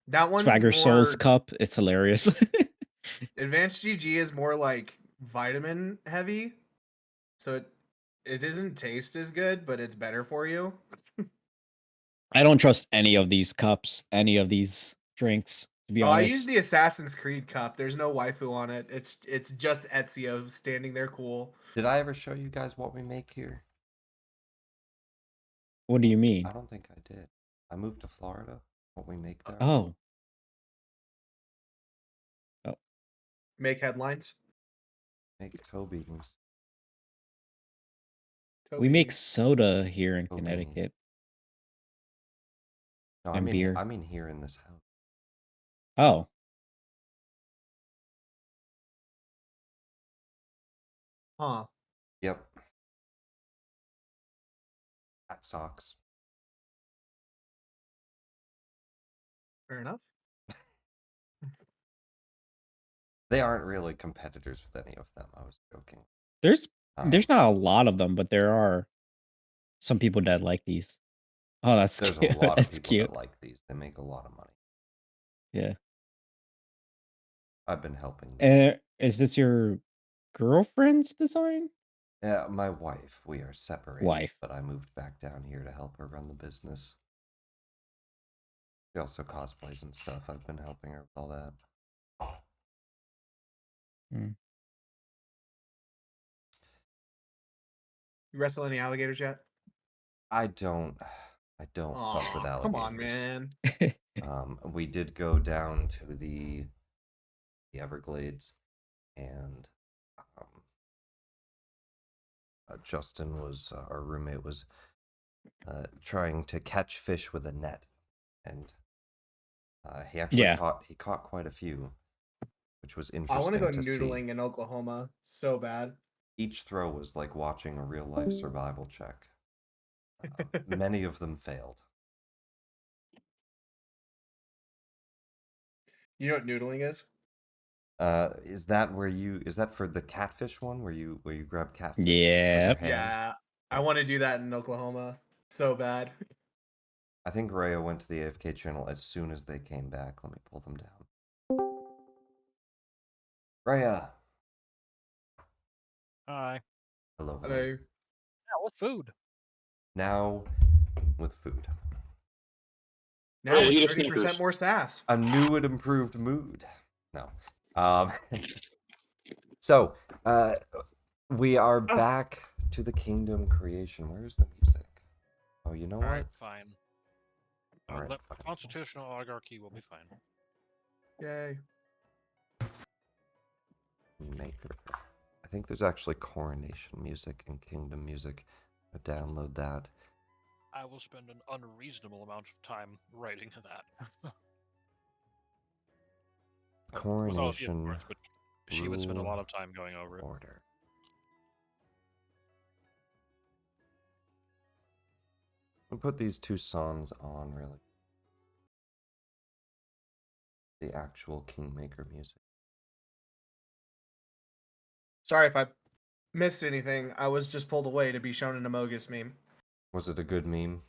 That one's Swagger Souls more Cup. It's hilarious. Advanced GG is more like vitamin heavy. So it doesn't taste as good, but it's better for you. I don't trust any of these cups, any of these drinks, to be Oh, I use honest. the Assassin's Creed cup. There's no waifu on it. It's just Ezio standing there cool. Did I ever show you guys what we make here? What do you mean? I don't think I did. I moved to Florida. What we make down? Oh. Oh. Make headlines. Make toe beans. We make Toby. soda here in Oh, beanies. Connecticut. No, And beer. I mean here in this house. Oh. Huh. Yep. Cat socks. Fair enough. They aren't really competitors with any of them. I was joking. There's not a lot of them, but there are some people that like these. Oh, that's There's cute. a lot of That's people cute. that like these. They make a lot of money. Yeah. I've been helping them. Is this your girlfriend's design? Yeah, my wife. We are separated, Wife. but I moved back down here to help her run the business. She also cosplays and stuff. I've been helping her with all that. Hmm. You wrestle any alligators yet? I don't fuck with Aw, alligators. come on, man. We did go down to the Everglades, and Justin was our roommate was trying to catch fish with a net, and he actually Yeah. caught quite a few, which was I want to interesting go to see. noodling in Oklahoma so bad. Each throw was like watching a real life survival check. Many of them failed. You know what noodling is? Is that for the catfish one where you grab catfish with Yeah. your hand? Yeah. I want to do that in Oklahoma so bad. I think Raya went to the AFK channel as soon as they came back. Let me pull them down. Raya. Hi. Hello. Hello. Yeah, what food? Now with food. Now Hey, with eat a 30% Snickers. more sass. A new and improved mood. No. So, we are back to the kingdom creation. Where's the music? Oh, you know what? Alright. Fine. All right, A constitutional oligarchy will be fine. Yay. Maker. I think there's actually coronation music and kingdom music. Download that. I will spend an unreasonable amount of time writing that. Coronation. But she would spend a rule, lot of time going over it. Order. I'll put these two songs on, really. The actual Kingmaker music. Sorry if I missed anything. I was just pulled away to be shown an Amogus meme. Was it a good meme?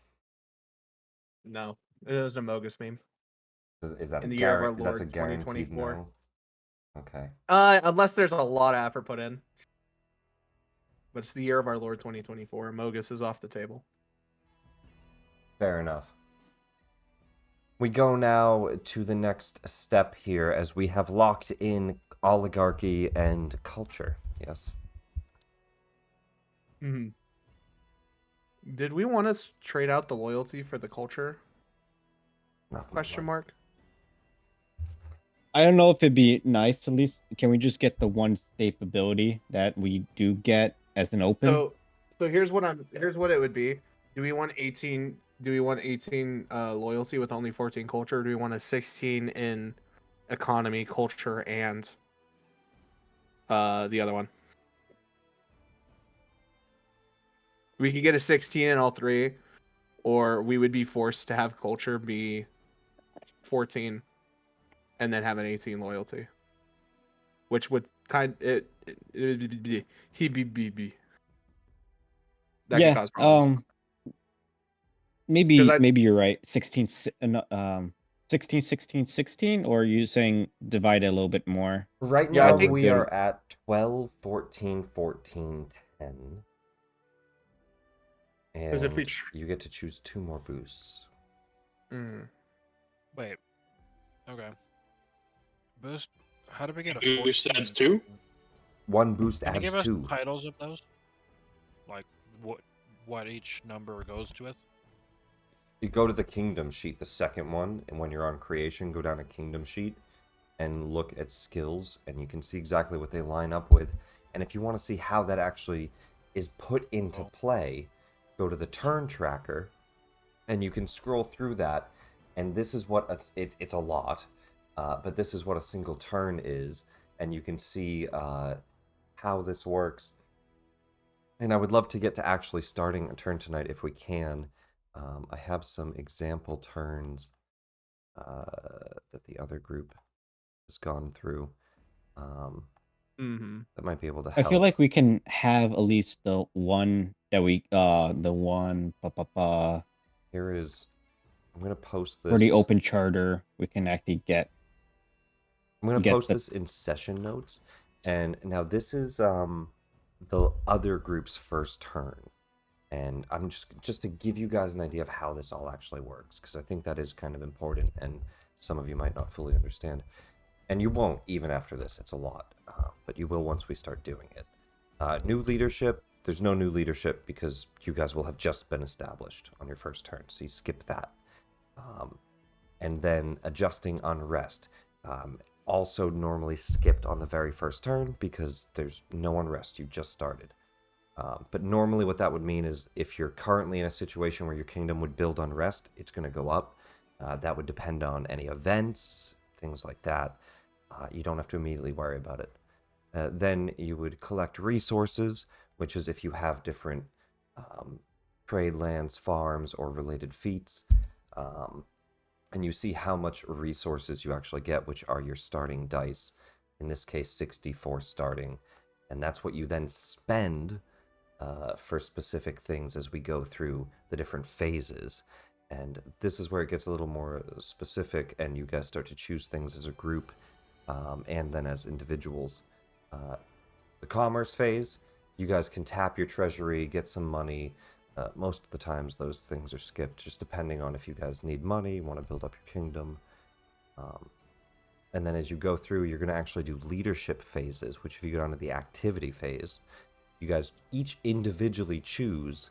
No, it was an Amogus meme. Is that In a the year of our that's a Lord, guaranteed 2024. no? Okay. Unless there's a lot of effort put in. But it's the year of our Lord 2024. Amogus is off the table. Fair enough. We go now to the next step here as we have locked in oligarchy and culture. Yes. Hmm. Did we want to trade out the loyalty for the culture? Not Question mark. I don't know if it'd be nice. At least, can we just get the one state ability that we do get as an open? So here's what it would be. Do we want 18? Do we want 18 loyalty with only 14 culture? Or do we want a 16 in economy, culture, and the other one? We could get a 16 in all three, or we would be forced to have culture be 14, and then have an 18 loyalty, which would he be that could Yeah. cause problems. Maybe I- maybe you're right. 16, 16, 16, 16, or are you saying divide it a little bit more? Right Yeah, I now think- we Good. are at 12, 14, 14, 10. Because if we And you get to choose 2 more boosts. Wait. Okay. Boost. How did we get a Boost 14? adds 2? 1 boost Can you adds give us 2. titles of those? Like what each number goes with? You go to the kingdom sheet, the second one, and when you're on creation, go down to kingdom sheet and look at skills, and you can see exactly what they line up with. And if you want to see how that actually is put into play, go to the turn tracker, and you can scroll through that. And this is what it's a lot, but this is what a single turn is, and you can see how this works. And I would love to get to actually starting a turn tonight if we can. I have some example turns that the other group has gone through that might be able to I help. feel like we can have at least the one that we Here is, I'm going to post for the this. open charter. We can actually get. I'm going to get post the- this in session notes. And now this is the other group's first turn. And I'm just to give you guys an idea of how this all actually works, because I think that is kind of important, and some of you might not fully understand. And you won't, even after this. It's a lot. But you will once we start doing it. New leadership. There's no new leadership because you guys will have just been established on your first turn. So you skip that. And then adjusting unrest. Also normally skipped on the very first turn because there's no unrest. You just started. But normally what that would mean is if you're currently in a situation where your kingdom would build unrest, it's going to go up. That would depend on any events, things like that. You don't have to immediately worry about it. Then you would collect resources, which is if you have different trade lands, farms, or related feats. And you see how much resources you actually get, which are your starting dice. In this case, 64 starting. And that's what you then spend for specific things as we go through the different phases. And this is where it gets a little more specific, and you guys start to choose things as a group and then as individuals. The commerce phase, you guys can tap your treasury, get some money. Most of the times those things are skipped, just depending on if you guys need money, want to build up your kingdom. And then as you go through, you're going to actually do leadership phases, which if you go down to the activity phase, you guys each individually choose.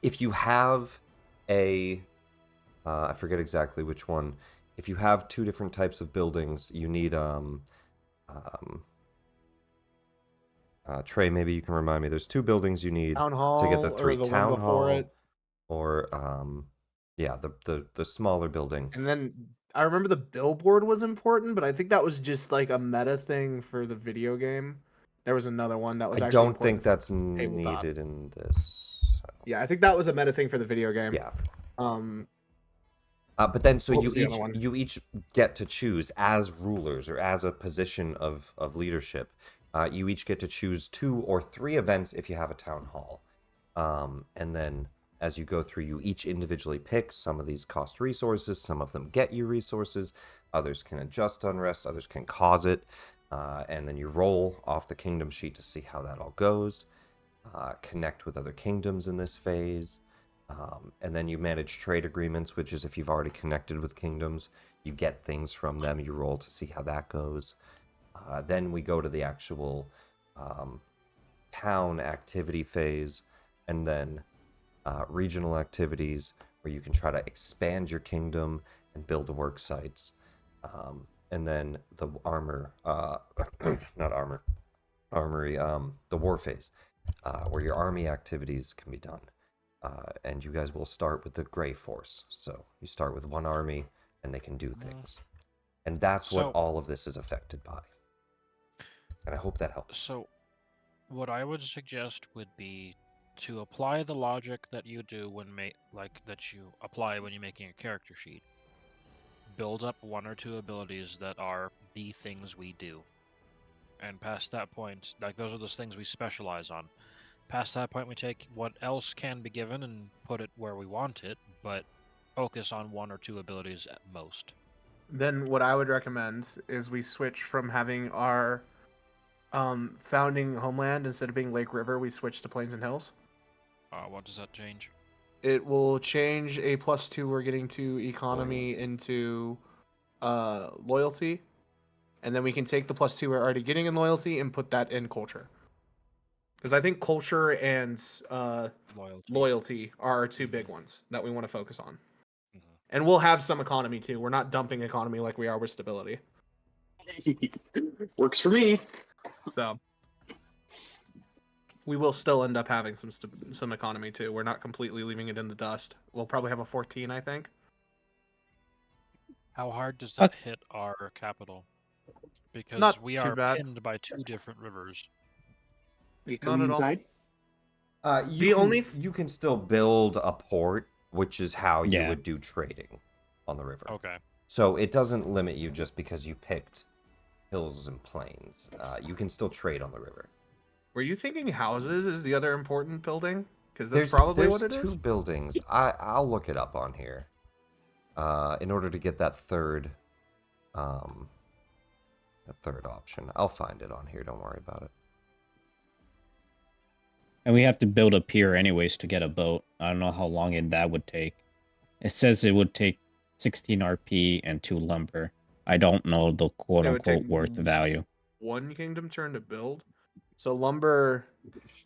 If you have I forget exactly which one. If you have 2 different types of buildings, you need Trey, maybe you can remind me. There's 2 buildings you need Town hall to get the 3 or the town one before hall, it. or yeah, the smaller building. And then I remember the billboard was important, but I think that was just like a meta thing for the video game. There was another one that was I actually don't think important that's tabletop. needed in this. Yeah, I think that was a meta thing for the video game. Yeah. Um, But then, so What you was the other one? each get to choose as rulers or as a position of leadership. You each get to choose 2 or 3 events if you have a town hall. And then as you go through, you each individually pick. Some of these cost resources, some of them get you resources, others can adjust unrest, others can cause it. And then you roll off the kingdom sheet to see how that all goes. Connect with other kingdoms in this phase. And then you manage trade agreements, which is if you've already connected with kingdoms, you get things from them, you roll to see how that goes. Then we go to the actual town activity phase, and then regional activities where you can try to expand your kingdom and build work sites. And then the armory, the war phase, where your army activities can be done. And you guys will start with the Gray Force. So you start with 1 army, and they can do things. And that's what all of this is affected by. And I hope that helps. So, what I would suggest would be to apply the logic that you do when that you apply when you're making a character sheet. build up 1 or 2 abilities that are the things we do. And past that point, like those are those things we specialize on. Past that point, we take what else can be given and put it where we want it, but focus on 1 or 2 abilities at most. Then what I would recommend is we switch from having our founding homeland, instead of being Lake River, we switch to Plains and Hills. What does that change? It will change a +2 we're getting to economy Loyalty. into loyalty, and then we can take the +2 we're already getting in loyalty and put that in culture. Because I think culture and loyalty are our 2 big ones that we want to focus on. And we'll have some economy too. We're not dumping economy like we are with stability. Works for me. So we will still end up having some economy too. We're not completely leaving it in the dust. We'll probably have a 14, I think. How hard does that hit our capital? Because Not we too are bad. pinned by 2 different rivers. Are you Not coming at all. inside? You can still build a port, which is how you Yeah. would do trading on the river. Okay. So it doesn't limit you just because you picked hills and plains. You can still trade on the river. Were you thinking houses is the other important building? Because that's probably what it There's is. 2 buildings. I'll look it up on here. In order to get that third option. I'll find it on here, don't worry about it. And we have to build a pier anyways to get a boat. I don't know how long that would take. It says it would take 16 RP and 2 lumber. I don't know the It would quote-unquote take worth value. 1 kingdom turn to build. So lumber.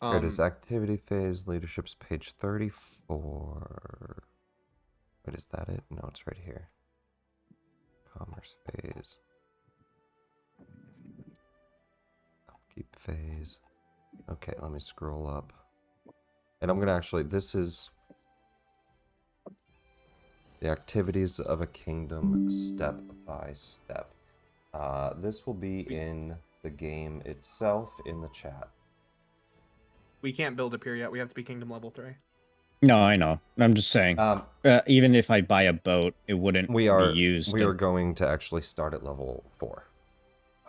Here it is, activity phase, leadership's page 34. Wait, is that it? No, it's right here. Commerce phase. Upkeep phase. Okay, let me scroll up. And I'm gonna actually, this is the activities of a kingdom step by step. This will be in the game itself in the chat. We can't build a pier yet. We have to be kingdom level 3. No, I know. I'm just saying. Even if I buy a boat, it wouldn't be used. We are going to actually start at level 4.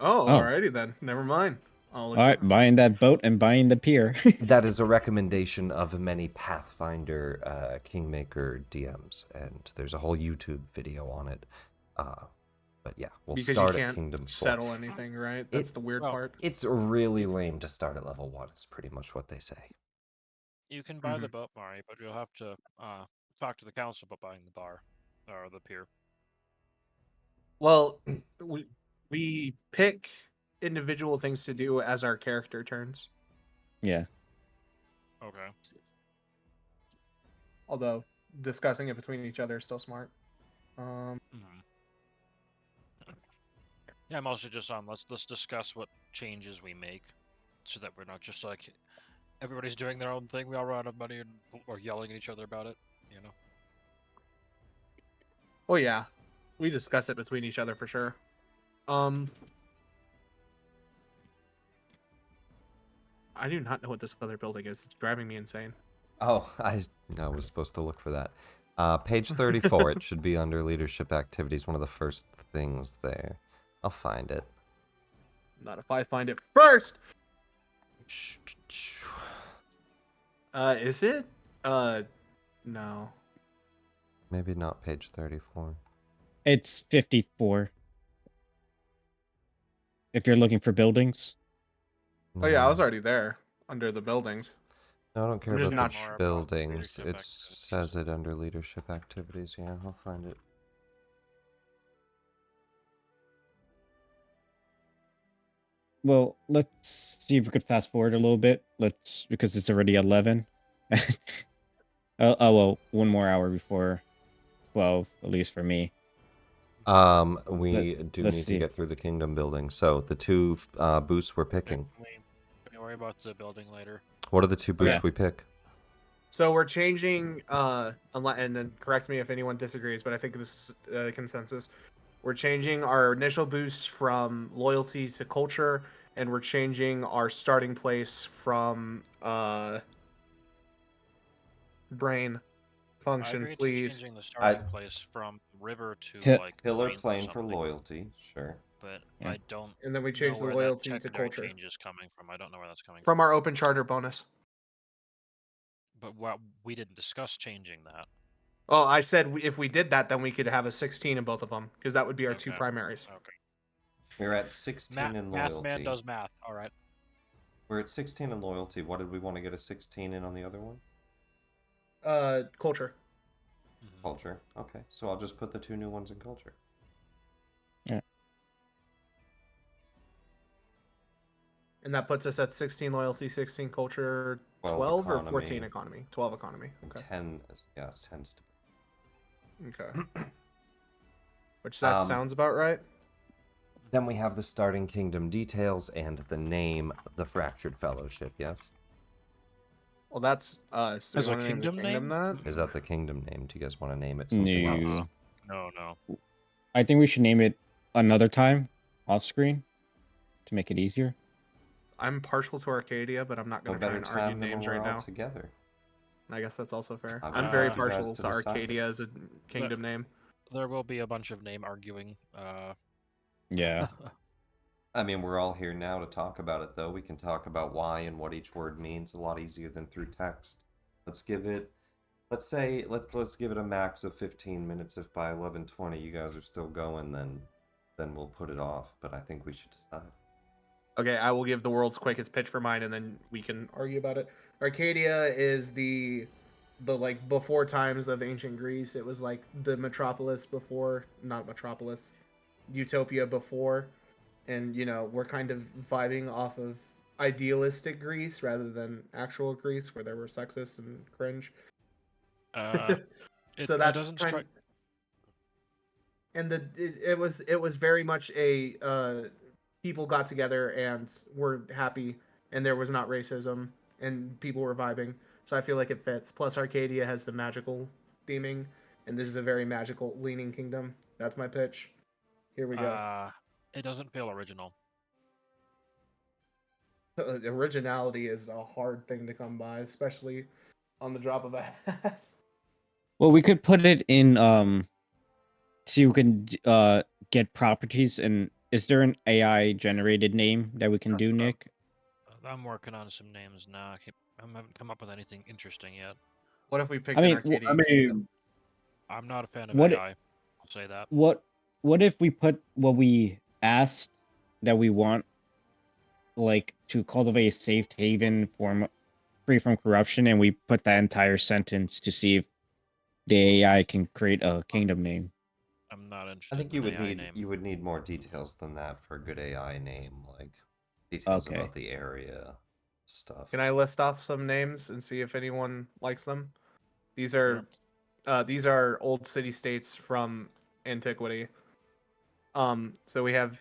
Oh, alrighty then. Never mind. All right, buying that boat and buying the pier. That is a recommendation of many Pathfinder Kingmaker DMs, and there's a whole YouTube video on it. But yeah, we'll because start you at can't Kingdom 4. settle anything, right? That's the weird part. It's really lame to start at level 1, is pretty much what they say. You can buy the boat, Mari, but you'll have to talk to the council about buying the bar or the pier. Well, we pick individual things to do as our character turns. Yeah. Okay. Although discussing it between each other is still smart. Yeah, mostly just on let's discuss what changes we make, so that we're not just like everybody's doing their own thing. We all run out of money and or yelling at each other about it. You know. Oh yeah, we discuss it between each other for sure. I do not know what this other building is. It's driving me insane. Oh, I was supposed to look for that. Page 34, it should be under leadership activities, one of the first things there. I'll find it. Not if I find it first! Is it? No. Maybe not page 34. It's 54. If you're looking for buildings. Oh yeah, I was already there, under the buildings. No, I don't care I'm just about not the sure about buildings. leadership It activities. says it under leadership activities. Yeah, I'll find it. Well, let's see if we could fast forward a little bit. Because it's already 11. Well, 1 more hour before 12, at least for me. We do need to get through the kingdom building. So the 2 boosts we're picking. We worry about the building later. What are the 2 boosts we pick? So we're changing, and then correct me if anyone disagrees, but I think this is consensus. We're changing our initial boost from loyalty to culture, and we're changing our starting place from brain I function, agree to please. changing the starting place from river to Pi- like Pillar plains or plane for something, loyalty, sure. but Yeah. I don't And then we know change the where that loyalty to secondary culture. change is coming from. I don't know where that's coming From our open charter bonus. But we didn't discuss changing that. Oh, I said if we did that, then we could have a 16 in both of them, because that would be our two Okay. primaries. Okay. We're at 16 in Math loyalty. man does math. All right. We're at 16 in loyalty. What did we want to get a 16 in on the other one? Culture. Mhm. Culture. Okay, so I'll just put the 2 new ones in culture. Yeah. And that puts us at 16 loyalty, 16 culture, 12 12 or economy. 14 economy? 12 economy. And Okay. 10, yeah, it's 10 Okay. Which that sounds about right. Then we have the starting kingdom details and the name, the Fractured Fellowship, yes? Well, that's us. Do we As a wanna name the kingdom name? that? Is that the kingdom name? Do you guys want to name it something else? No. No. I think we should name it another time off screen to make it easier. I'm partial to Arcadia, but I'm not No going to try better and argue time than when names we're right all now. together. I guess that's also fair. I I'm would very like you guys partial to to decide. Arcadia as a kingdom name. There will be a bunch of name arguing. Yeah. I mean, we're all here now to talk about it, though. We can talk about why and what each word means a lot easier than through text. Let's give it, let's give it a max of 15 minutes. If by 11:20 you guys are still going, then we'll put it off. But I think we should decide. Okay, I will give the world's quickest pitch for mine, and then we can argue about it. Arcadia is the like before times of ancient Greece. It was like the metropolis before, not metropolis, utopia before, and we're kind of vibing off of idealistic Greece rather than actual Greece where there were sexists and cringe. It So that's doesn't kind strike. and it was very much a people got together and were happy, and there was not racism, and people were vibing. So I feel like it fits. Plus, Arcadia has the magical theming, and this is a very magical leaning kingdom. That's my pitch. Here we go. It doesn't feel original. Originality is a hard thing to come by, especially on the drop of a hat. Well, we could put it in so you can get properties. And is there an AI generated name that we can That's do, what Nick? I'm working on some names now. I haven't come up with anything interesting yet. What if we picked I an mean, Arcadian kingdom? I'm not a fan of What AI. I'll say that. what if we put what we asked that we want, like to cultivate a safe haven form free from corruption, and we put that entire sentence to see if the AI can create a kingdom name? I'm not I interested think in an AI name. you would need more details than that for a good AI name, like details Okay. about the area, stuff. Can I list off some names and see if anyone likes them? These are old city states from antiquity. So we have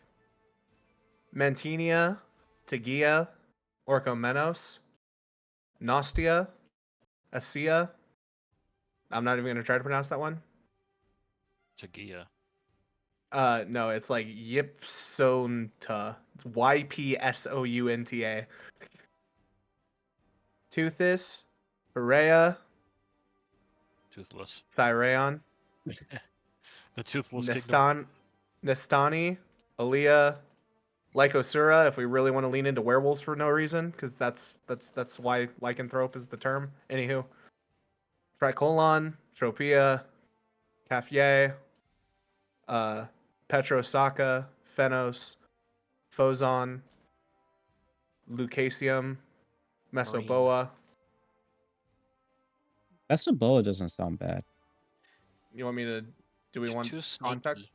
Mantinia, Tegea, Orchomenos, Nostia, Asia. I'm not even gonna try to pronounce that one. Tagia. No, it's like Ypsonta. It's Ypsounta. Toothis, Urea, Toothless. Thyreon, The toothless kingdom. Nestani, Aaliyah, Lycosura, if we really want to lean into werewolves for no reason, because that's why lycanthrope is the term. Anywho, Tricolon, Tropea, Cafye, Petrosaka, Phenos, Phozon, Lucasium, Mesoboa. Besaboa doesn't sound bad. You want me to? Do we want Too snaky. context?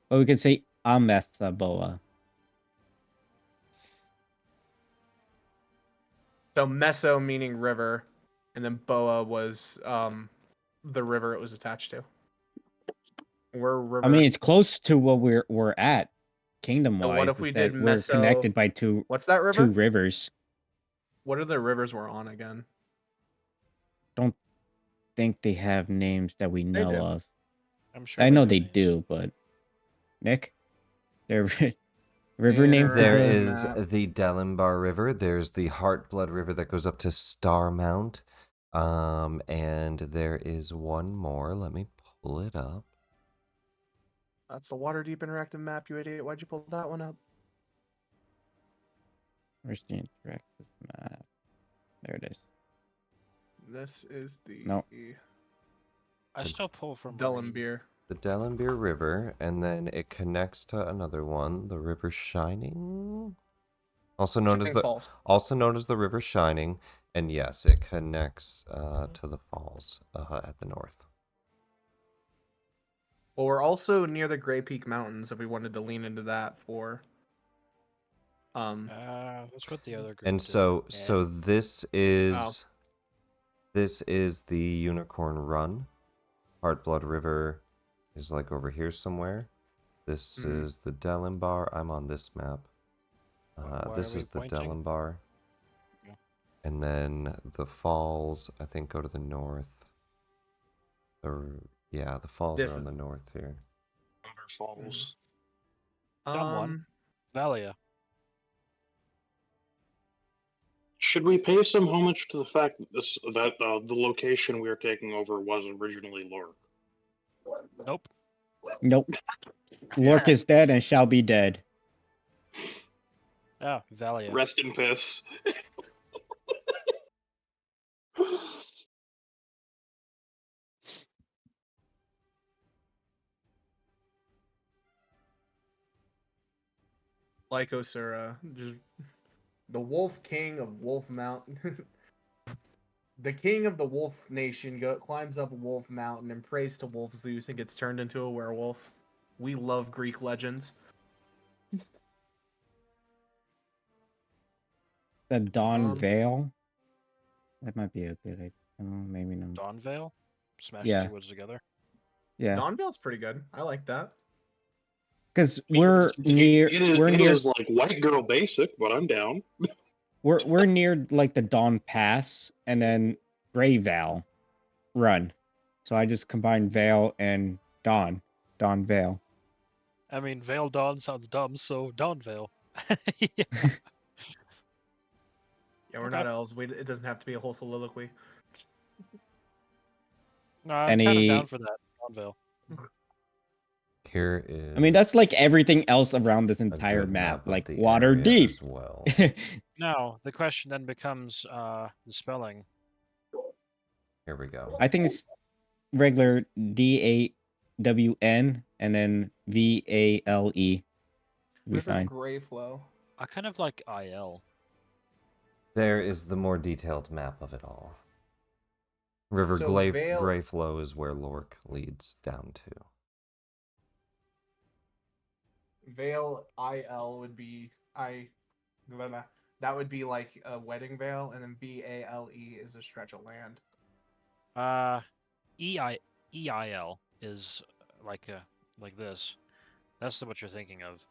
But we could say Amesaboa. So Meso meaning river, and then Boa was the river it was attached to. We're river. I mean, it's close to what we're at kingdom wise. So what if we did we're Meso? connected by two What's that river? rivers? What are the rivers we're on again? Don't think they have names that we know do. of. I'm sure I know have they names. do, but Nick, their river name for There the is map. the Delimbar River. There's the Heartblood River that goes up to Starmount. And there is one more. Let me pull it up. That's the Waterdeep interactive map, you idiot. Why'd you pull that one up? Where's the interactive map? There it is. This is the No. I still pull from Dullen Marine. beer. The Dellenbeer River, and then it connects to another one, the River Shining, also known as Shining the Falls. River Shining, and yes, it connects to the falls at the north. Well, we're also near the Grey Peak Mountains if we wanted to lean into that for That's what the other group And did. so and this is the Unicorn Run. Heartblood River is like over here somewhere. This is the Dellenbar. I'm on this map. Why This are we is the pointing? Dellenbar. Yeah. And then the falls, I think, go to the north. Yeah, the falls This are on the is- north here. Number Falls. Dumb one. Valia. Should we pay some homage to the fact that the location we are taking over was originally Lork? Nope. Nope. Lork is dead and shall be dead. Yeah, Valia. Rest in piss. Lycosura, just the Wolf King of Wolf Mountain. The king of the Wolf Nation climbs up Wolf Mountain and prays to Wolf Zeus and gets turned into a werewolf. We love Greek legends. The DawnVail. That might be a good idea. Maybe not. DawnVail? Smash Yeah. two words together. Yeah. DawnVale's pretty good. I like that. Because we're near. We're it near. is like white girl basic, but I'm down. We're near like the Dawn Pass and then Grey Val run. So I just combined Vale and DawnVail. I mean, Vale Dawn sounds dumb, so DawnVail. Yeah, we're Okay. not elves. It doesn't have to be a whole soliloquy. No, I'm kind of Any- down for that. DawnVail. Here is. I mean, that's like everything else around this a entire good map, of like the water area deep. as well. Now, the question then becomes the spelling. Here we go. I think it's regular DAWN and then VALE. Be River fine. Greyflow. I kind of like IL. There is the more detailed map of it all. River So Vale- Greyflow is where Lork leads down to. Vale IL would be that would be like a wedding veil, and then VALE is a stretch of land. EIL is like this. That's what you're thinking of.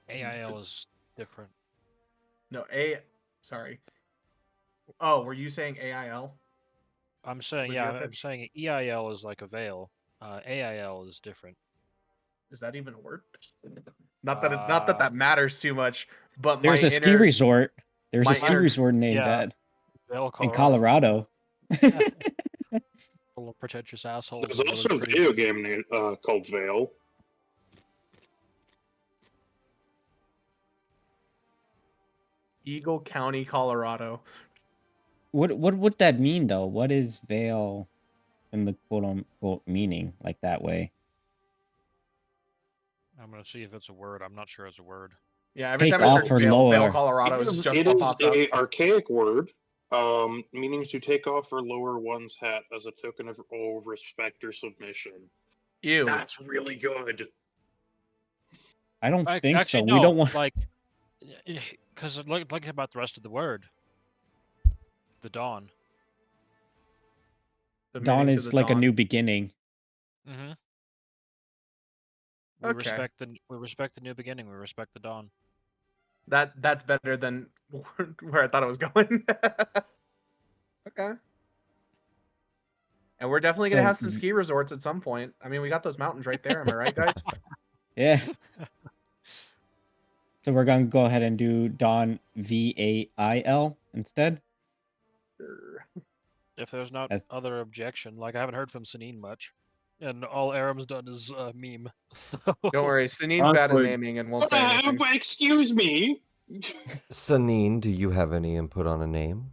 AIL is different. No, sorry. Oh, were you saying AIL? I'm saying, Was yeah, your I'm pitch? saying EIL is like a veil. AIL is different. Is that even a word? Not that that matters too much, but There's my a ski inner- resort. There's my a ski inner- resort named Yeah. that Vale, in Colorado. Full of pretentious assholes. There's and also a really pretty video women. game named, called Veil. Eagle County, Colorado. What would that mean though? What is veil in the quote unquote meaning like that way? I'm gonna see if it's a word. I'm not sure it's a word. Yeah, every Take time I off search or Vale, lower. Colorado, It is is, just it what is pops up. a archaic word, meaning to take off or lower one's hat as a token of respect or submission. Ew. That's really good. I don't think Actually, so. no. We don't want. Like, because look about the rest of the word. The dawn. Dawn Submitting to is the like a dawn. new beginning. Mm-hmm. We Okay. respect the new beginning. We respect the dawn. That's better than where I thought it was going. Okay. And we're definitely gonna So, have some ski resorts at some point. I mean, we got those mountains right there. Am I right, guys? Yeah. So we're gonna go ahead and do Dawn VAIL instead. If there's not As- other objection, like I haven't heard from Sanine much, and all Aram's done is meme. So Don't worry, Sanine's bad at Honestly- naming and won't say anything. Excuse me. Sanine, do you have any input on a name?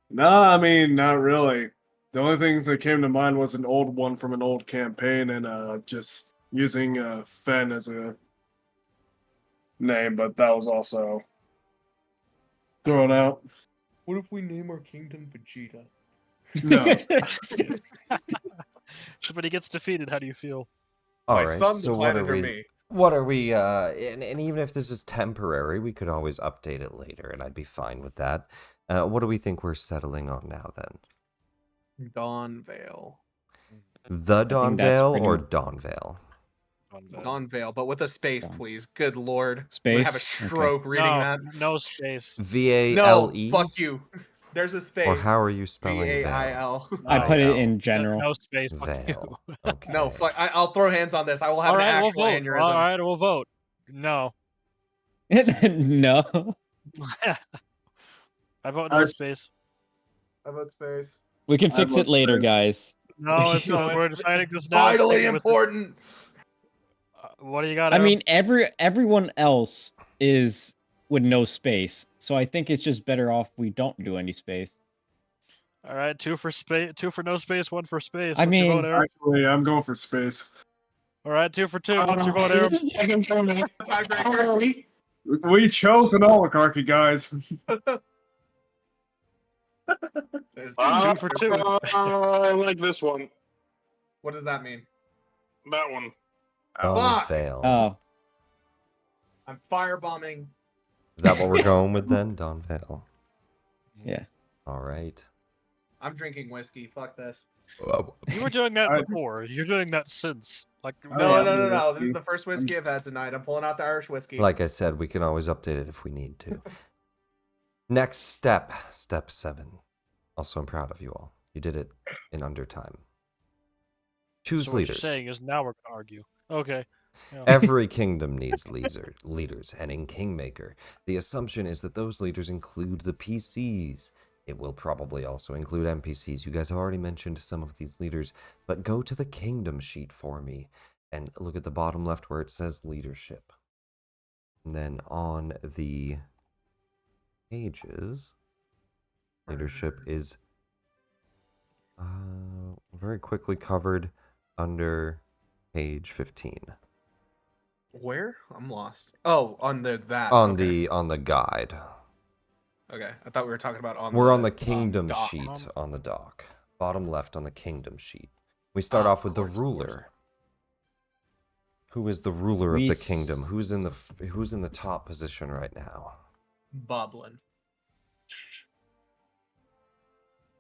No, I mean, not really. The only things that came to mind was an old one from an old campaign and just using Fen as a name, but that was also thrown out. What if we name our kingdom Vegeta? No. so when he gets defeated, how do you feel? All My right. son, So the what are planet, or we? me? What are we? And even if this is temporary, we could always update it later, and I'd be fine with that. What do we think we're settling on now then? DawnVail. The think that's DawnVail pretty or much- DawnVail? DawnVail, but with a space, Dawn. please. Good lord. I'm gonna have a Space? Okay. stroke reading No, that. no space. VALE? No, fuck you. There's a space. Or how are you spelling Veil? VAIL. I put it Veil. in general. No space. Fuck you. Veil. Okay. No, fuck. I'll throw hands on this. I will have All an right, we'll actual vote. aneurysm. All right, we'll vote. No. No. I vote no I- space. How about space? We can I fix vote it later, space. guys. No, it's No, we're it's deciding this now. I'm Vitally sticking with it. important. What do you got? I Aram? mean, everyone else is with no space, so I think it's just better off we don't do any space. all right, 2 for space, 2 for no space, 1 for space. I What's your vote, mean- Aram? Actually, I'm going for space. All right, 2 for 2. What's your vote, Aram? Tiebreaker. We chose an oligarchy, guys. There's It's 2 for 2. I like this one. What does that mean? That one. Fuck. DawnVail. Oh, I'm firebombing. Is that what we're going with then? DawnVail. yeah. All right. I'm drinking whiskey. Fuck this. You were doing that I- before. You're doing that since. Like I No, am no, no, the no. This whiskey. is the first whiskey I've had tonight. I'm pulling out the Irish whiskey. Like I said, we can always update it if we need to. Next step, step 7. Also, I'm proud of you all. You did it in under time. Choose so what leaders. you're saying is now we're gonna argue. Okay. Yeah. Every kingdom needs leaders, and in Kingmaker, the assumption is that those leaders include the PCs. It will probably also include NPCs. You guys have already mentioned some of these leaders, but go to the kingdom sheet for me and look at the bottom left where it says leadership. And then on the pages, leadership is very quickly covered under page 15. Where? I'm lost. Oh, on that. On okay. the guide. Okay, I thought we were talking about on. We're on the dock. kingdom sheet on the dock. Bottom left on the kingdom sheet. We start off with the of course. ruler. Who is the ruler of We the kingdom? Who's in the top position right now? Boblin.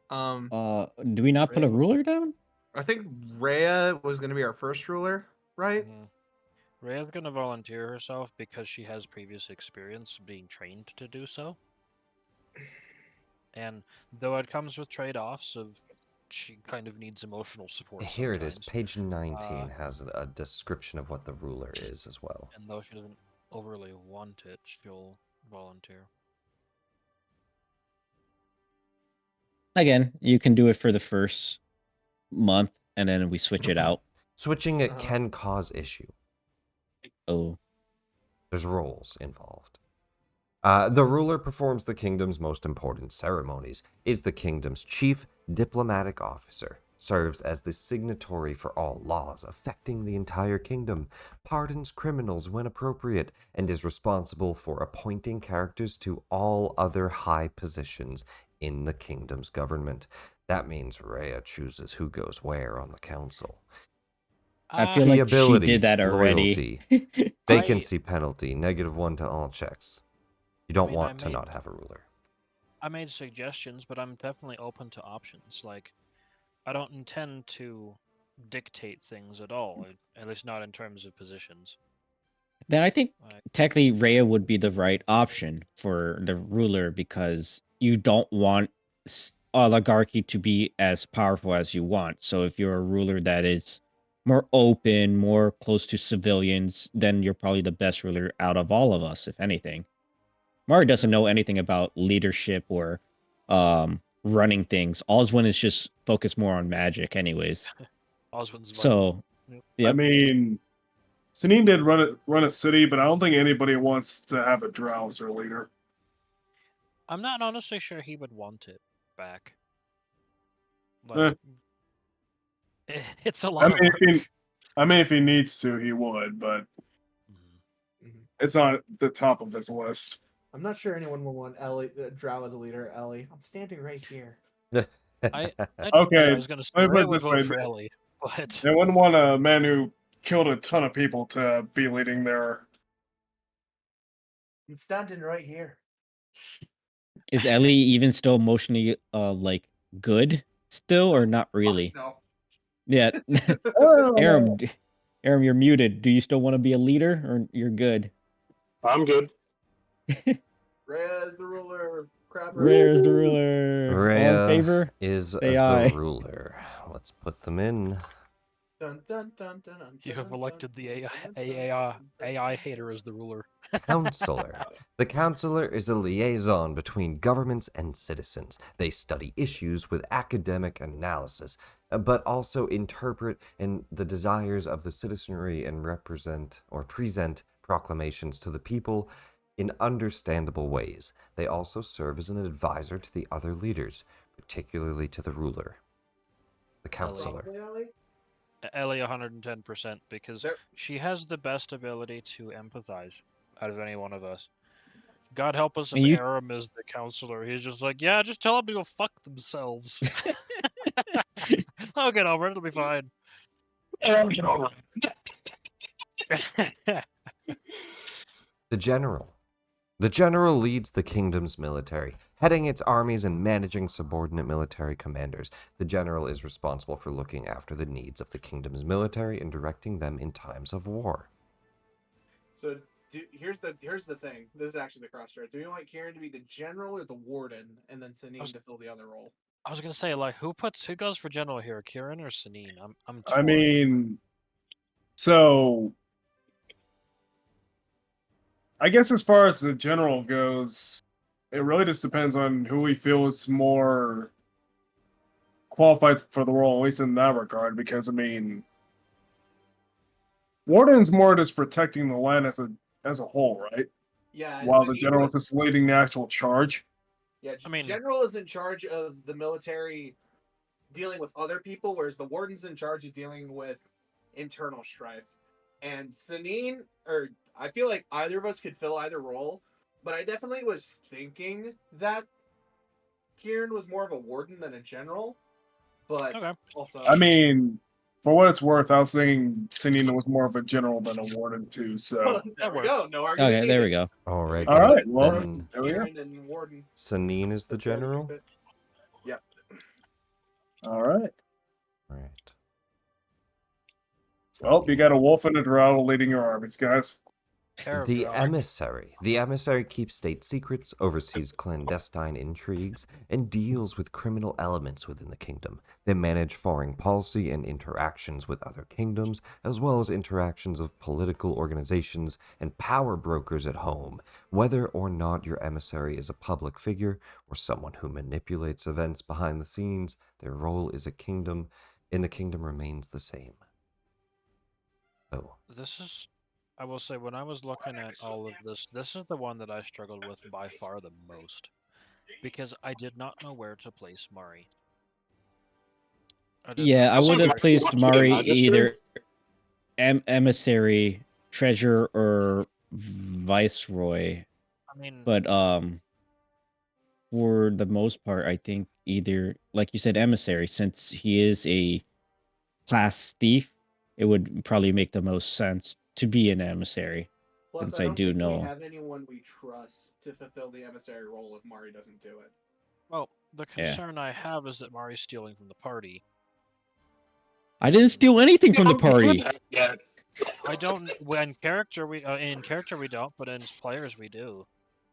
Do we not put a ruler down? I think Rhea was going to be our first ruler, right? Mhm. Rhea's gonna volunteer herself because she has previous experience being trained to do so. And though it comes with trade-offs of she kind of needs emotional support. Here it is. sometimes, Page 19 has a description of what the ruler is as well. And though she doesn't overly want it, she'll volunteer. Again, you can do it for the first month, and then we switch it out. Switching it Uh-huh. can cause issue. Oh, There's roles involved. The ruler performs the kingdom's most important ceremonies, is the kingdom's chief diplomatic officer, serves as the signatory for all laws affecting the entire kingdom, pardons criminals when appropriate, and is responsible for appointing characters to all other high positions in the kingdom's government. That means Rhea chooses who goes where on the council. I feel like she Ability, did that already. Vacancy penalty, -1 to all checks. You don't mean, I want to not have a ruler. I made suggestions, but I'm definitely open to options. Like, I don't intend to dictate things at all, at least not in terms of positions. Then I think Like, technically Rhea would be the right option for the ruler because you don't want oligarchy to be as powerful as you want. So if you're a ruler that is more open, more close to civilians, then you're probably the best ruler out of all of us, if anything. Mari doesn't know anything about leadership or running things. Oswin is just focused more on magic, anyways. Oswin's vital. So, Yep. I yep. mean, Sanine did run a city, but I don't think anybody wants to have a drow as their leader. I'm not honestly sure he would want it back. Like, it's a I lot mean, of work. if he needs to, he would, but it's not at the top of his list. I'm not sure anyone will want Ellie, Drow as a leader. Ellie, I'm standing right here. I Okay, was gonna say let me put Ray it would this vote way, for Ellie, but they wouldn't want a man who killed a ton of people to be leading their. I'm standing right here. Is Ellie even still emotionally like good still or not really? No. Yeah. Aram, Aram, you're muted. Do you still want to be a leader or you're good? I'm good. Rhea is the ruler. Crab Rare is the ruler. All in Rhea favor? is Say the aye. ruler. Let's put them in. Dun, dun, dun, dun, dun, you have dun, elected dun, the dun, dun, AI hater as the ruler. Counselor. The counselor is a liaison between governments and citizens. They study issues with academic analysis, but also interpret the desires of the citizenry and represent or present proclamations to the people in understandable ways. They also serve as an advisor to the other leaders, particularly to the ruler. The counselor. Probably Ellie. Ellie 110% because There- she has the best ability to empathize out of any one of us. God help us if And you- Aram is the counselor. He's just like, yeah, just tell them to go fuck themselves. I'll get over it. It'll be fine. The general. The general leads the kingdom's military, heading its armies and managing subordinate military commanders. The general is responsible for looking after the needs of the kingdom's military and directing them in times of war. So here's the thing. This is actually the crossroad. Do you want Kieran to be the general or the warden, and then Sanine to fill the other role? I was gonna say, like, who goes for general here, Kieran or Sanine? I'm I torn. mean, so I guess as far as the general goes, it really just depends on who we feel is more qualified for the role, at least in that regard. Because I mean, warden's more just protecting the land as a whole, right? Yeah. And While the Sanine general was- is just leading the actual charge. Yeah, I mean- general is in charge of the military dealing with other people, whereas the warden's in charge of dealing with internal strife. And Sanine, or I feel like either of us could fill either role, but I definitely was thinking that Kieran was more of a warden than a general. But Okay. also, I mean, for what it's worth, I was thinking Sinina was more of a general than a warden too. So there we works. go. No argument. Okay, there we needed. go. All right. all right, well, Then there we go. Kieran and warden. Sanine is the Let's try to keep general. it. Yep. All right. All right. Well, you got a wolf and a drow leading your armies, guys. The Drow. emissary. The emissary keeps state secrets, oversees clandestine intrigues, and deals with criminal elements within the kingdom. They manage foreign policy and interactions with other kingdoms, as well as interactions of political organizations and power brokers at home. Whether or not your emissary is a public figure or someone who manipulates events behind the scenes, their role in the kingdom remains the same. Oh. This is, I will say, when I was looking at all of this, this is the one that I struggled with by far the most. Because I did not know where to place Mari. Yeah, I would have Mari placed wants to be a Mari magister? either emissary, treasurer, or viceroy. I mean, But for the most part, I think either, like you said, emissary, since he is a class thief, it would probably make the most sense to be an emissary. Plus, Since I I don't do think know. we have anyone we trust to fulfill the emissary role if Mari doesn't do it. well, the Yeah. concern I have is that Mari's stealing from the party. I didn't steal anything from the Haven't done party. that yet. I don't. When character we in character we don't, but in players we do.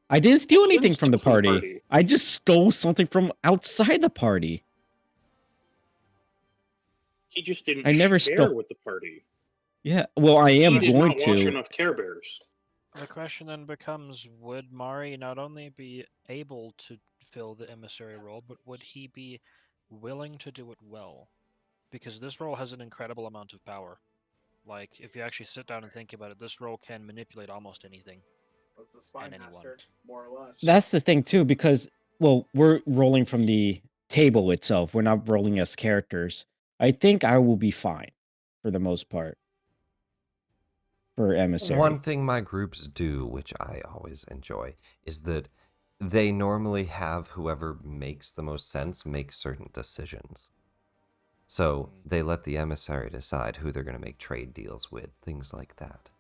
I didn't steal You didn't anything from the steal from the party. party. I just stole something from outside the party. He just didn't I never share stole- with the party. Yeah, well, I am He did going not watch to. enough Care Bears. The question then becomes, would Mari not only be able to fill the emissary role, but would he be willing to do it well? Because this role has an incredible amount of power. Like, if you actually sit down and think about it, this role can manipulate almost anything. Was the spy And anyone. master, more or less. That's the thing too, because well, we're rolling from the table itself. We're not rolling as characters. I think I will be fine for the most part for emissary. One thing my groups do, which I always enjoy, is that they normally have whoever makes the most sense make certain decisions. So they let the emissary decide who they're going to make trade deals with, things like that.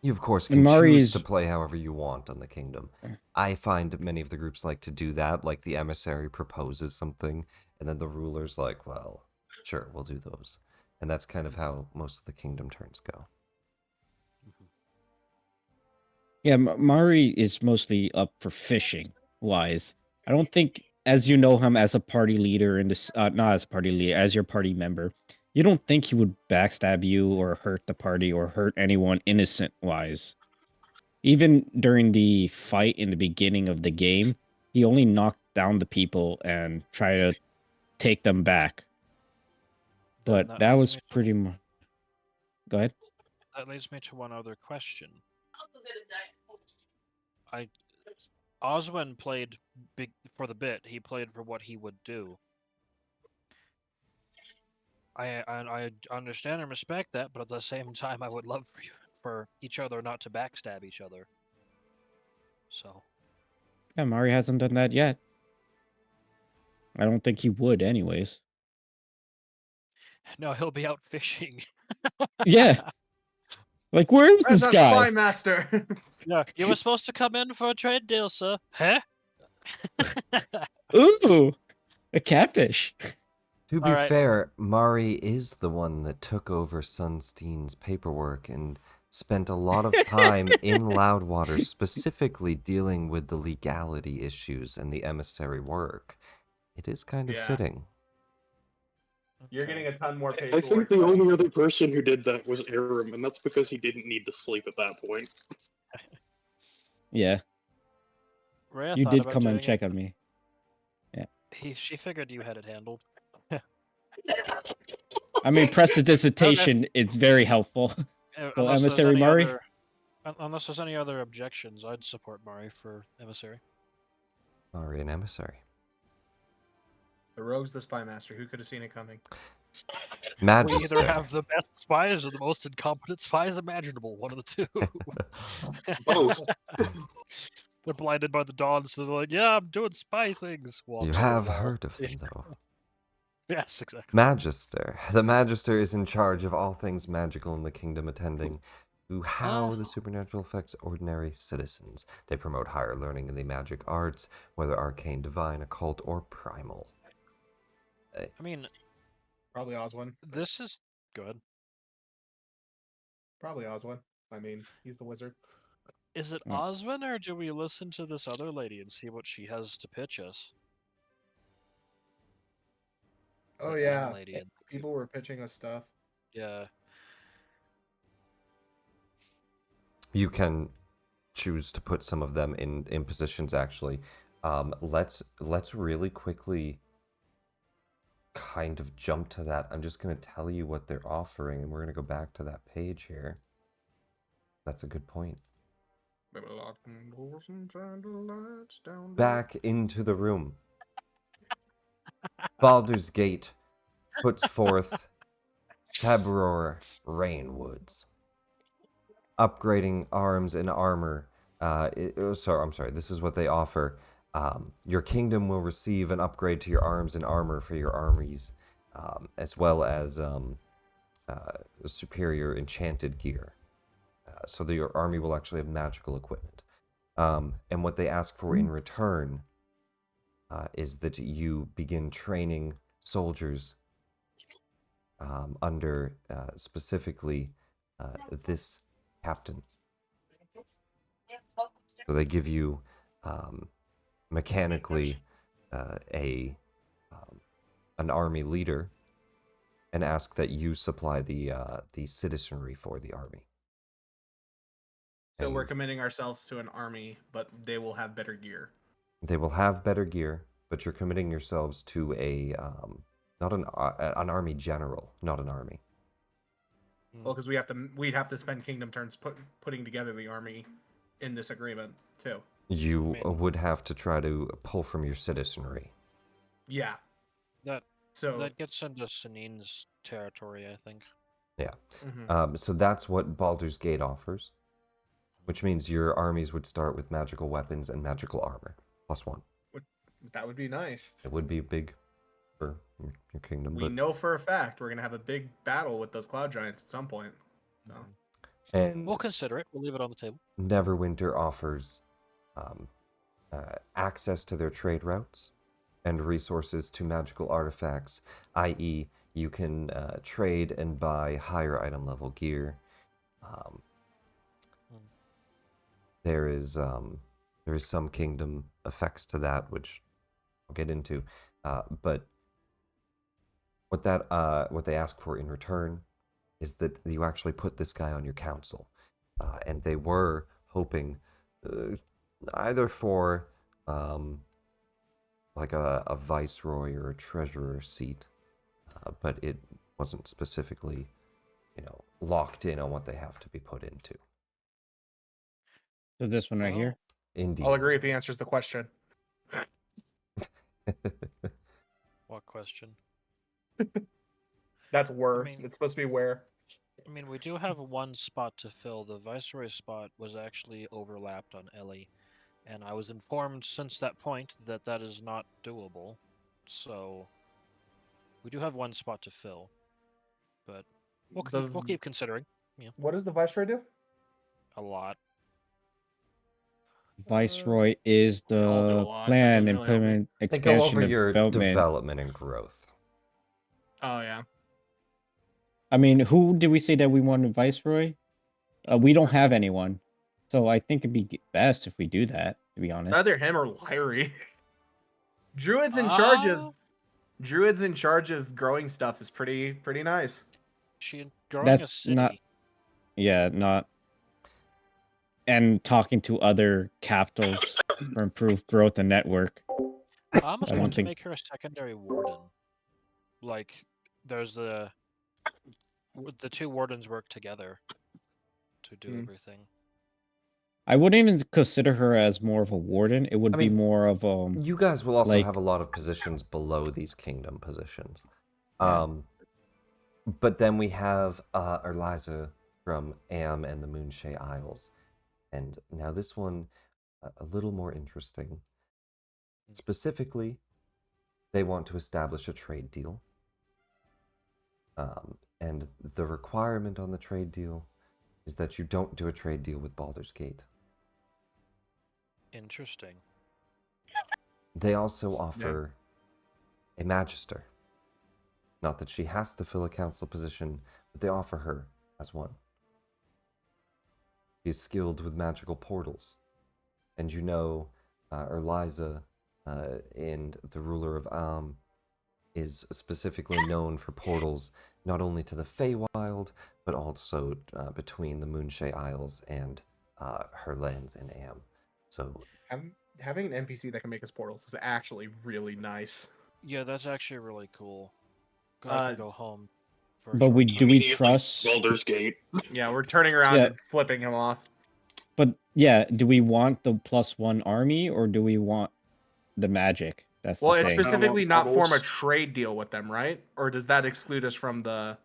You, of course, can choose to play however you want on the kingdom. I find many of the groups like to do that, like the emissary proposes something, and then the ruler's like, well, sure, we'll do those. And that's kind of how most of the kingdom turns go. Yeah, Mari is mostly up for fishing wise. I don't think, as you know him as a party leader in this, not as a party leader, as your party member, you don't think he would backstab you or hurt the party or hurt anyone innocent wise. Even during the fight in the beginning of the game, he only knocked down the people and tried to take them back. But that was pretty much. Go ahead. That leads me to one other question. Oswin played big for the bit. He played for what he would do. I understand and respect that, but at the same time, I would love for each other not to backstab each other. So. Yeah, Mari hasn't done that yet. I don't think he would, anyways. No, he'll be out fishing. Yeah. Like, where is Where's this that guy? spy master? Yeah, you were supposed to come in for a trade deal, sir. Huh? Ooh, a catfish. To be fair, Mari is the one that took over Sunstein's paperwork and spent a lot of time in Loudwater specifically dealing with the legality issues and the emissary work. It is kind of fitting. You're getting a ton more I paperwork. think the only other person who did that was Aram, and that's because he didn't need to sleep at that point. Yeah. Rhea You thought did about come and doing check it, on me. Yeah. She figured you had it handled. I mean, prestidigitation is very helpful. So Unless there's emissary any Mari? other, unless there's any other objections, I'd support Mari for emissary. Mari and emissary. The rogue's the spy master. Who could have seen it coming? Magister. We either have the best spies or the most incompetent spies imaginable. One of the two. Both. They're blinded by the dawn, so they're like, "Yeah, I'm doing spy things." You have heard of them, though. Yes, exactly. Magister. The Magister is in charge of all things magical in the kingdom, attending to how the supernatural affects ordinary citizens. They promote higher learning in the magic arts, whether arcane, divine, occult, or primal. I mean, probably Oswin. This is good. Probably Oswin. I mean, he's the wizard. Is it Oswin, or do we listen to this other lady and see what she has to pitch us? Oh yeah, people were pitching us stuff. Yeah. You can choose to put some of them in positions. Actually, let's really quickly kind of jump to that. I'm just going to tell you what they're offering, and we're going to go back to that page here. That's a good point. Back into the room. Baldur's Gate puts forth Tabror Rainwoods. Upgrading arms and armor. I'm sorry. This is what they offer. Your kingdom will receive an upgrade to your arms and armor for your armies, as well as superior enchanted gear. So that your army will actually have magical equipment. And what they ask for in return is that you begin training soldiers under specifically this captain. So they give you mechanically an army leader and ask that you supply the citizenry for the army. So we're And committing ourselves to an army, but they will have better gear. they will have better gear, but you're committing yourselves to a not an army general, not an army. Well, because we'd have to spend kingdom turns putting together the army in this agreement too. You I mean- would have to try to pull from your citizenry. Yeah. That So that gets into Sanin's territory, I think. Yeah. mhm. So that's what Baldur's Gate offers, which means your armies would start with magical weapons and magical armor, +1. That would be nice. It would be big for your kingdom, We but know for a fact we're gonna have a big battle with those cloud giants at some point. So Mhm. and We'll consider it. We'll leave it on the table. Neverwinter offers um, access to their trade routes and resources to magical artifacts, i.e., you can trade and buy higher item level gear. Um, Hmm. there is some kingdom effects to that, which I'll get into. But what they ask for in return is that you actually put this guy on your council, and they were hoping either for like a viceroy or a treasurer seat, but it wasn't specifically, locked in on what they have to be put into. So this one right here. Indeed. I'll agree if he answers the question. What question? That's where. mean- It's supposed to be where. I mean, we do have one spot to fill. The viceroy spot was actually overlapped on Ellie, and I was informed since that point that that is not doable. So we do have one spot to fill, but we'll keep considering What does the viceroy do? a lot. Viceroy is They all do a the lot. That plan, doesn't really help me. implement, They go expansion, over of your development. development and growth. Oh yeah. I mean, who did we say that we wanted Viceroy? We don't have anyone, so I think it'd be best if we do that. To be honest, Either him or Lyrie. Druid's in charge of growing stuff is pretty nice. She growing a that's city. not. Yeah, not. And talking to other capitals for improved growth and network. I almost I don't want to think- make her a secondary warden. Like, there's the two wardens work together to do Hmm. everything. I wouldn't even consider her as more of a warden. It would I be mean, more of You guys will also like- have a lot of positions below these kingdom positions. Yeah. But then we have Eliza from Am and the Moonshay Isles. And now this one, a little more interesting. Specifically, they want to establish a trade deal. And the requirement on the trade deal is that you don't do a trade deal with Baldur's Gate. Interesting. They also offer a magister. Not that she has to fill a council position, but they offer her as one. She's skilled with magical portals. And Eliza and the ruler of Am is specifically known for portals not only to the Feywild, but also between the Moonshay Isles and her lands in Am. So Having an NPC that can make us portals is actually really nice. Yeah, that's actually really cool. I can go home. For a But short we time. do we Immediately trust? Baldur's Gate. Yeah, we're turning around Yeah. and flipping him off. But yeah, do we want the +1 army or do we want the magic? That's Well, the it's thing. specifically not form a portals. trade deal with them, right? Or does that exclude us from the?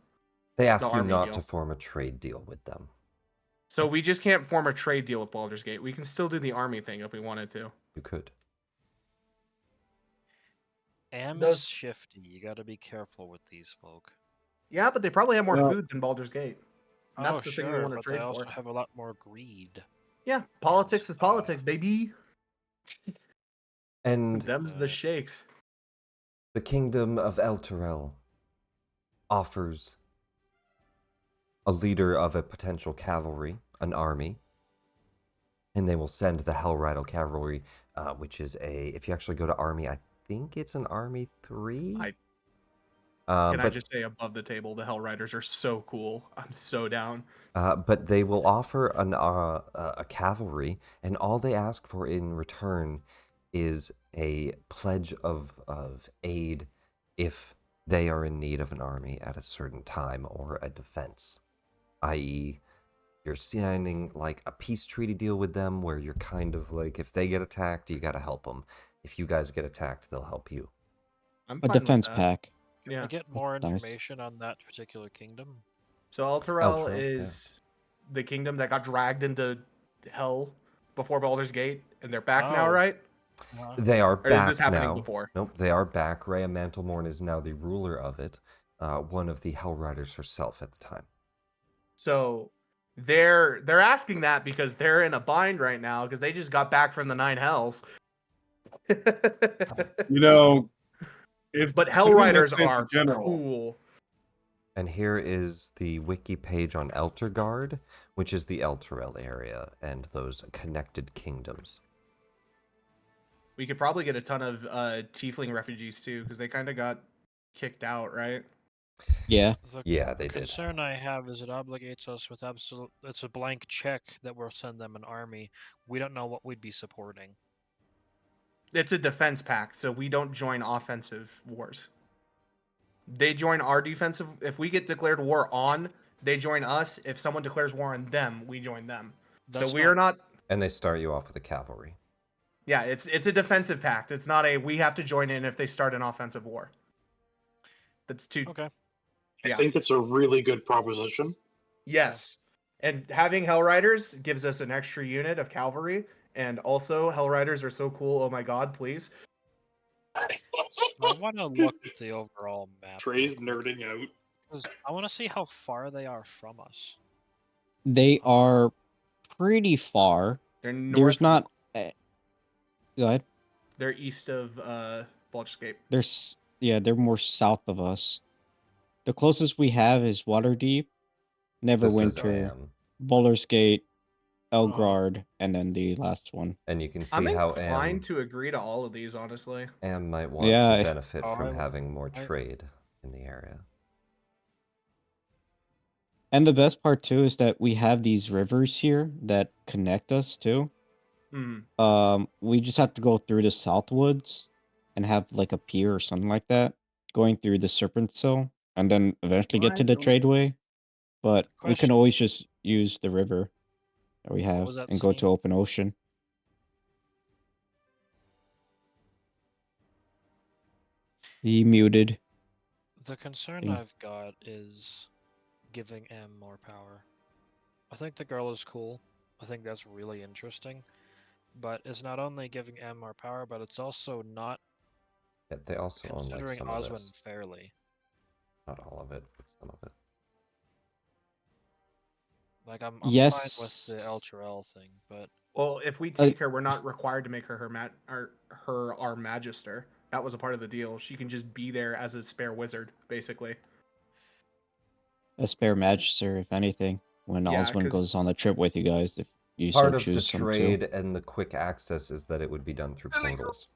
they ask you army not deal. to form a trade deal with them. So we just can't form a trade deal with Baldur's Gate. We can still do the army thing if we wanted to. You could. Am Does- is shifty. You got to be careful with these folk. Yeah, but they probably have more Well- food than Baldur's Gate. And that's Oh, the sure, thing we want to but trade they also for. have a lot more greed. Yeah, politics is politics, baby. And Them's the shakes. the kingdom of Elturel offers a leader of a potential cavalry, an army, and they will send the Hellrattle Cavalry, which is if you actually go to army, I think it's an army 3? Can I But just say above the table, the Hell Riders are so cool. I'm so down. but they will offer a cavalry, and all they ask for in return is a pledge of aid if they are in need of an army at a certain time or a defense, i.e., you're signing like a peace treaty deal with them where you're kind of like, if they get attacked, you got to help them. If you guys get attacked, they'll help you. I'm A fine with defense that. pack. Can I Yeah. get more Nice. information on that particular kingdom? So Elturel Elturel, yeah. is the kingdom that got dragged into hell before Baldur's Gate, and they're back now, Oh. right? They are Or is back this happening now. before? Nope, they are back. Rhea Mantlemorn is now the ruler of it, one of the Hell Riders herself at the time. So they're asking that because they're in a bind right now because they just got back from the Nine Hells. You know, if But Hell assuming Riders let's say it's are the general, cool. And here is the wiki page on Elturgard, which is the Elturel area and those connected kingdoms. We could probably get a ton of Tiefling refugees too because they kind of got kicked out, right? Yeah. The Yeah, they did. concern I have is it obligates us with absolute. It's a blank check that we'll send them an army. We don't know what we'd be supporting. It's a defense pact, so we don't join offensive wars. They join our defensive. If we get declared war on, they join us. If someone declares war on them, we join them. That's so we are not. And they start you off with a cavalry. Yeah, it's a defensive pact. It's not a we have to join in if they start an offensive war. That's too. Okay. I Yeah. think it's a really good proposition. Yes. And having Hell Riders gives us an extra unit of cavalry. And also, Hell Riders are so cool. Oh my god, please. So I want to look at the overall map. Trey's nerding out. Because I want to see how far they are from us. They are pretty far. They're north. There's not. Go ahead. They're east of Baldur's Gate. They're more south of us. The closest we have is Waterdeep, This is Neverwinter, Am. Baldur's Gate, Elgrard, and then the last one. And you can I'm see how inclined Am, to agree to all of these, honestly. Am might want Yeah, to benefit Oh, from I- having more trade in the area. And the best part too is that we have these rivers here that connect us too. We just have to go through the Southwoods and have like a pier or something like that, going through the Serpent Sill, and then eventually get to the tradeway. But we can Question. always just use the river that we have was that and go to scene? open ocean. He muted. The concern thing. I've got is giving M more power. I think the girl is cool. I think that's really interesting. But it's not only giving M more power, but it's also not Yeah, they also own like considering some of Oswin this. fairly. Not all of it, but some of it. Like I'm Yes. fine with the Elturel thing, but Well, if we take her, we're not required to make her our magister. That was a part of the deal. She can just be there as a spare wizard, basically. A spare magister, if anything, when Yeah, Oswin 'cause- goes on the trip with you guys, if you Part so of the choose some trade to. and the quick access is that it would be done through portals.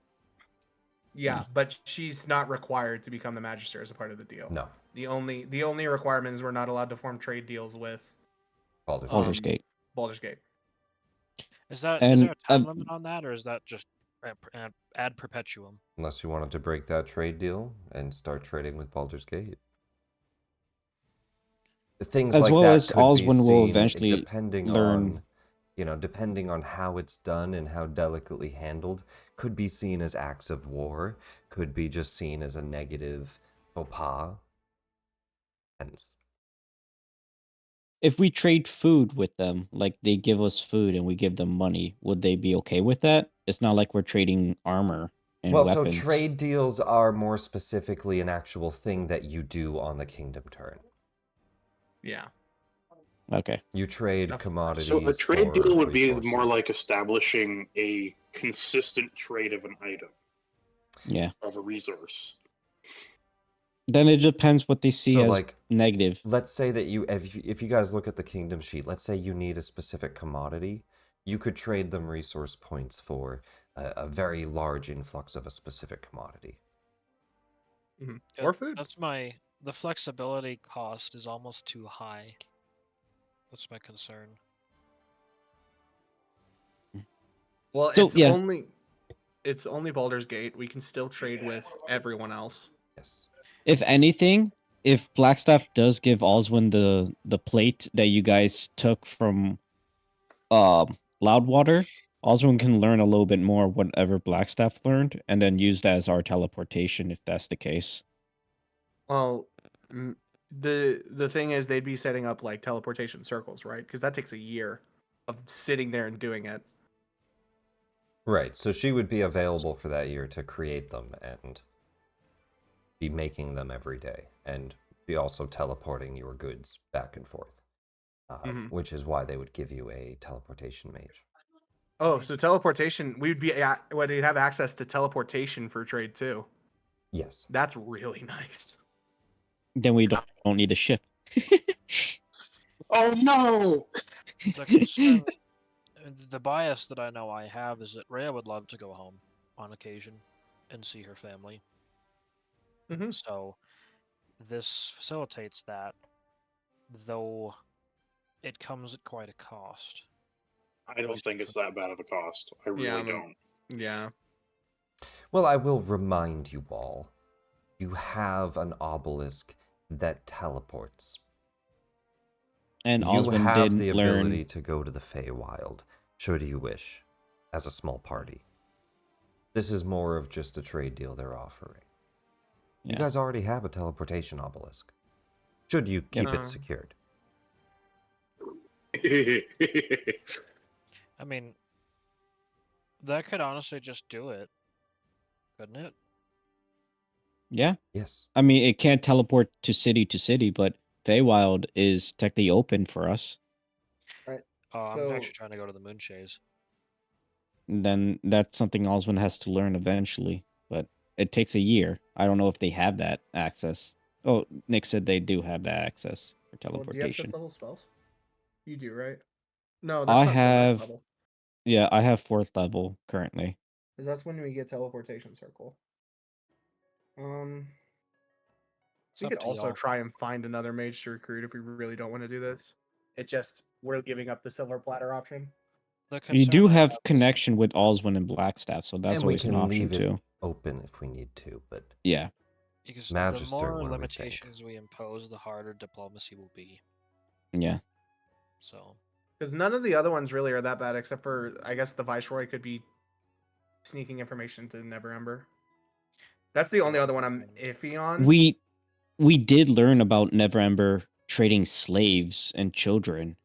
Yeah, but she's not required to become the magister as a part of the deal. No, The only requirement is we're not allowed to form trade deals with Baldur's Baldur's Gate. Gate. Baldur's Gate. is there And, a time limit on that, or is that just ad perpetuum? Unless you wanted to break that trade deal and start trading with Baldur's Gate. Things As like well that as could be Oswin will seen eventually depending learn. on, depending on how it's done and how delicately handled, could be seen as acts of war, could be just seen as a negative faux pas. Hence. If we trade food with them, like they give us food and we give them money, would they be okay with that? It's not like we're trading armor and Well, weapons. so trade deals are more specifically an actual thing that you do on the kingdom turn. Yeah. Okay. You trade Okay. commodities. So a trade for deal would be more resources. like establishing a consistent trade of an item, Yeah. of a resource. Then it depends what they see So, as like, negative. let's say that if you guys look at the kingdom sheet, let's say you need a specific commodity, you could trade them resource points for a very large influx of a specific commodity. Or food. That's the flexibility cost is almost too high. That's my concern. Well, So, yeah. it's only Baldur's Gate. We can still trade with everyone else. Yes. If anything, if Blackstaff does give Oswin the plate that you guys took from Loudwater, Oswin can learn a little bit more whatever Blackstaff learned, and then use that as our teleportation if that's the case. Well, the thing is, they'd be setting up like teleportation circles, right? Because that takes a year of sitting there and doing it. Right. So she would be available for that year to create them and be making them every day, and be also teleporting your goods back and forth. Which is why they would give you a teleportation mage. Oh, so teleportation, we'd have access to teleportation for trade too. Yes. That's really nice. Then we don't need a ship. Oh no! The concern, the bias that I know I have is that Rhea would love to go home on occasion and see her family. So this facilitates that, though it comes at quite a cost. I don't think it's that bad of a cost. I really don't. Yeah. Well, I will remind you all, you have an obelisk that teleports. And You Oswin have did the learn. ability to go to the Feywild, should you wish, as a small party. This is more of just a trade deal they're offering. You Yeah. guys already have a teleportation obelisk. Should you keep Yep. it secured? I mean, that could honestly just do it, couldn't it? Yeah. Yes. I mean, it can't teleport to city, but Feywild is technically open for us. Right. I'm actually trying to go to the Moonshades. And then that's something Oswin has to learn eventually, but it takes a year. I don't know if they have that access. Oh, Nick said they do have that access for teleportation. Do you have 5th level spells? You do, right? No, that's I not till next have, level. yeah, I have 4th level currently. Because that's when we get teleportation circle. It's We up could to also y'all. try and find another mage to recruit if we really don't want to do this. We're giving up the silver platter option. The You concern do I have is- connection with Oswin and Blackstaff, so that's And we always an can option leave it too. open if we need to, but Yeah. Because Magister, the more what do we think? limitations we impose, the harder diplomacy will be. Yeah. So Because none of the other ones really are that bad, except for, I guess, the Viceroy could be sneaking information to Neverember. That's the only other one I'm iffy on. We did learn about Neverember trading slaves and children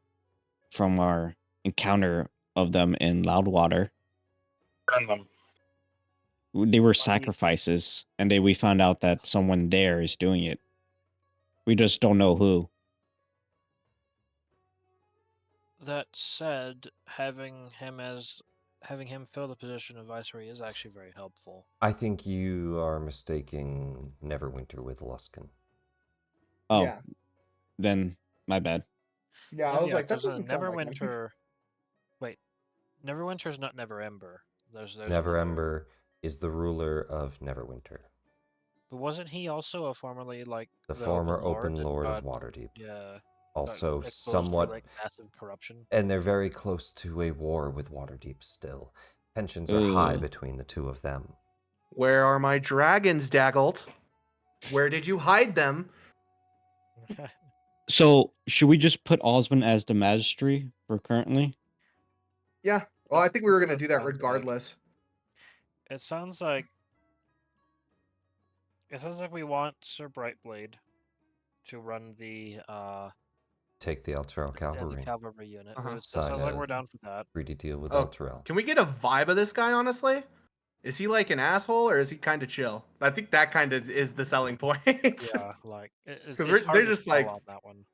from our encounter of them in Loudwater. Burn them. They were sacrifices, and we found out that someone there is doing it. We just don't know who. that said, having him fill the position of Viceroy is actually very helpful. I think you are mistaking Neverwinter with Luskin. Oh, Yeah. then my bad. Yeah, I was like, that 'cause, doesn't sound like him. Neverwinter. Wait, Neverwinter's not Neverember. There's Neverember is the ruler of Neverwinter, But wasn't he also a formerly like the former Open that Lord of got- Waterdeep. Yeah. Also, exposed to, somewhat, like massive corruption. and they're very close to a war with Waterdeep still. Tensions are high between the two of them. Where are my dragons, Daggelt? Where did you hide them? So, should we just put Osmond as the Magistrate for currently? Yeah. Well, I think we were going to do that Sounds like- regardless. It sounds like we want Sir Brightblade to run the Take the Elturel the cavalry. cavalry unit. Uh-huh. It sounds Sign like a we're down for that. Greedy deal with Oh, Elturel. Can we get a vibe of this guy, honestly? Is he like an asshole or is he kind of chill? I think that kind of is the selling point. Yeah, like it's 'Cause hard they're to just tell like- on that one.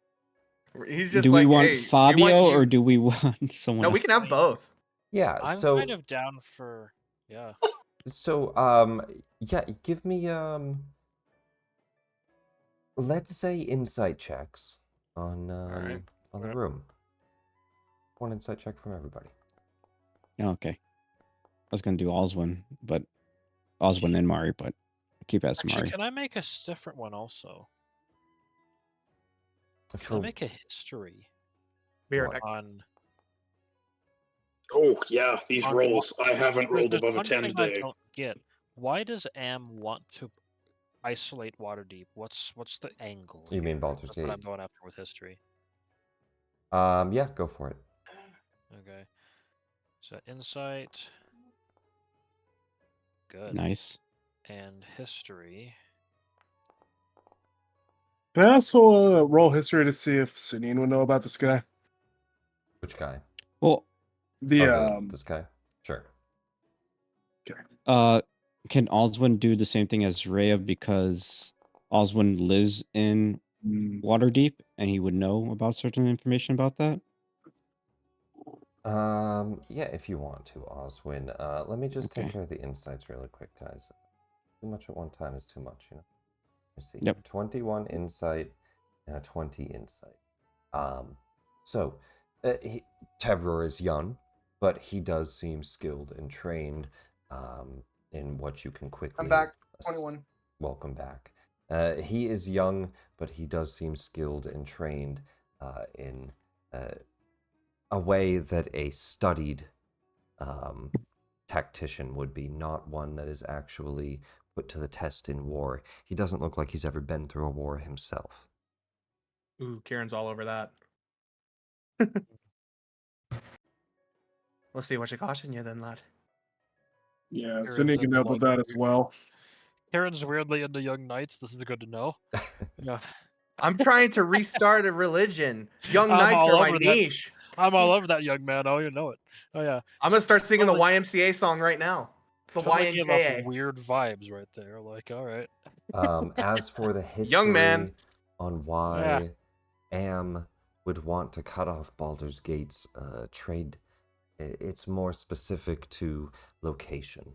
He's just Do like, we want hey, Fabio you. or do we want someone No, else? we can have both. Yeah, I'm so kind of down for yeah. yeah, give me let's say insight checks on Alright. on the room. One insight check from everybody. Yeah, okay. I was gonna do Oswin and Mari, but keep as Actually, Mari. can I make a different one also? Can I For make a history Be right What? back. on? Oh yeah, these On rolls. I haven't rolled There's above a one 10 thing I today. don't get. Why does Am want to isolate Waterdeep? What's the angle? You mean here? Baldur's That's what I'm Gate? going after with history. Yeah, go for it. Okay. So insight. Good. Nice. And history. Can I also roll history to see if Sinine would know about this guy? Which guy? Well, This guy? Sure. can Oswin do the same thing as Rhea because Oswin lives in Waterdeep and he would know about certain information about that? Yeah, if you want to, Oswin. Let me just take Okay. care of the insights really quick, guys. Too much at one time is too much, you know. Let's see. Yep. 21 insight and a 20 insight. So, Tebror is young, but he does seem skilled and trained in what you can quickly... I'm back. 21. Welcome back. He is young, but he does seem skilled and trained in a way that a studied tactician would be, not one that is actually put to the test in war. He doesn't look like he's ever been through a war himself. Ooh, Kieran's all over that. Let's see what you got in you then, lad. Yeah, Karen's Sinine can into, help with like, that as well. Karen's weirdly into young knights. This is good to know. Yeah. I'm trying to restart a religion. Young I'm knights all are my over that. niche. I'm all over that young man. Oh, you know it. Oh yeah. I'm gonna start singing the Totally- YMCA song right now. It's the Totally gave off YNKA. weird vibes right there. Like, all right. As for the history Young man. on why Am would want to cut off Baldur's Gate's trade, it's more specific to location.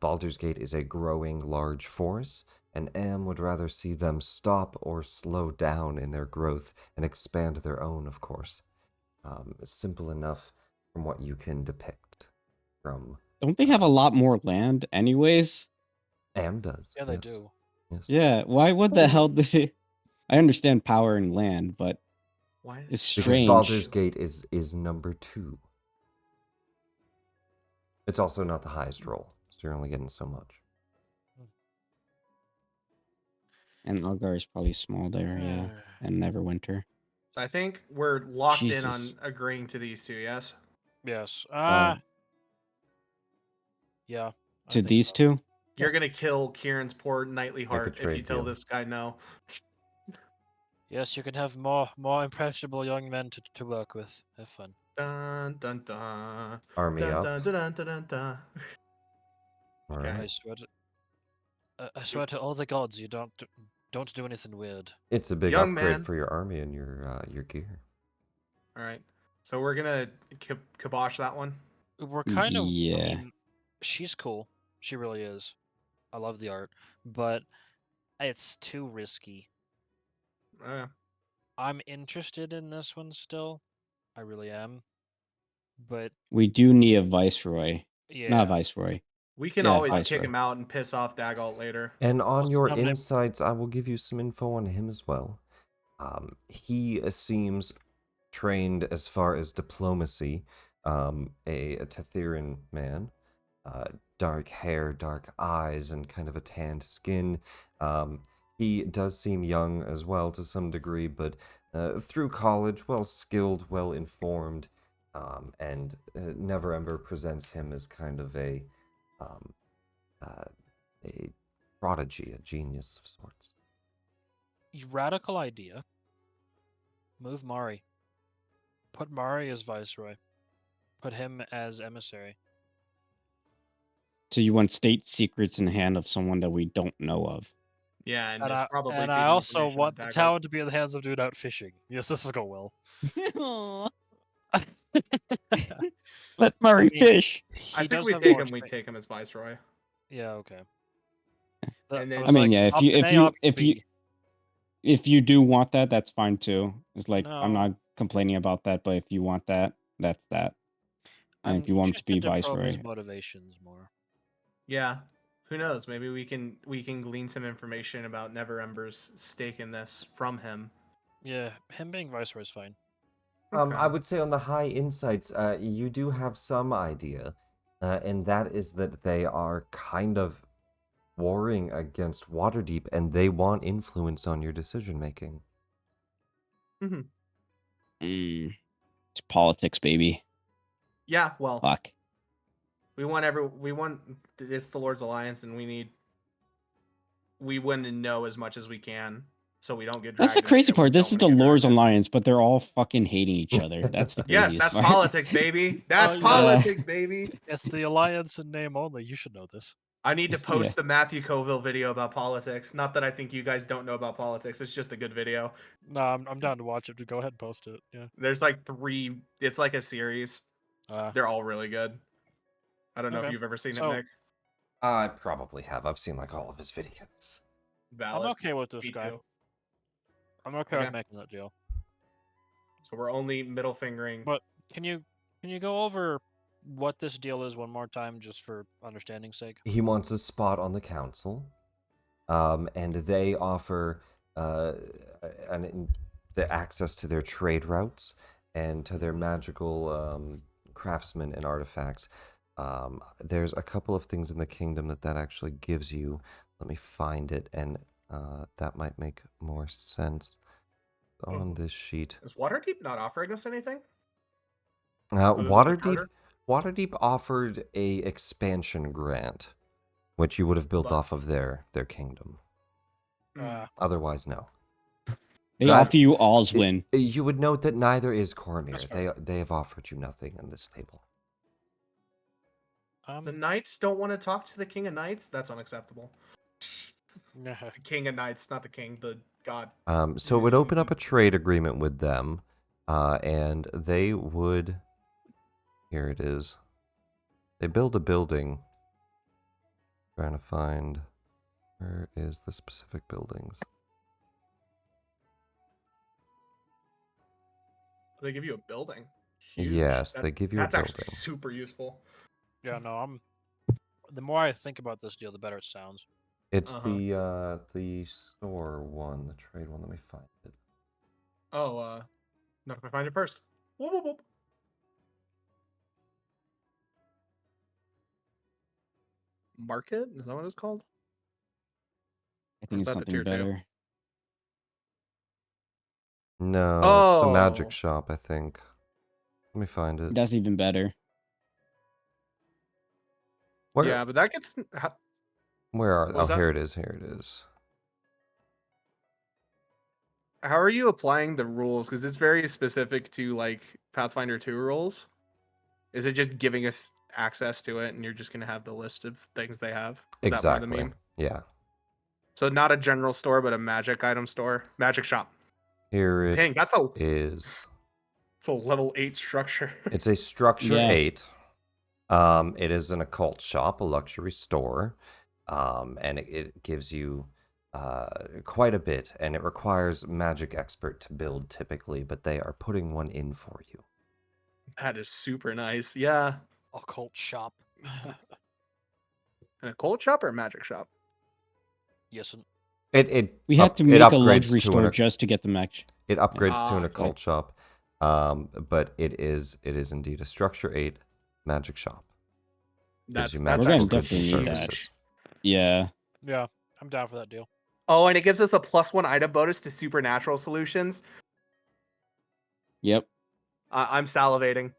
Baldur's Gate is a growing large force, and Am would rather see them stop or slow down in their growth and expand their own, of course. Simple enough from what you can depict from... Don't they have a lot more land anyways? Am does. Yeah, they yes. do. Yes. Yeah, why would the hell they... I understand power and land, but Why? it's Because strange. Baldur's Gate is number 2. It's also not the highest roll, so you're only getting so much. And Algar is probably small there, yeah. And Neverwinter. So I think we're locked in Jesus. on agreeing to these two, yes? Yes. Yeah. I To think these so. two? You're gonna kill Kieran's poor knightly a heart if you trade tell deal. this guy no. Yes, you can have more impressionable young men to work with. Have fun. Dun dun dun. Army Dun up. dun dun dun dun dun. dun. All Okay. right. I swear to all the gods, you don't do anything weird. It's a big Young upgrade man. for your army and your gear. All right. So we're gonna kibosh that one. We're kind of. Yeah. I mean, she's cool. She really is. I love the art, but it's too risky. I'm interested in this one still. I really am. But We do need a viceroy. yeah, Not a viceroy. We can Yeah, always viceroy. kick him out and piss off Dagalt later. And on What's your the name? insights, I will give you some info on him as well. He seems trained as far as diplomacy. A Tethyran man. Dark hair, dark eyes, and kind of a tanned skin. He does seem young as well to some degree, but through college, well skilled, well informed, and Neverember presents him as kind of a prodigy, a genius of sorts. Radical idea. Move Mari. Put Mari as viceroy. Put him as emissary. So you want state secrets in the hand of someone that we don't know of. Yeah, and, And it's I, probably and feeding I also information want to the Dagult. town to be in the hands of dude out fishing. Yes, this will go well. Let Murray mean, fish. I think does we have take more him. We strength. take him as viceroy. Yeah, okay. And then- was I mean, like, yeah, if option A, you option if you B. if you do want that, that's fine too. It's like I'm No. not complaining about that, but if you want that, that's that. And I'm if you want him to be interested probe his viceroy, motivations more. Yeah, Who knows? Maybe we can glean some information about Never Ember's stake in this from him. Yeah, him being viceroy is fine. I would say on the high insights, you do have some idea, and that is that they are kind of warring against Waterdeep, and they want influence on your decision making. It's politics, baby. Yeah, well, Fuck. we want it's the Lord's Alliance, and we want to know as much as we can so we don't get dragged. That's the into crazy shit we part. This don't is the wanna get Lord's dragged into. Alliance, but they're all fucking hating each other. That's the Yes, craziest that's part. politics, baby. That's yeah. politics, baby. It's the alliance in name only. You should know this. I need to Yeah. post the Matthew Colville video about politics. Not that I think you guys don't know about politics. It's just a good video. No, I'm down to watch it. Go ahead and post it. Yeah. There's like 3. It's like a series. Uh, They're all really good. I don't know if Okay. you've ever seen So- it, Nick. I probably have. I've seen like all of his videos. Valid. I'm okay with this Me guy. too. I'm okay Okay. with making that deal. So we're only middle fingering. But can you go over what this deal is one more time, just for understanding's sake? He wants a spot on the council, and they offer the access to their trade routes and to their magical craftsmen and artifacts. There's a couple of things in the kingdom that actually gives you. Let me find it, and that might make more sense on this sheet. Is Waterdeep not offering us anything? Uh, than the Waterdeep, charter? Waterdeep offered a expansion grant, which you would have built But- off of their kingdom. Hmm. Otherwise, no. They That- offer you Oswin. You would note that neither is Cormyr. That's fair. They have offered you nothing in this table. The Knights don't want to talk to the King of Knights? That's unacceptable. nah. The King of Knights, not the King, the God. So it would open up a trade agreement with them, and they would. Here it is. They build a building. Trying to find where is the specific buildings. They give you a building. Huge. Yes, they give you a That's actually building. super useful. Yeah, no, the more I think about this deal, the better it sounds. It's Uh-huh. the store one, the trade one. Let me find it. Oh, not if I find it first. Whoop, whoop, whoop. Market? Is that what it's called? I think is it's that the something tier 2? better. No, it's a magic Oh. shop, I think. Let me find it. That's even better. Where, Yeah, but that gets. where are? What Oh, was that? here it is. Here it is. How are you applying the rules? Because it's very specific to like Pathfinder 2 rules. Is it just giving us access to it, and you're just gonna have the list of things they have? Is that part of the Exactly. meme? Yeah. So not a general store, but a magic item store, magic shop. Here it Dang, is. it's a level 8 structure. It's a structure Yeah. 8. It is an occult shop, a luxury store, and it gives you quite a bit, and it requires magic expert to build typically, but they are putting one in for you. That is super nice. Yeah, Occult shop. an occult shop or a magic shop? Yes, and It We had to make a luxury store an, just to get the match. it upgrades to an Ah, occult shop, but it is indeed a structure 8 magic shop. Gives you We're magical gonna actually goods and definitely need that. services. Yeah. yeah, I'm down for that deal. Oh, and it gives us a +1 item bonus to supernatural solutions. Yep. I'm salivating.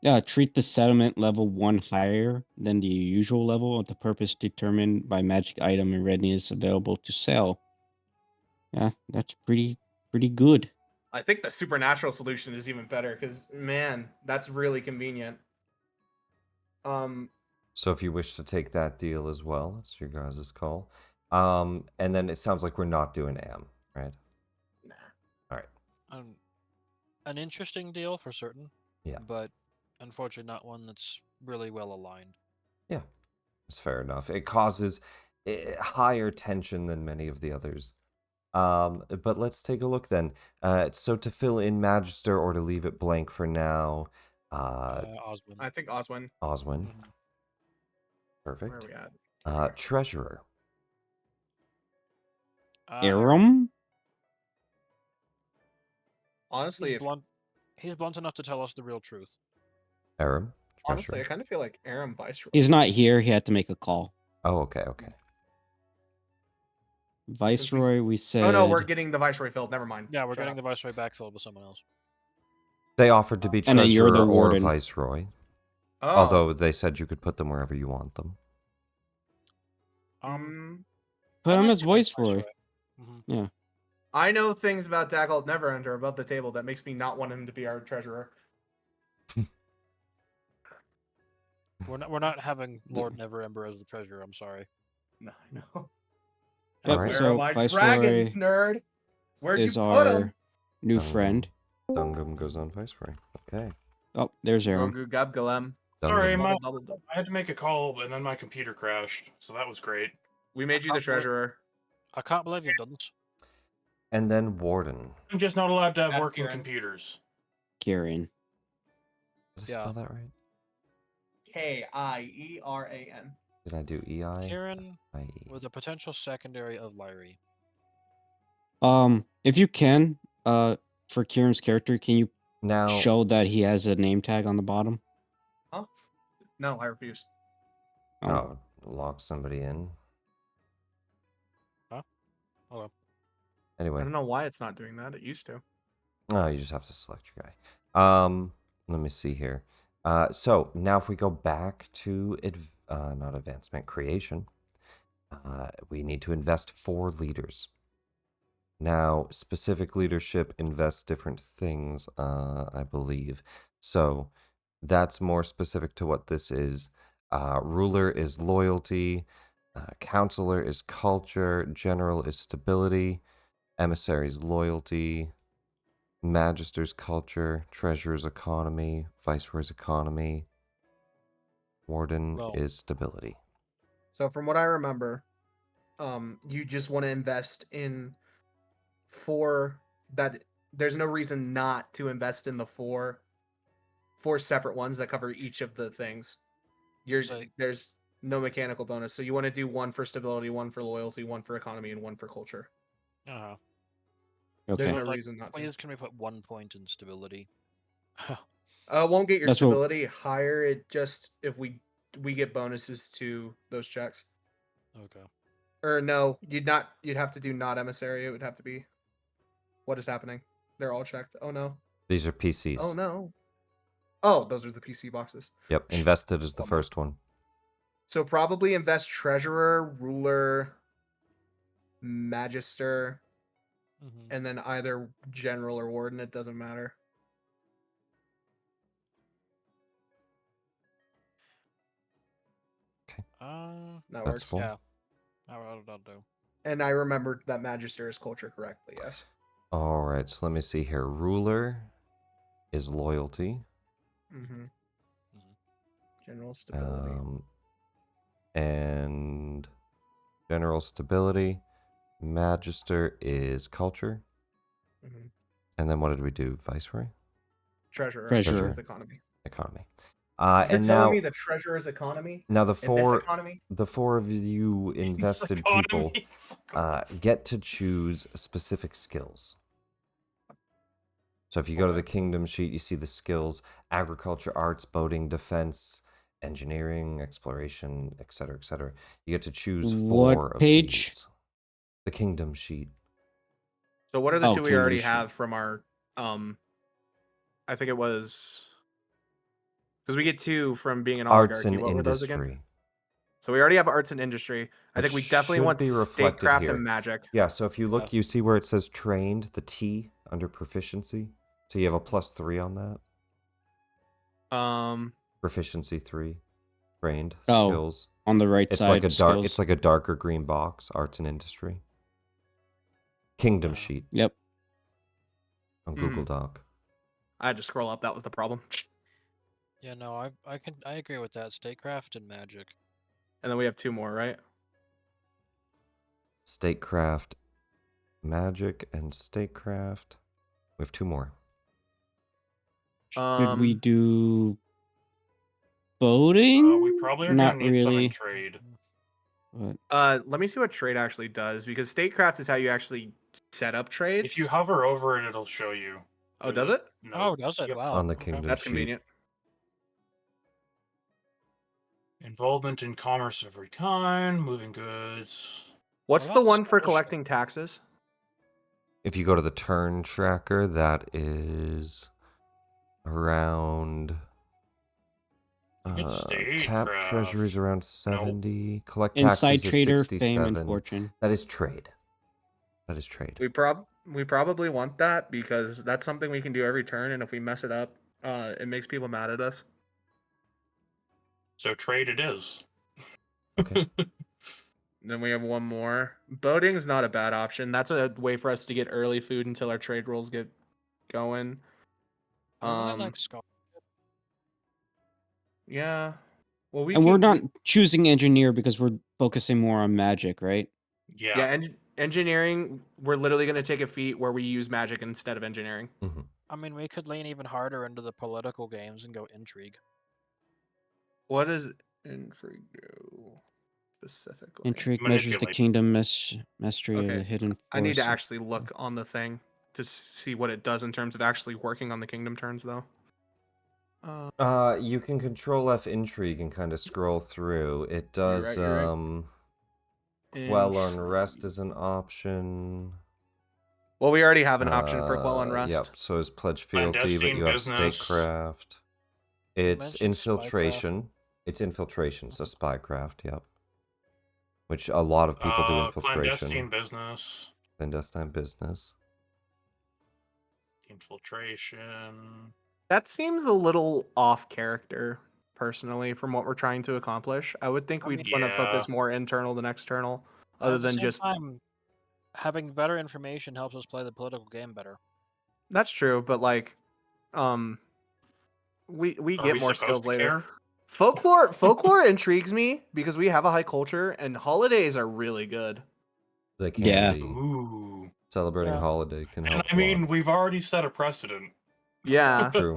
Yeah, treat the settlement level 1 higher than the usual level of the purpose determined by magic item and readiness available to sell. Yeah, that's pretty good. I think the supernatural solution is even better because man, that's really convenient. So if you wish to take that deal as well, it's your guys' call. And then it sounds like we're not doing AM, right? Nah. All right. An interesting deal for certain. Yeah. But unfortunately, not one that's really well aligned. Yeah, it's fair enough. It causes higher tension than many of the others. But let's take a look then. So to fill in Magister or to leave it blank for now, Osmond. I think Oswin. Oswin. Mhm. Where are Perfect. we at? Treasurer. Aram? Honestly, He's blunt. He's blunt enough to tell us the real truth. Aram. honestly, I Treasurer. kind of feel like Aram Viceroy. He's not here. He had to make a call. Oh, okay, okay. Viceroy, we said. Oh no, we're getting the Viceroy filled. Never mind. Yeah, we're Shut getting up. the viceroy backfilled with someone else. They offered to be And then you're treasurer the or warden. viceroy. Oh. Although they said you could put them wherever you want them. Put I him like as him as Viceroy. Mhm. Yeah. I know things about Dagult Neverender above the table that makes me not want him to be our treasurer. We're not having Lord Neverember as the treasurer. I'm sorry. No, I know. Yep, Alright. Where so are my Viceroy dragons, nerd? Where'd you is put our them? new Dungum. friend. Dungum goes on viceroy. Okay. Oh, there's Aram. Grogu Gabgalem. Sorry, Dungum. I had to make a call and then my computer crashed, so that was great. We made you the treasurer. I can't believe you've done this. And then warden. I'm just not allowed to have That's working Kieran. computers. Kieran. Did I Yeah. spell that right? Kieran. Did I do EI? Kieran IE. with a potential secondary of Lyrie. If you can, for Kieran's character, can you Now, show that he has a name tag on the bottom? Huh? No, I refuse. oh, lock somebody in. Huh? Oh, Anyway. I don't know why it's not doing that. It used to. Oh, you just have to select your guy. Let me see here. So now if we go back to not advancement, creation, we need to invest 4 leaders. Now, specific leadership invests different things, I believe. So that's more specific to what this is. Ruler is loyalty. Counselor is culture. General is stability. Emissary is loyalty. Magister's culture. Treasurer's economy. Viceroy's economy. Warden Well- is stability. So from what I remember, you just want to invest in 4 that there's no reason not to invest in the 4 separate ones that cover each of the things. There's no mechanical bonus. So you want to do 1 for stability, 1 for loyalty, 1 for economy, and 1 for culture. uh-huh. Okay. There's no Like, reason not to. please, can we put 1 point in stability? Won't get your That's what- stability higher. It just if we get bonuses to those checks. Okay. Or no, you'd have to do not emissary. It would have to be. What is happening? They're all checked. Oh no. These are PCs. Oh no. Oh, those are the PC boxes. Yep, invested is the One more. first one. So probably invest treasurer, ruler, magister, Mhm. and then either general or warden. It doesn't matter. That That's works. full. Yeah. I'll do. And I remembered that magister is culture correctly. Yes. All right, so let me see here. Ruler is loyalty. Mm-hmm. Mhm. General stability. And general stability. Magister is culture. Mm-hmm. And then what did we do? Viceroy? Treasurer. Treasurer. Is economy. Economy. You're And telling now, me the treasurer's economy? now the In this four economy? the 4 of you invested people get to choose specific skills. So if you go to the kingdom sheet, you see the skills: agriculture, arts, boating, defense, engineering, exploration, etc., etc. You get to choose 4 What of page? these. The kingdom sheet. So what are the Oh, 2 we kingdom already sheet. have from our I think it was because we get 2 from being an Arts oligarchy. and What were those again? industry. So we already have arts and industry. I It think we definitely should want be reflected statecraft here. and magic. Yeah, so if you look, you see where it says trained, the T under proficiency. So you have a +3 on that. Proficiency 3. Trained Oh, skills. on the right It's side. like a dark skills. it's like a darker green box, arts and industry. Kingdom sheet Yep. on Google Doc. I had to scroll up. That was the problem. Yeah, no, I agree with that. Statecraft and magic. And then we have 2 more, right? Statecraft, magic, and statecraft. We have 2 more. Should we Um, do boating? We probably are Not gonna need some in really. trade. But let me see what trade actually does, because statecraft is how you actually set up trades. If you hover over it, it'll show you. Oh, There's does a it? note. Oh, does it? Yep. Wow. On the okay. kingdom That's sheet. convenient. Involvement in commerce of every kind, moving goods. What's What the about one for scholarship? collecting taxes? If you go to the turn tracker, that is around. I think it's Tap statecraft. treasuries around Nope. 70. Collect inside taxes is trader, fame, and 67. fortune. That is trade. That is trade. We probably want that because that's something we can do every turn, and if we mess it up, it makes people mad at us. So trade it is. Okay. Then we have one more. Boating's not a bad option. That's a way for us to get early food until our trade rolls get going. I really like scholarship. Yeah. Well, we And we're can- not choosing engineer because we're focusing more on magic, right? Yeah. Yeah, engineering. We're literally going to take a feat where we use magic instead of engineering. Mhm. I mean, we could lean even harder into the political games and go intrigue. What does intrigue do specifically? Intrigue measures the Manipulate. kingdom mastery of the Okay, hidden force. I need to actually look on the thing to see what it does in terms of actually working on the kingdom turns, though. You can control F intrigue and kind of scroll through. It does you're right. Quell unrest is an option. Well, we already have an option for Quell Unrest. Yep, so is pledge fealty, but Clandestine you have business. statecraft. It's mentioned infiltration. It's infiltration, so spycraft, yep. Which a lot of people do infiltration. Clandestine business. Clandestine business. Infiltration. That seems a little off character, personally, from what we're trying to accomplish. I would think I we'd mean, want to yeah. focus more internal than external, other At the than same just. time, having better information helps us play the political game better. That's true, but like, we Are get we more supposed skills to later. care? Folklore intrigues me because we have a high culture, and holidays are really good. They can Yeah. be. Ooh. Celebrating Yeah. holiday can help. And I mean, we've already set a precedent. Yeah. True.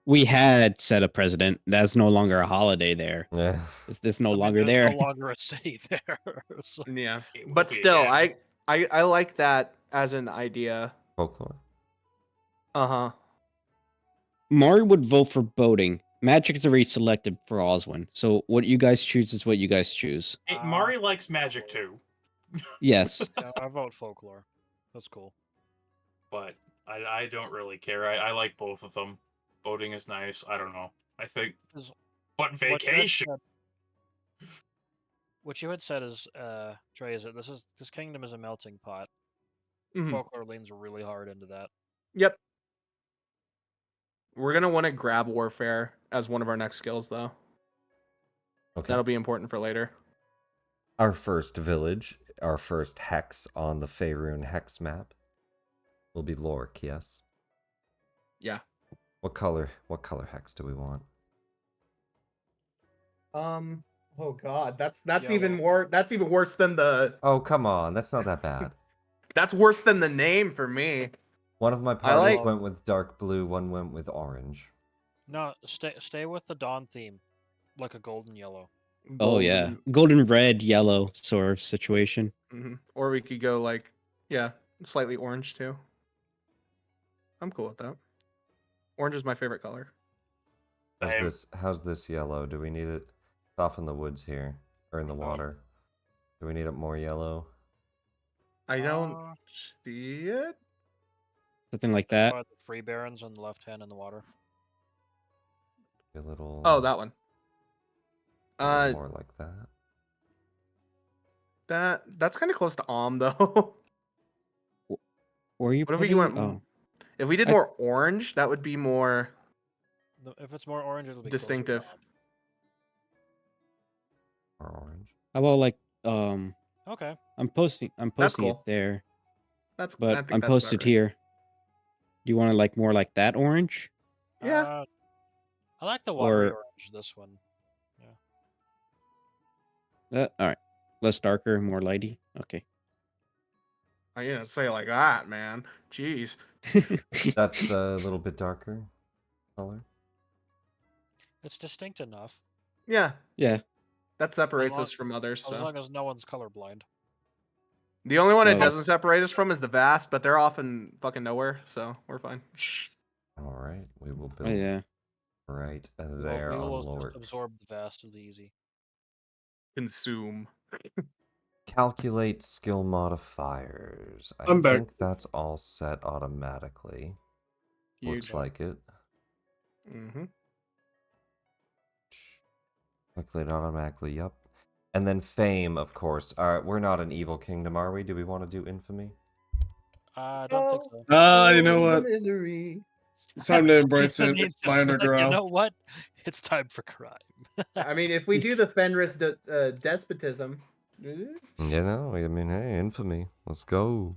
We had set a president. That's no longer a holiday there. Yeah. It's no I mean, longer there's there. no longer a city there. so- Yeah, It will but be still, again. I like that as an idea. Folklore. Uh-huh. Mari would vote for boating. Magic is already selected for Oswin. So what you guys choose is what you guys choose. Hey, Mari likes magic too, Yes. Yeah, I vote folklore. That's cool. but I don't really care. I like both of them. Boating is nice. I don't know. I think. Is- But What you had vacation. said- What you had said is, Trey, is that this kingdom is a melting pot. Mhm. Folklore leans really hard into that. Yep. We're gonna want to grab warfare as one of our next skills, though. Okay. That'll be important for later. Our first village, our first hex on the Faerun hex map will be Lork, yes? Yeah. What color hex do we want? Oh God, that's Yellow. even more. That's even worse than the. Oh, come on. That's not that bad. That's worse than the name for me. One of my parties like- went with dark blue, one went with orange. No, stay with the dawn theme, like a golden yellow. Oh yeah. Golden red, yellow sort of situation. Mm-hmm. Or we could go like, yeah, slightly orange too. I'm cool with that. Orange is my favorite color. Same. How's this yellow? Do we need it? It's off in the woods here. Or in the water. Do we need it more yellow? I don't Uh, see it. Something like Stay that. by the free barons on the left hand in the water. A little Oh, that one. a little more like that. That's kind of close to though. Or you What if we putting- went? Oh. If we did I- more orange, that would be more. If it's more orange, it'll be closer to Distinctive. dawn. Or orange. How about like Okay. I'm posting cool. it there, That's. I but think I'm that's posted about right. here. Do you want to like more like that orange? Yeah. I like the watery Or- orange. This one. All right. Less darker, more lighty. Okay. I didn't say it like that, man. Jeez. That's a little bit darker. color? It's distinct enough. Yeah, Yeah. that separates long- us from others. As So long as no one's colorblind. the only one it Well- doesn't separate us from is the vast, but they're off in fucking nowhere, so we're fine. All right, we will Oh, build yeah. right We there on will Lork. just absorb the vast of the easy. Consume. Calculate skill modifiers. I I'm back. think that's all set automatically. Looks Huge. like it. Mm-hmm. Calculate automatically, yep. And then fame, of course. We're not an evil kingdom, are we? Do we want to do infamy? I don't think so. You know what? Misery. It's time to embrace Listen, it. he's My just like, you underground. know what? It's time for crime. I mean, if we do the Fenris despotism. You know, I mean, hey, infamy. Let's go.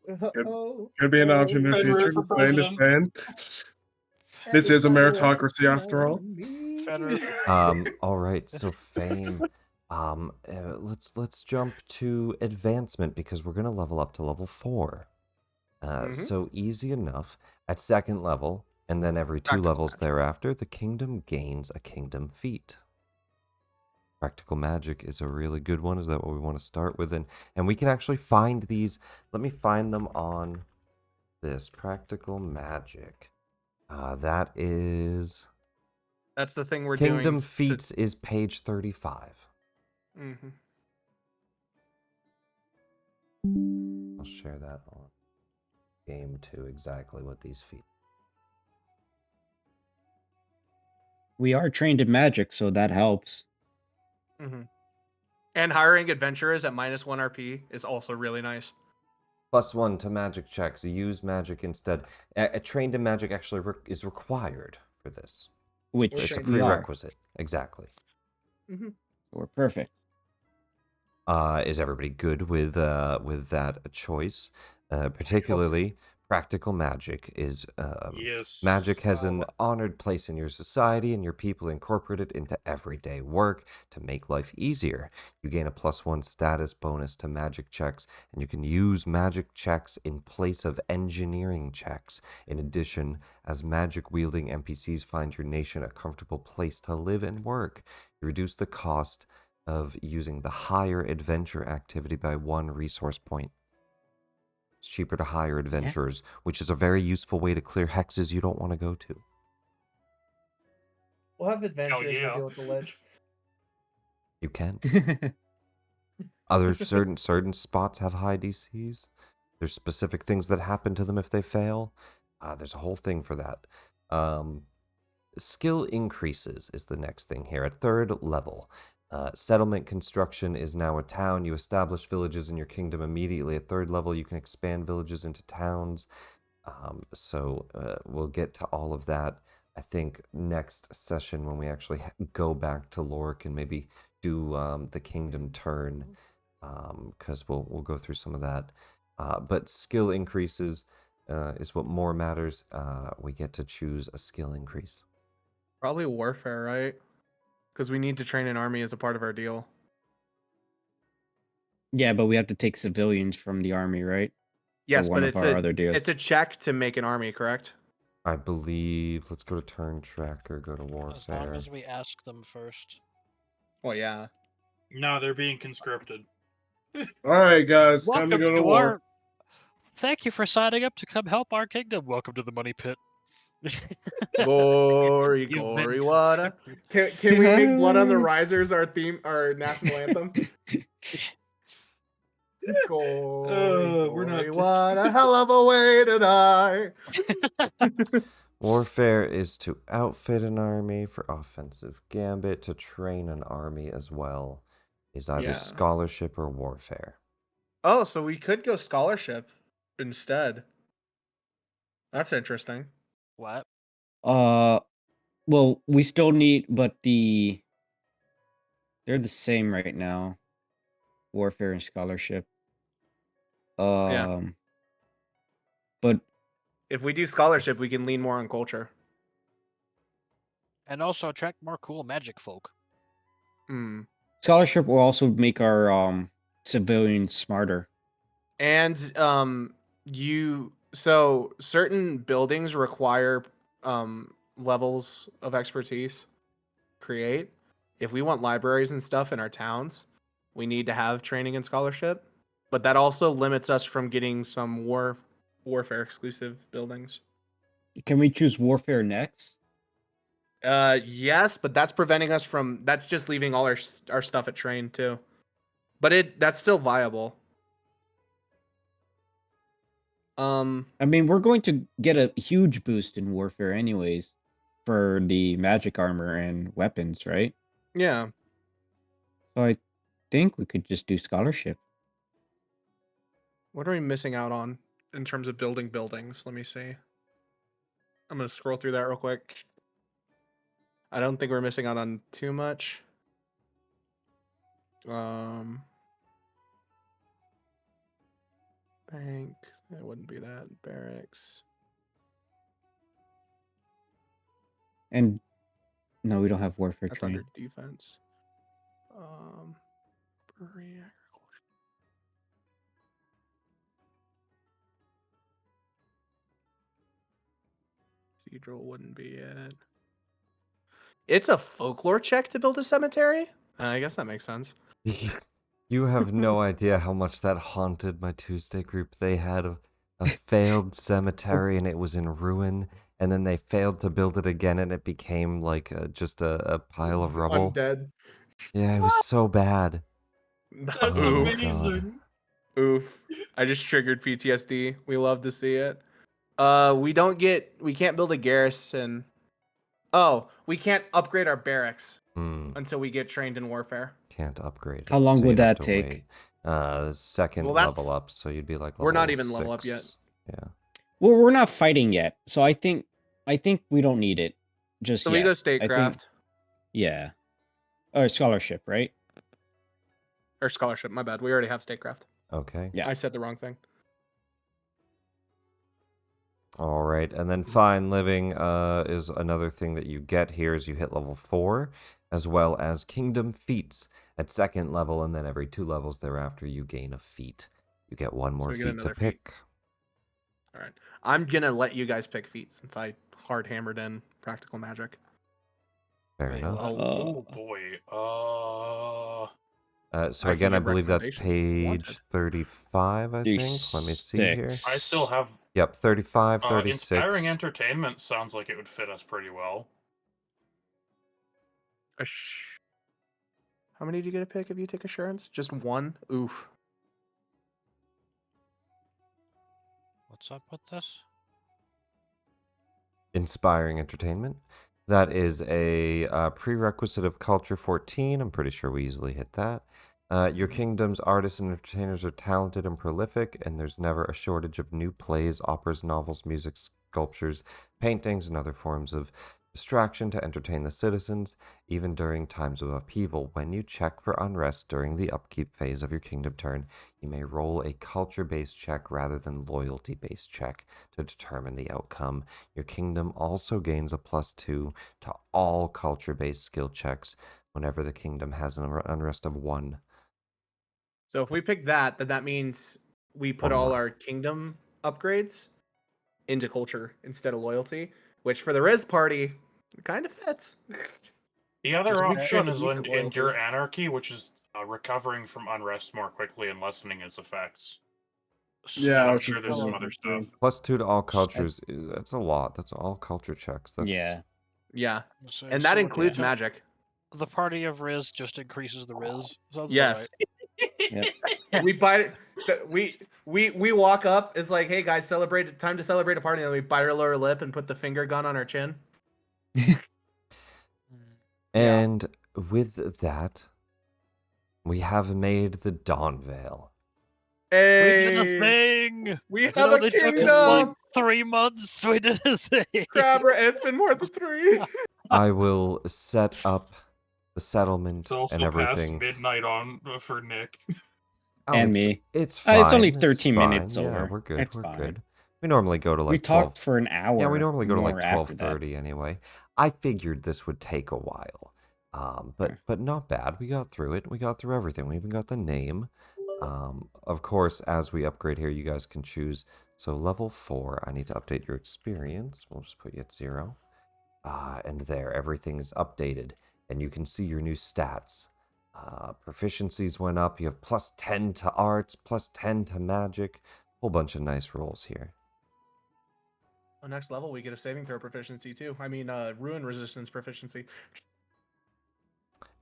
Could be an option in the Federer future. for I understand. This is a meritocracy after all. Federer. All right, so fame. Let's jump to advancement because we're gonna level up to level 4. So easy enough. At second level, and then every 2 Practical levels magic. thereafter, the kingdom gains a kingdom feat. Practical magic is a really good one. Is that what we want to start with? And we can actually find these. Let me find them on this practical magic. That is That's the thing we're Kingdom doing. Feats is page 35. Mm-hmm. I'll share that on game 2 exactly what these feats. We are trained in magic, so that helps. Mm-hmm. And hiring adventurers at -1 RP is also really nice. +1 to magic checks. Use magic instead. A trained in magic actually is required for this. Which We're It's a trained- we are. prerequisite. Exactly. Mm-hmm. We're perfect. Is everybody good with that choice? Particularly, practical magic is Yes. magic has an honored place in your society, and your people incorporate it into everyday work to make life easier. You gain a +1 status bonus to magic checks, and you can use magic checks in place of engineering checks. In addition, as magic wielding NPCs find your nation a comfortable place to live and work, you reduce the cost of using the higher adventure activity by 1 resource point. It's cheaper to hire adventurers, which is a very useful way to clear hexes you don't want to go to. We'll have adventurers yeah. go deal with the lich. You can. Other certain spots have high DCs. There's specific things that happen to them if they fail. There's a whole thing for that. Skill increases is the next thing here. At 3rd level, settlement construction is now a town. You establish villages in your kingdom immediately. At 3rd level, you can expand villages into towns. So we'll get to all of that, I think, next session when we actually go back to Lork and maybe do the kingdom turn, because we'll go through some of that. But skill increases is what more matters. We get to choose a skill increase. Probably warfare, right? Because we need to train an army as a part of our deal. Yeah, but we have to take civilians from the army, right? Yes, one but of our other deals. it's a check to make an army, correct? I believe. Let's go to turn tracker, go to As long warfare. as we ask them first. Well, yeah. No, they're being conscripted. All right, guys, time to Welcome go to to war. our. Thank you for signing up to come help our kingdom. Welcome to the money pit. Gory, You've been gory, water. conscripted. Can we make Blood on the Risers our theme, our national anthem? Gory, We're not- gory, what a hell of a way to die. Warfare is to outfit an army. For offensive gambit, to train an army as well, is either Yeah. scholarship or warfare. Oh, so we could go scholarship instead. That's interesting. What? Well, we still need, but they're the same right now. Warfare and scholarship. But If we do scholarship, we can lean more on culture. And also attract more cool magic folk. Hmm. scholarship will also make our civilians smarter. And so certain buildings require levels of expertise create, if we want libraries and stuff in our towns, we need to have training and scholarship. But that also limits us from getting some warfare exclusive buildings. Can we choose warfare next? Yes, but that's preventing us from. That's just leaving all our stuff at train too. But that's still viable. I mean, we're going to get a huge boost in warfare anyways for the magic armor and weapons, right? Yeah. So I think we could just do scholarship. What are we missing out on in terms of building buildings? Let me see. I'm gonna scroll through that real quick. I don't think we're missing out on too much. Bank. It wouldn't be that. Barracks. And no, we don't have warfare That's train. under defense. Brewery, agriculture. Cathedral wouldn't be it. It's a folklore check to build a cemetery? I guess that makes sense. You have no idea how much that haunted my Tuesday group. They had a failed cemetery and it was in ruin, and then they failed to build it again and it became like just a pile of rubble. Undead. Yeah, it was so bad. That's Oh, amazing. Oof. I just triggered PTSD. We love to see it. We can't build a garrison. Oh, we can't upgrade our barracks until we get trained in warfare. Can't upgrade it. How long so would you'd have that to take? wait. Second Well, level that's- up, so you'd be like We're not level even level up 6. yet. Yeah. Well, we're not fighting yet, so I think we don't need it just So yet. we go I think- statecraft Yeah. Or scholarship, right? or scholarship. My bad. We already have statecraft. Okay. Yeah. I said the wrong thing. All right, and then fine living is another thing that you get here as you hit level 4, as well as kingdom feats at second level, and then every 2 levels thereafter you gain a feat. You get one more we get feat to another feat. pick. All right. I'm gonna let you guys pick feet since I hard hammered in practical magic. Fair Wait, enough. what? Oh boy. So I again, can I give believe that's recommendations if you page wanted. 35, I think. Let me see here. Six. I still have Yep, 35, inspiring 36. entertainment sounds like it would fit us pretty well. How many do you get to pick if you take assurance? Just one? Oof. What's up with this? Inspiring entertainment. That is a prerequisite of Culture 14. I'm pretty sure we easily hit that. Your kingdom's artists and entertainers are talented and prolific, and there's never a shortage of new plays, operas, novels, music, sculptures, paintings, and other forms of distraction to entertain the citizens, even during times of upheaval. When you check for unrest during the upkeep phase of your kingdom turn, you may roll a culture-based check rather than loyalty-based check to determine the outcome. Your kingdom also gains a +2 to all culture-based skill checks whenever the kingdom has an unrest of 1. So if we pick that, then that means we put One all more. our kingdom upgrades into culture instead of loyalty, which for the Riz party kind of fits. The other Just make sure option the is decent Endure loyalty. Anarchy, which is recovering from unrest more quickly and lessening its effects. Yeah, I I'm was sure there's some thinking other the same stuff. +2 to all cultures. That's a lot. That's all culture checks. That's Yeah. Yeah, So- and that so includes the- magic. The party of Riz just increases the Riz. Sounds Yes. about We bite it. We walk up. It's like, hey guys, celebrate! Time to celebrate a party. And we bite our lower lip and put the finger gun on our chin. right. Yeah. And with that, we have made the DawnVail. Hey, We did a thing. We It have a only took us like kingdom. 3 months. We did a thing. Crabber, and it's been more than 3. I will set up the settlement It's also and past everything. midnight on for Nick. And it's, me. It's fine. It's only it's 13 minutes fine. Yeah, over. we're good. It's we're fine. good. We normally go to like We 12. talked for an hour. Yeah, we normally go to like more after that. 12:30 anyway. I figured this would take a while. But not bad. We got through it. We got through everything. We even got the name. Of course, as we upgrade here, you guys can choose. So level 4, I need to update your experience. We'll just put you at 0. And there, everything is updated, and you can see your new stats. Proficiencies went up. You have plus 10 to arts, plus 10 to magic. Whole bunch of nice rolls here. On next level, we get a saving throw proficiency too. I mean, ruin resistance proficiency.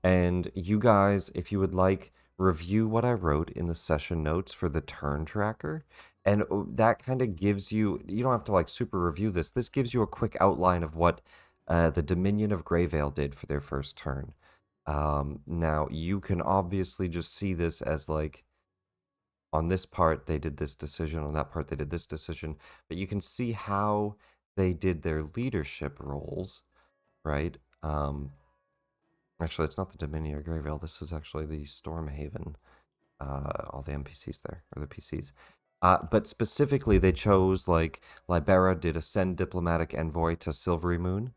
And you guys, if you would like, review what I wrote in the session notes for the turn tracker. And that kind of gives you, you don't have to like super review this. This gives you a quick outline of what the Dominion of Greyvale did for their first turn. Now, you can obviously just see this as like, on this part, they did this decision. On that part, they did this decision. But you can see how they did their leadership roles, right? Actually, it's not the Dominion of Greyvale. This is actually the Stormhaven. All the NPCs there, or the PCs. But specifically, they chose, like, Libera did Ascend Diplomatic Envoy to Silvery Moon,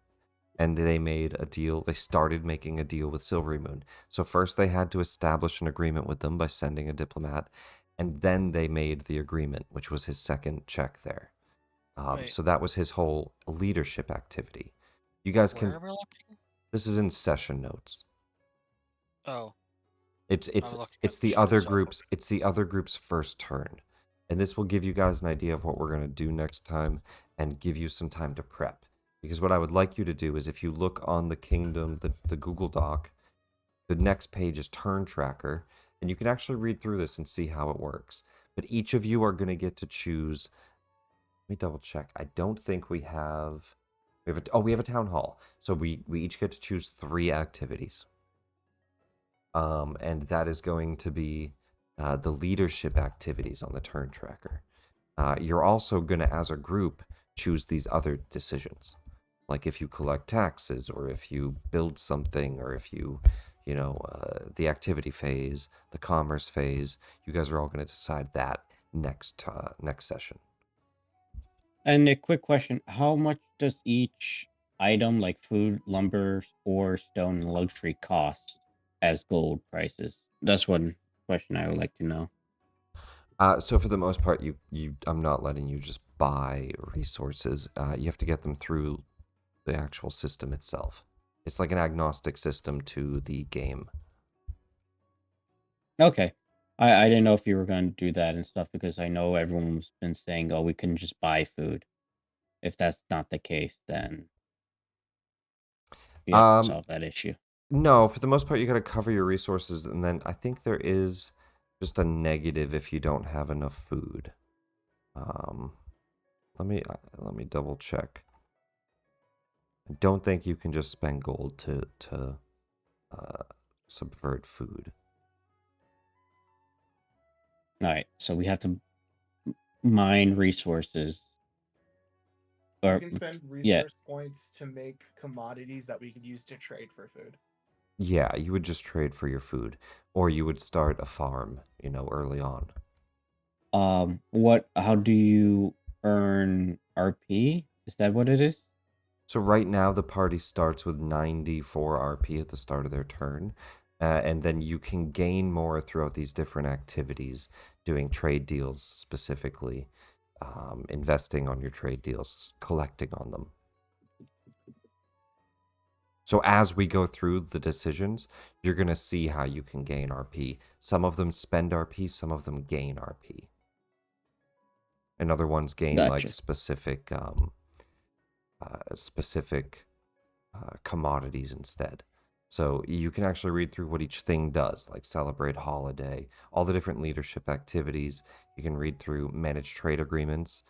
and they made a deal. They started making a deal with Silvery Moon. So first they had to establish an agreement with them by sending a diplomat, and then they made the agreement, which was his second check there. Wait. So that was his whole leadership activity. You guys Where can... are we looking? This is in session notes. Oh, It's I'm looking at it's the the sheet other itself. group's it's the other group's first turn. And this will give you guys an idea of what we're going to do next time and give you some time to prep. Because what I would like you to do is if you look on the Kingdom, the Google Doc, the next page is Turn Tracker, and you can actually read through this and see how it works. But each of you are going to get to choose. Let me double check. I don't think we have we have a town hall. So we each get to choose 3 activities. And that is going to be the leadership activities on the turn tracker. You're also going to, as a group, choose these other decisions. Like if you collect taxes, or if you build something, or if you, the activity phase, the commerce phase. You guys are all going to decide that next session. And a quick question: how much does each item, like food, lumber, ore, stone, and luxury, cost as gold prices? That's one question I would like to know. So for the most part, I'm not letting you just buy resources. You have to get them through the actual system itself. It's like an agnostic system to the game. Okay. I didn't know if you were going to do that and stuff, because I know everyone's been saying, oh, we can just buy food. If that's not the case, then we have to solve that issue. No, for the most part, you got to cover your resources, and then I think there is just a negative if you don't have enough food. Let me double check. I don't think you can just spend gold to subvert food. All right, so we have to mine resources. You can spend resource points to make commodities that we could use to trade for food. Yeah, you would just trade for your food, or you would start a farm, early on. How do you earn RP? Is that what it is? So right now the party starts with 94 RP at the start of their turn, and then you can gain more throughout these different activities, doing trade deals specifically, investing on your trade deals, collecting on them. So as we go through the decisions, you're going to see how you can gain RP. Some of them spend RP, some of them gain RP. And other ones gain like specific commodities instead. So you can actually read through what each thing does, like celebrate holiday, all the different leadership activities. You can read through manage trade agreements,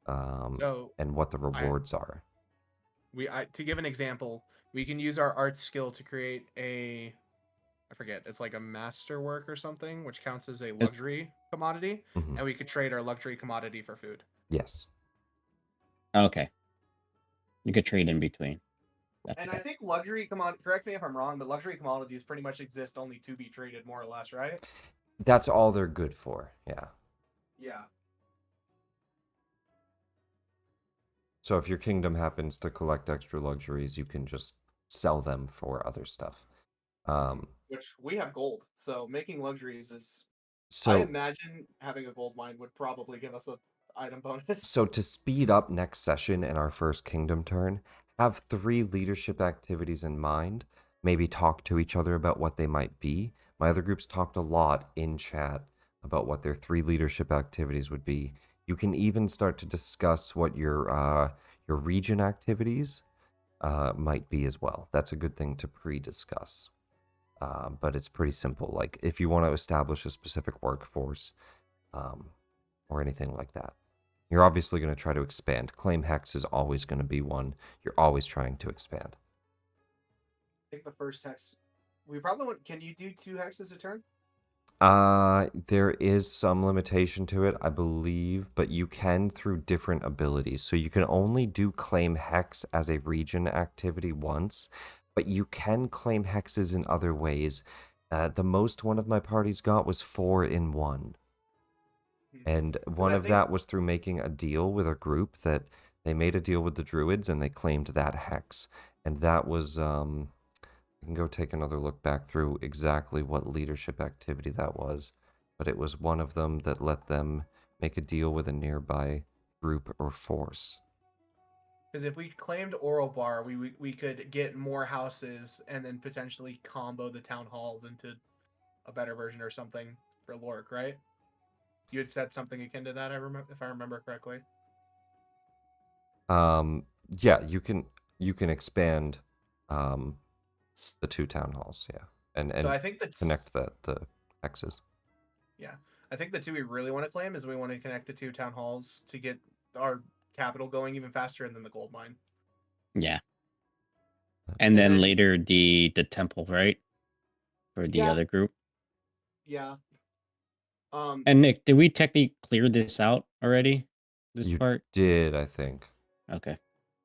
and what the rewards are. To give an example, we can use our art skill to create I forget, it's like a masterwork or something, which counts as a luxury commodity, and we could trade our luxury commodity for food. Yes. Okay. You could trade in between. And I think luxury commodity, correct me if I'm wrong, but luxury commodities pretty much exist only to be traded, more or less, right? That's all they're good for, yeah. Yeah. So if your kingdom happens to collect extra luxuries, you can just sell them for other stuff. Which we have gold, so making luxuries is... So, I imagine having a gold mine would probably give us an item bonus. So to speed up next session and our first kingdom turn, have 3 leadership activities in mind, maybe talk to each other about what they might be. My other groups talked a lot in chat about what their 3 leadership activities would be. You can even start to discuss what your region activities might be as well. That's a good thing to pre-discuss. But it's pretty simple. Like if you want to establish a specific workforce or anything like that, you're obviously going to try to expand. Claim hex is always going to be one. You're always trying to expand. I think the first hex. We probably want. Can you do 2 hexes a turn? There is some limitation to it, I believe, but you can through different abilities. So you can only do claim hex as a region activity once, but you can claim hexes in other ways. The most one of my parties got was 4 in 1. And one I of think- that was through making a deal with a group that they made a deal with the druids and they claimed that hex. And that was I can go take another look back through exactly what leadership activity that was, but it was one of them that let them make a deal with a nearby group or force. Because if we claimed Oral Bar, we could get more houses and then potentially combo the town halls into a better version or something for Lork, right? You had said something akin to that, if I remember correctly. Yeah, you can expand the 2 town halls, yeah, and So I think that's connect the hexes. Yeah, I think the 2 we really want to claim is we want to connect the 2 town halls to get our capital going even faster, and then the gold mine. Yeah. And And then then- later the temple, right? For the Yeah. other group. Yeah. And Nick, did we technically clear this out already? This you part? did, I think. Okay.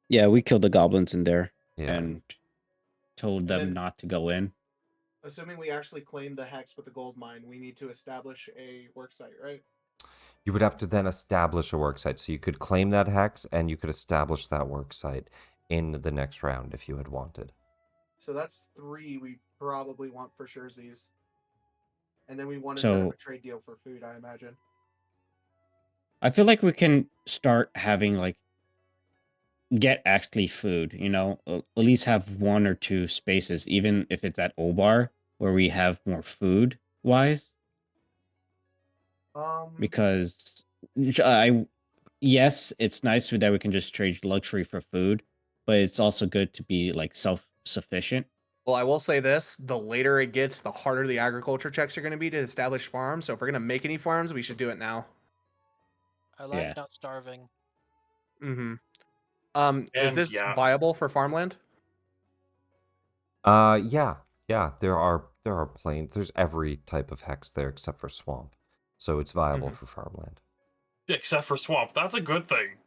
Yeah, we killed the goblins in there Yeah. and told them then- not to go in. Assuming we actually claim the hex with the gold mine, we need to establish a work site, right? You would have to then establish a work site. So you could claim that hex and you could establish that work site in the next round if you had wanted. So that's 3 we probably want for surezies. And then we want to set So up a trade deal for food, I imagine. I feel like we can start having like get actually food, at least have 1 or 2 spaces, even if it's at Obar where we have more food wise. Because yes, it's nice that we can just trade luxury for food, but it's also good to be like self-sufficient. Well, I will say this: the later it gets, the harder the agriculture checks are going to be to establish farms. So if we're going to make any farms, we should do it now. I like Yeah. not starving. Mm-hmm. Is And this yeah. viable for farmland? Yeah. There are plains. There's every type of hex there except for swamp, so it's viable Mhm. for farmland. Except for swamp. That's a good thing.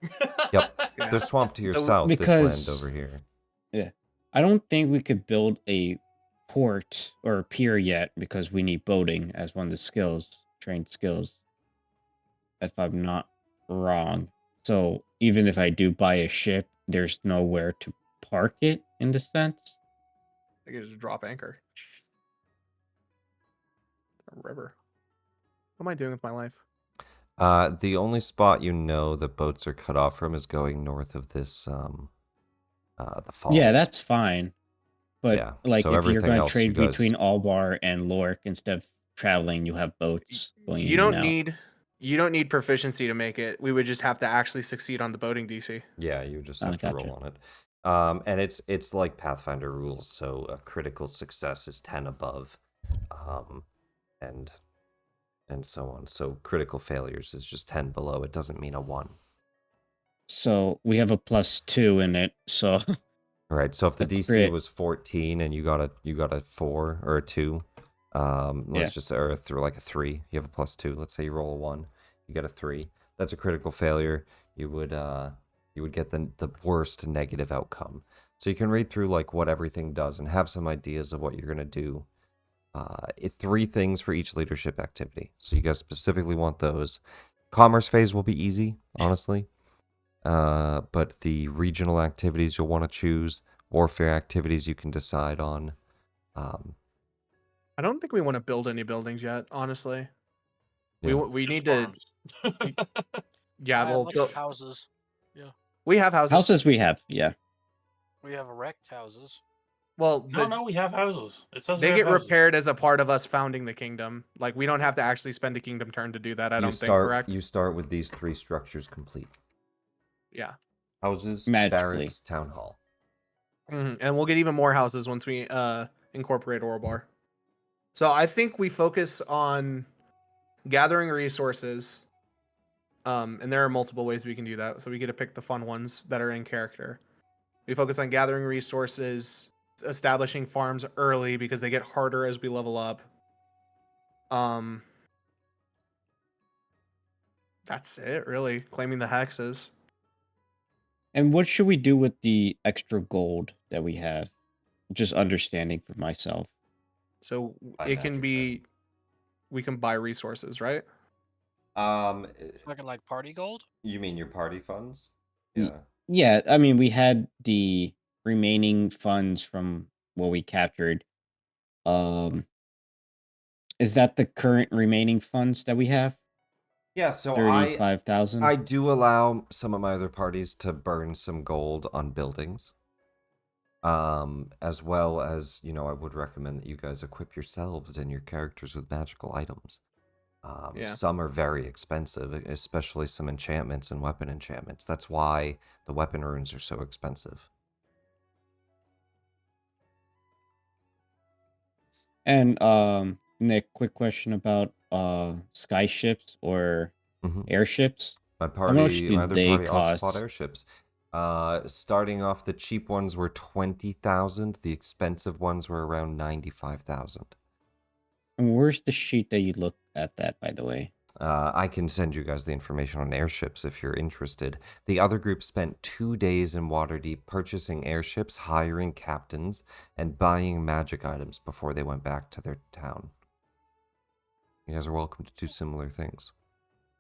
Yep. Yeah. There's swamp to your So- south. This land Because- over here. I don't think we could build a port or a pier yet because we need boating as one of the skills, trained skills, if I'm not wrong. So even if I do buy a ship, there's nowhere to park it in the sense. I could just drop anchor. A river. What am I doing with my life? The only spot that boats are cut off from is going north of this the falls. Yeah, that's fine. But Yeah, like so if you're everything going to else trade you guys- between Albar and Lork instead of traveling, you have boats going You in don't and out. need proficiency to make it. We would just have to actually succeed on the boating DC. Yeah, you just Oh, have to gotcha. roll on it. And it's like Pathfinder rules, so a critical success is 10 above, and so on. So critical failures is just 10 below. It doesn't mean a 1. So we have a +2 in it. So All right. So if the That's DC great. was 14 and you got a 4 or a 2, Yeah. let's just or through like a 3, you have a +2. Let's say you roll a 1, you get a 3. That's a critical failure. You would get the worst negative outcome. So you can read through like what everything does and have some ideas of what you're gonna do. 3 things for each leadership activity. So you guys specifically want those. Commerce phase will be easy, honestly. But the regional activities you'll want to choose, warfare activities you can decide on. I don't think we want to build any buildings yet, honestly. Yeah. We Just need to. farms. Yeah, I have well, lots of houses. we have houses. houses we have, yeah. We have wrecked houses. Well, No, we have houses. It says we they have get houses. repaired as a part of us founding the kingdom. Like, we don't have to actually spend a kingdom turn to do that, I don't think, correct? You start with these 3 structures complete. Yeah. Houses, Magically. barracks, town hall. And we'll get even more houses once we incorporate Ourobar. So I think we focus on gathering resources. And there are multiple ways we can do that. So we get to pick the fun ones that are in character. We focus on gathering resources, establishing farms early because they get harder as we level up. That's it, really. Claiming the hexes. And what should we do with the extra gold that we have? Just understanding for myself. So Buy it can magic be, we can buy resources, right? Looking like party gold. You mean your party funds? Y- Yeah. Yeah, I mean, we had the remaining funds from what we captured. Is that the current remaining funds that we have? Yeah, so 35,000? I do allow some of my other parties to burn some gold on buildings. As well as, I would recommend that you guys equip yourselves and your characters with magical items. Yeah. Some are very expensive, especially some enchantments and weapon enchantments. That's why the weapon runes are so expensive. And Nick, quick question about sky ships or Mhm. airships. My How much do other they party also bought cost? airships. Starting off, the cheap ones were 20,000. The expensive ones were around 95,000. And where's the sheet that you looked at that, by the way? I can send you guys the information on airships if you're interested. The other group spent 2 days in Waterdeep purchasing airships, hiring captains, and buying magic items before they went back to their town. You guys are welcome to do similar things.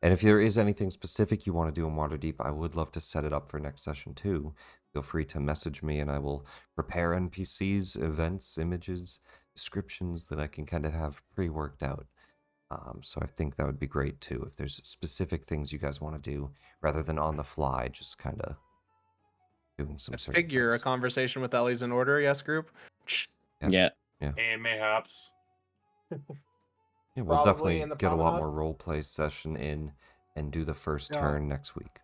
And if there is anything specific you want to do in Waterdeep, I would love to set it up for next session too. Feel free to message me and I will prepare NPCs, events, images, descriptions that I can kind of have pre-worked out. So I think that would be great too. If there's specific things you guys want to do, rather than on the fly, just kind of doing some A certain figure, a things. conversation with Ellie's in order, yes, group? Yeah. Yeah. And mayhaps. Yeah, we'll Probably definitely in the get a lot promenade. more role play session in and do the first Yeah. turn next week.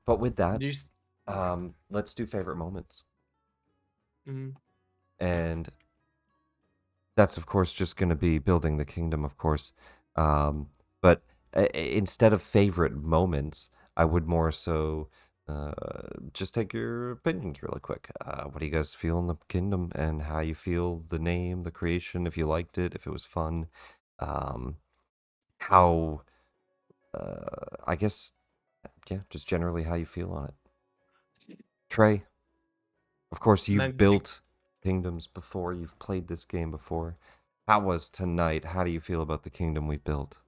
But with that, You s- let's do favorite moments. Mhm. And that's, of course, just going to be building the kingdom, of course. But instead of favorite moments, I would more so just take your opinions really quick. What do you guys feel in the kingdom and how you feel the name, the creation, if you liked it, if it was fun, how, I guess, yeah, just generally how you feel on it. Trey, of course, And you've then built kingdoms before, you've played this game before. How was tonight? How do you feel about the kingdom we've built?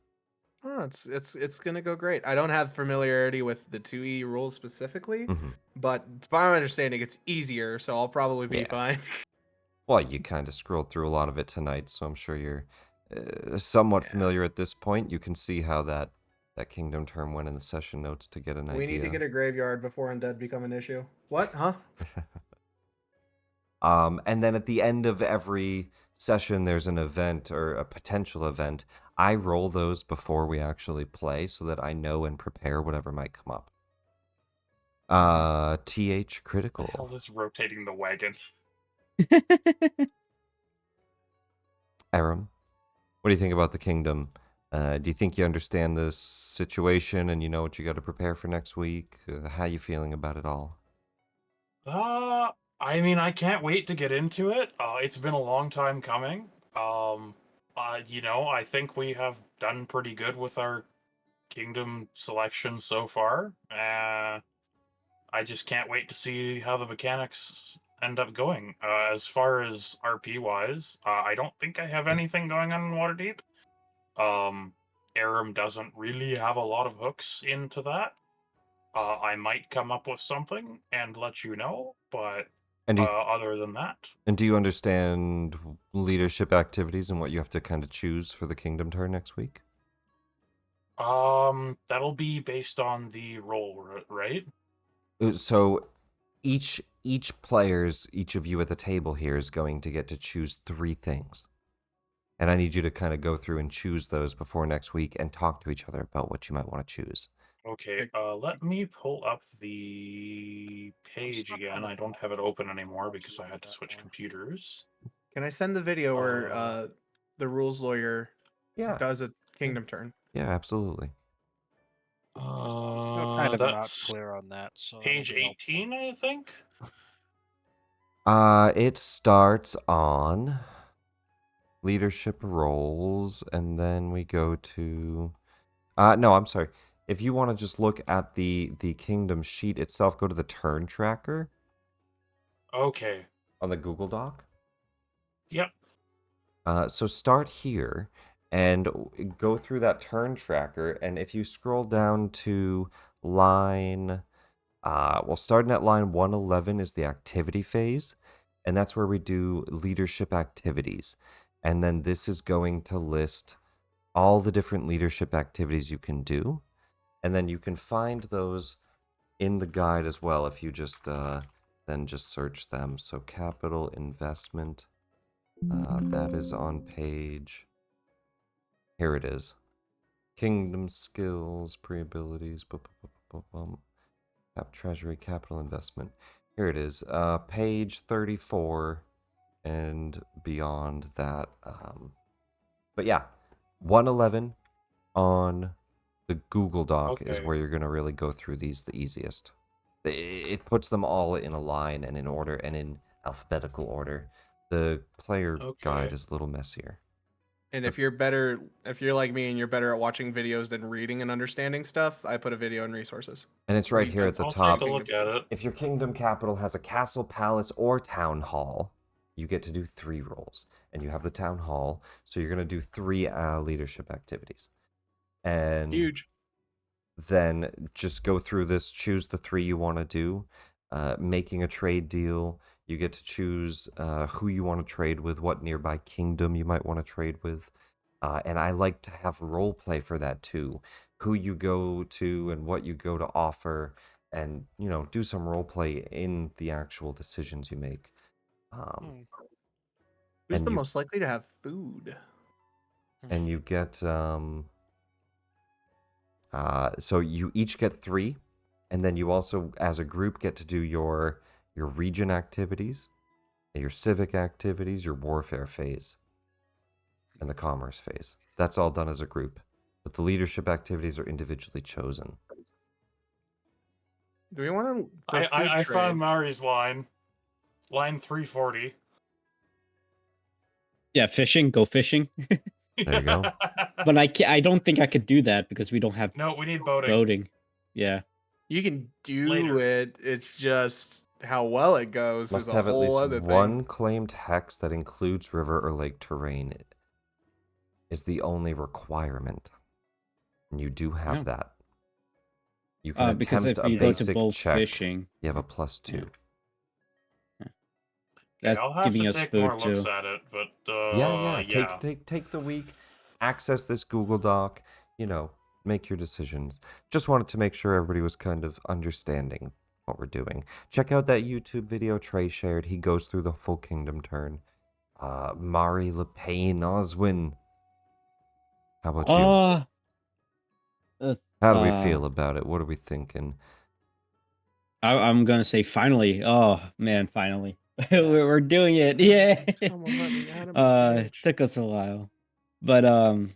Oh, it's gonna go great. I don't have familiarity with the 2E rules specifically, Mhm. but by my understanding, it's easier, so I'll probably be Yeah. fine. Well, you kind of scrolled through a lot of it tonight, so I'm sure you're somewhat Yeah. familiar at this point. You can see how that kingdom term went in the session notes to get an We need to idea. get a graveyard before undead become an issue. What? Huh? And then at the end of every session, there's an event or a potential event. I roll those before we actually play so that I know and prepare whatever might come up. TH Hell critical. is rotating the wagon. Aram, what do you think about the kingdom? Do you think you understand this situation and you know what you got to prepare for next week? How you feeling about it all? I mean, I can't wait to get into it. It's been a long time coming. I think we have done pretty good with our kingdom selection so far. I just can't wait to see how the mechanics end up going. As far as RP wise, I don't think I have anything going on in Waterdeep. Aram doesn't really have a lot of hooks into that. I might come up with something and let you know, but And other than that, do you understand leadership activities and what you have to kind of choose for the kingdom turn next week? that'll be based on the roll, right? So each each of you at the table here is going to get to choose 3 things. And I need you to kind of go through and choose those before next week and talk to each other about what you might want to choose. Okay, let me pull up the page stuck again. on a I don't have it open anymore because I had to switch computers. Can I send the video where the rules lawyer Yeah. does a kingdom turn? Yeah, absolutely. Still kind of not That's clear on that. So that'll page be helpful. 18, I think. It starts on leadership roles, and then we go to no, I'm sorry. If you want to just look at the kingdom sheet itself, go to the turn tracker Okay. on the Google Doc. Yep. So start here and go through that turn tracker, and if you scroll down to line well, starting at line 111 is the activity phase, and that's where we do leadership activities. And then this is going to list all the different leadership activities you can do. And then you can find those in the guide as well if you just then just search them. So capital investment, that is on page, here it is. Kingdom skills, pre-abilities, treasury, capital investment. Here it is, page 34 and beyond that. But yeah, 111 on the Google Doc is Okay. where you're going to really go through these the easiest. It puts them all in a line and in order and in alphabetical order. The player guide Okay. is a little messier. And if you're like me and you're better at watching videos than reading and understanding stuff, I put a video in resources. And it's Where right you here can at the I'll top. take a look at it. If your kingdom capital has a castle, palace, or town hall, you get to do 3 roles. And you have the town hall, so you're going to do 3 leadership activities. And Huge. then just go through this, choose the 3 you want to do. Making a trade deal, you get to choose who you want to trade with, what nearby kingdom you might want to trade with. And I like to have role play for that too. Who you go to and what you go to offer, and do some role play in the actual decisions you make. Who's And the you most likely to have food? and you get so you each get 3, and then you also as a group get to do your region activities, your civic activities, your warfare phase, and the commerce phase. That's all done as a group, but the leadership activities are individually chosen. Do we want to? I found Mari's line 340. Yeah, fishing. Go fishing. There you go. But I don't think I could do that because we don't have No, we need boating. boating. Yeah. You can do Later. it. It's just how well it goes Must is a have at whole least other one thing. claimed hex that includes river or lake terrain is the only requirement. And you do have Oh. that. You can Because attempt if a you go to basic both check. fishing, You have a +2. Yeah. Okay, that's I'll have giving to us take food more looks too. at it, but Yeah. yeah. Take the week, access this Google Doc, make your decisions. Just wanted to make sure everybody was kind of understanding what we're doing. Check out that YouTube video Trey shared. He goes through the full kingdom turn. Mari LePain Oswin. How about you? How do we feel about it? What are we thinking? I'm gonna say finally. Oh man, finally. we're doing it. Yeah. Someone let me out of my It took us a while. But I'm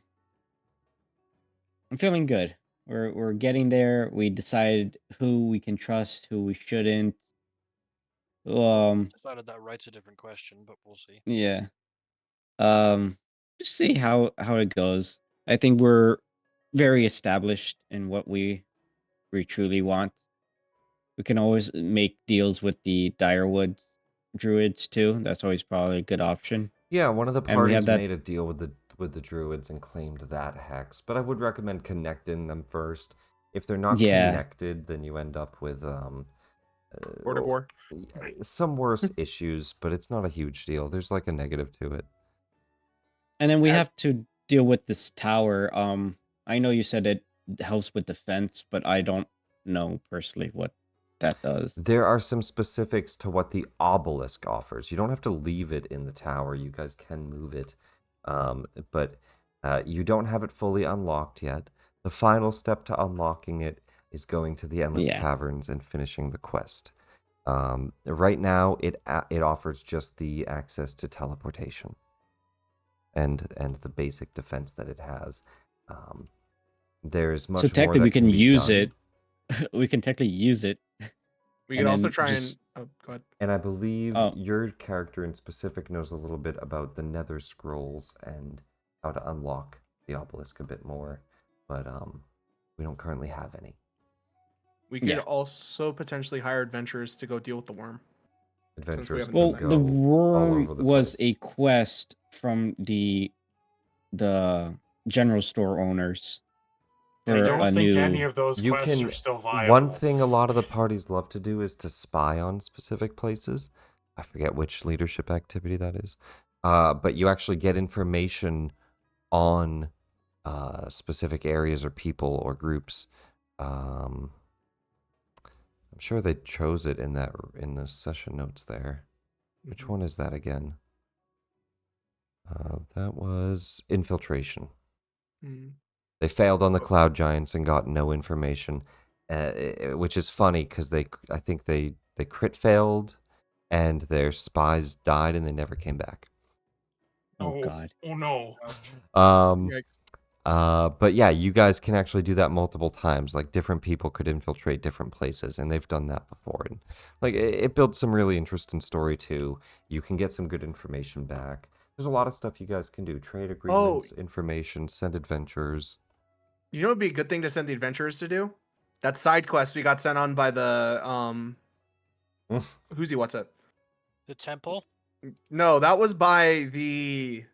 feeling good. We're getting there. We decided who we can trust, who we shouldn't. Decided that right's a different question, but we'll see. Yeah. Just see how it goes. I think we're very established in what we truly want. We can always make deals with the Direwood druids too. That's always probably a good option. Yeah, one of the And we have parties that. made a deal with the druids and claimed that hex, but I would recommend connecting them first. If they're not Yeah. connected, then you end up with Border war. some worse issues, but it's not a huge deal. There's like a negative to it. And then we have to deal with this tower. I know you said it helps with defense, but I don't know personally what that does. There are some specifics to what the obelisk offers. You don't have to leave it in the tower. You guys can move it, but you don't have it fully unlocked yet. The final step to unlocking it is going to the Endless Yeah. Caverns and finishing the quest. Right now, it offers just the access to teleportation and the basic defense that it has. There's much So more technically, that we can be use done. it. We can technically use it. We And could also then try just- and go ahead. And I believe Oh. your character in specific knows a little bit about the Nether Scrolls and how to unlock the obelisk a bit more, but we don't currently have any. We could Yeah. also potentially hire adventurers to go deal with the worm. Adventurers haven't can Well, done go the all worm over the was place. a quest from the general store owners I for don't a think new. any of those You quests can are still viable. One thing a lot of the parties love to do is to spy on specific places. I forget which leadership activity that is. But you actually get information on specific areas or people or groups. I'm sure they chose it in the session notes there. Which one is that again? That was infiltration. Mm. They failed on the cloud giants and got no information, which is funny because I think they crit failed, and their spies died and they never came back. Oh God. Oh no. Yikes. But yeah, you guys can actually do that multiple times. Like different people could infiltrate different places, and they've done that before. And like it builds some really interesting story too. You can get some good information back. There's a lot of stuff you guys can do: trade agreements, information, send adventures. You know, it'd be a good thing to send the adventurers to do. That side quest we got sent on by the who's he? What's it? The temple. No, that was by the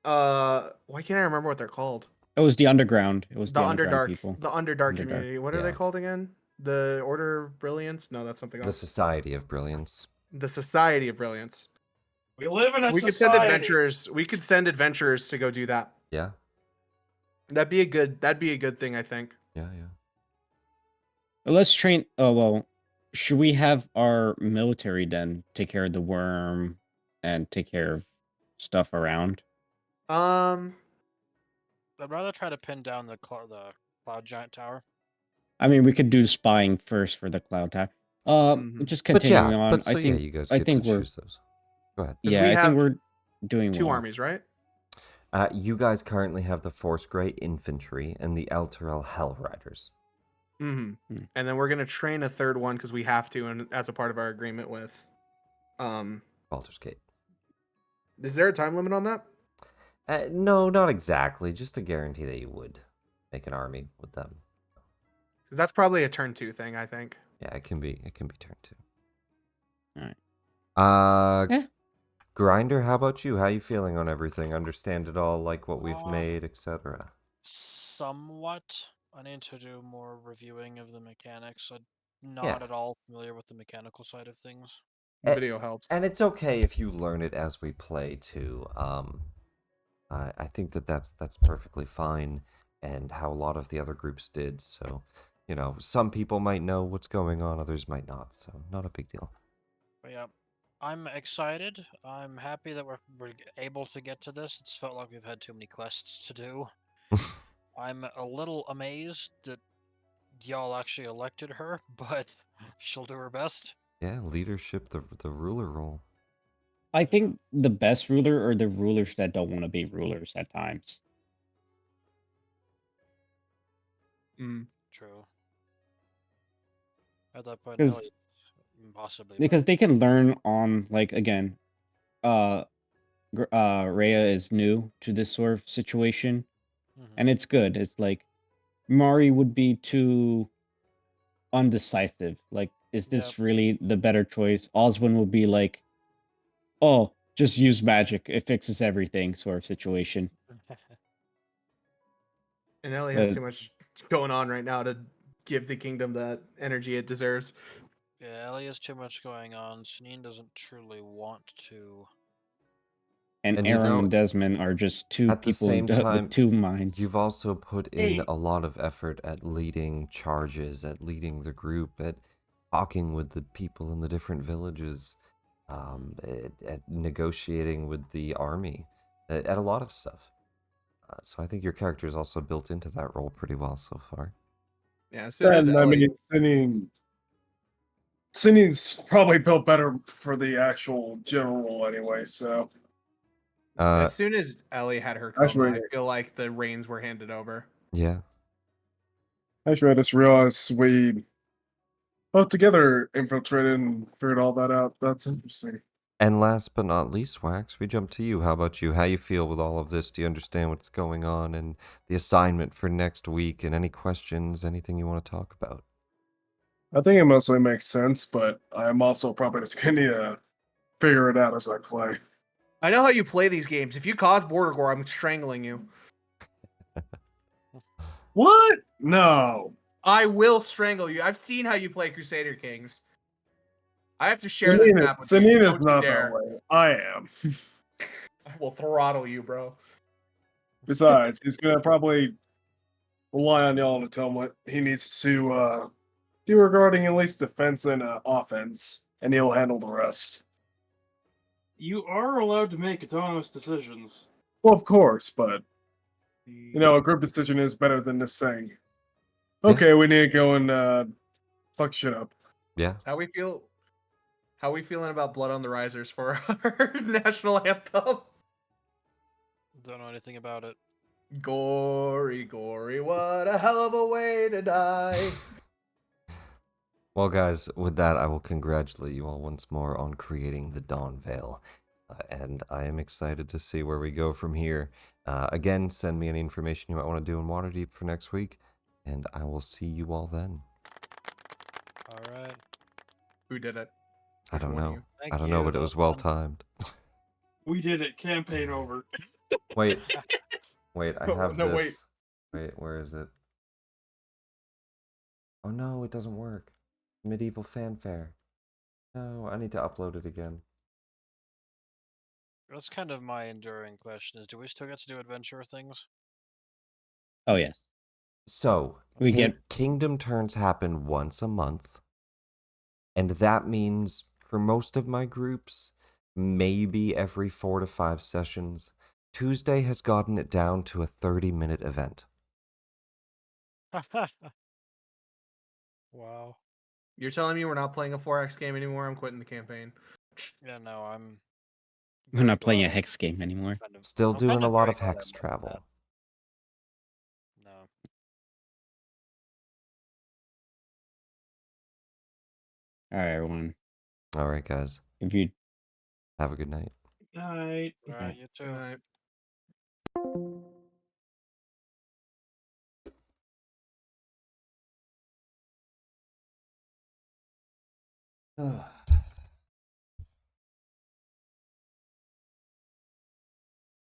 why can't I remember what they're called? It was the underground. It was The the underground Underdark, people. the Underdark Underdark. community. What are they Yeah. called again? The Order of Brilliance? No, that's something The else. Society of Brilliance. The Society of Brilliance. We live in a We could send society. adventurers. We could send adventurers to go do that. Yeah, That'd be a good thing, I think. yeah. Let's train. Oh well, should we have our military then take care of the worm and take care of stuff around? Um, I'd rather try to pin down the cloud giant tower. I mean, we could do spying first for the cloud tower. Mhm. Just But continuing yeah, on. but so I think yeah, you guys I get think to we're choose those. Go ahead. we yeah. I have think we're doing two well. armies, right? You guys currently have the Force Grey Infantry and the Elturel Hell Riders. Mm-hmm. Hmm. And then we're gonna train a third one because we have to, and as a part of our agreement with. Baldur's Gate. Is there a time limit on that? No, not exactly. Just to guarantee that you would make an army with them. 'Cause that's probably a turn 2 thing, I think. Yeah, it can be turn 2. Alright. Yeah. Grinder, how about you? How you feeling on everything? Understand it all, like what we've Uh, made, etc. Somewhat. I need to do more reviewing of the mechanics. I'm not Yeah. at all familiar with the mechanical side of things. The Eh, video helps. And it's okay if you learn it as we play too. I think that's perfectly fine, and how a lot of the other groups did. So, some people might know what's going on, others might not. So, not a big deal. But yeah, I'm excited. I'm happy that we're able to get to this. It's felt like we've had too many quests to do. I'm a little amazed that y'all actually elected her, but she'll do her best. Yeah, leadership, the ruler role. I think the best ruler are the rulers that don't want to be rulers at times. Mm. True. At that point, 'Cause- Ellie possibly. Because they can learn on, like, again, Rhea is new to this sort of situation, and it's good. It's like Mari would be too undecisive. Like, is this really the better choice? Oswin would be like, oh, just use magic. It fixes everything sort of situation. And Ellie has But- too much going on right now to give the kingdom that energy it deserves. Yeah, Ellie has too much going on. Sanine doesn't truly want to. And you Aram know, and Desmond are just two at the people same time, with two minds. You've also put in Hey. a lot of effort at leading charges, at leading the group, at talking with the people in the different villages, at negotiating with the army, at a lot of stuff. So I think your character is also built into that role pretty well so far. Yeah, as soon as And I Ellie, mean, Sinny's probably built better for the actual general role anyway. So Uh, had her coma, Actually- I feel like the reins were handed over. yeah. actually, I just realized we both together infiltrated and figured all that out. That's interesting. And last but not least, Wax, we jump to you. How about you? How you feel with all of this? Do you understand what's going on and the assignment for next week? And any questions, anything you want to talk about? I think it mostly makes sense, but I'm also probably just gonna need to figure it out as I play. I know how you play these games. If you cause border gore, I'm strangling you. What? No. I will strangle you. I've seen how you play Crusader Kings. I have to share this map with you. Sanina's Don't you not dare. that way. I am. I will throttle you, bro. Besides, he's gonna probably rely on y'all to tell him what he needs to do regarding at least defense and offense, and he'll handle the rest. You are allowed to make autonomous decisions. Well, of course, but a group decision is better than just saying, Yeah. "Okay, we need to go and fuck shit up." Yeah. How we feeling about Blood on the Risers for our national anthem? Don't know anything about it. Gory, gory, what a hell of a way to die. Well, guys, with that, I will congratulate you all once more on creating the DawnVail. And I am excited to see where we go from here. Again, send me any information you might want to do in Waterdeep for next week, and I will see you all then. All right. Who did it? I Which don't one of know. you? Thank I don't you. know, but it that was well fun. timed. We did it. Campaign over. Wait, I have No, this. wait. Wait, where is it? Oh no, it doesn't work. Medieval fanfare. No, I need to upload it again. That's kind of my enduring question: is do we still get to do adventure things? Oh yes. So, We get Kingdom turns happen once a month, and that means for most of my groups, maybe every 4 to 5 sessions. Tuesday has gotten it down to a 30-minute event. Wow. You're telling me we're not playing a 4X game anymore? I'm quitting the campaign. Yeah, no, I'm. we're very not playing a glad I'm hex game anymore. kind of- Still I'm doing kind a lot very of glad hex I'm like travel. that. No. All right, everyone. All right, guys. If you Have a good night. Night. All right, you too. Good night. Ugh.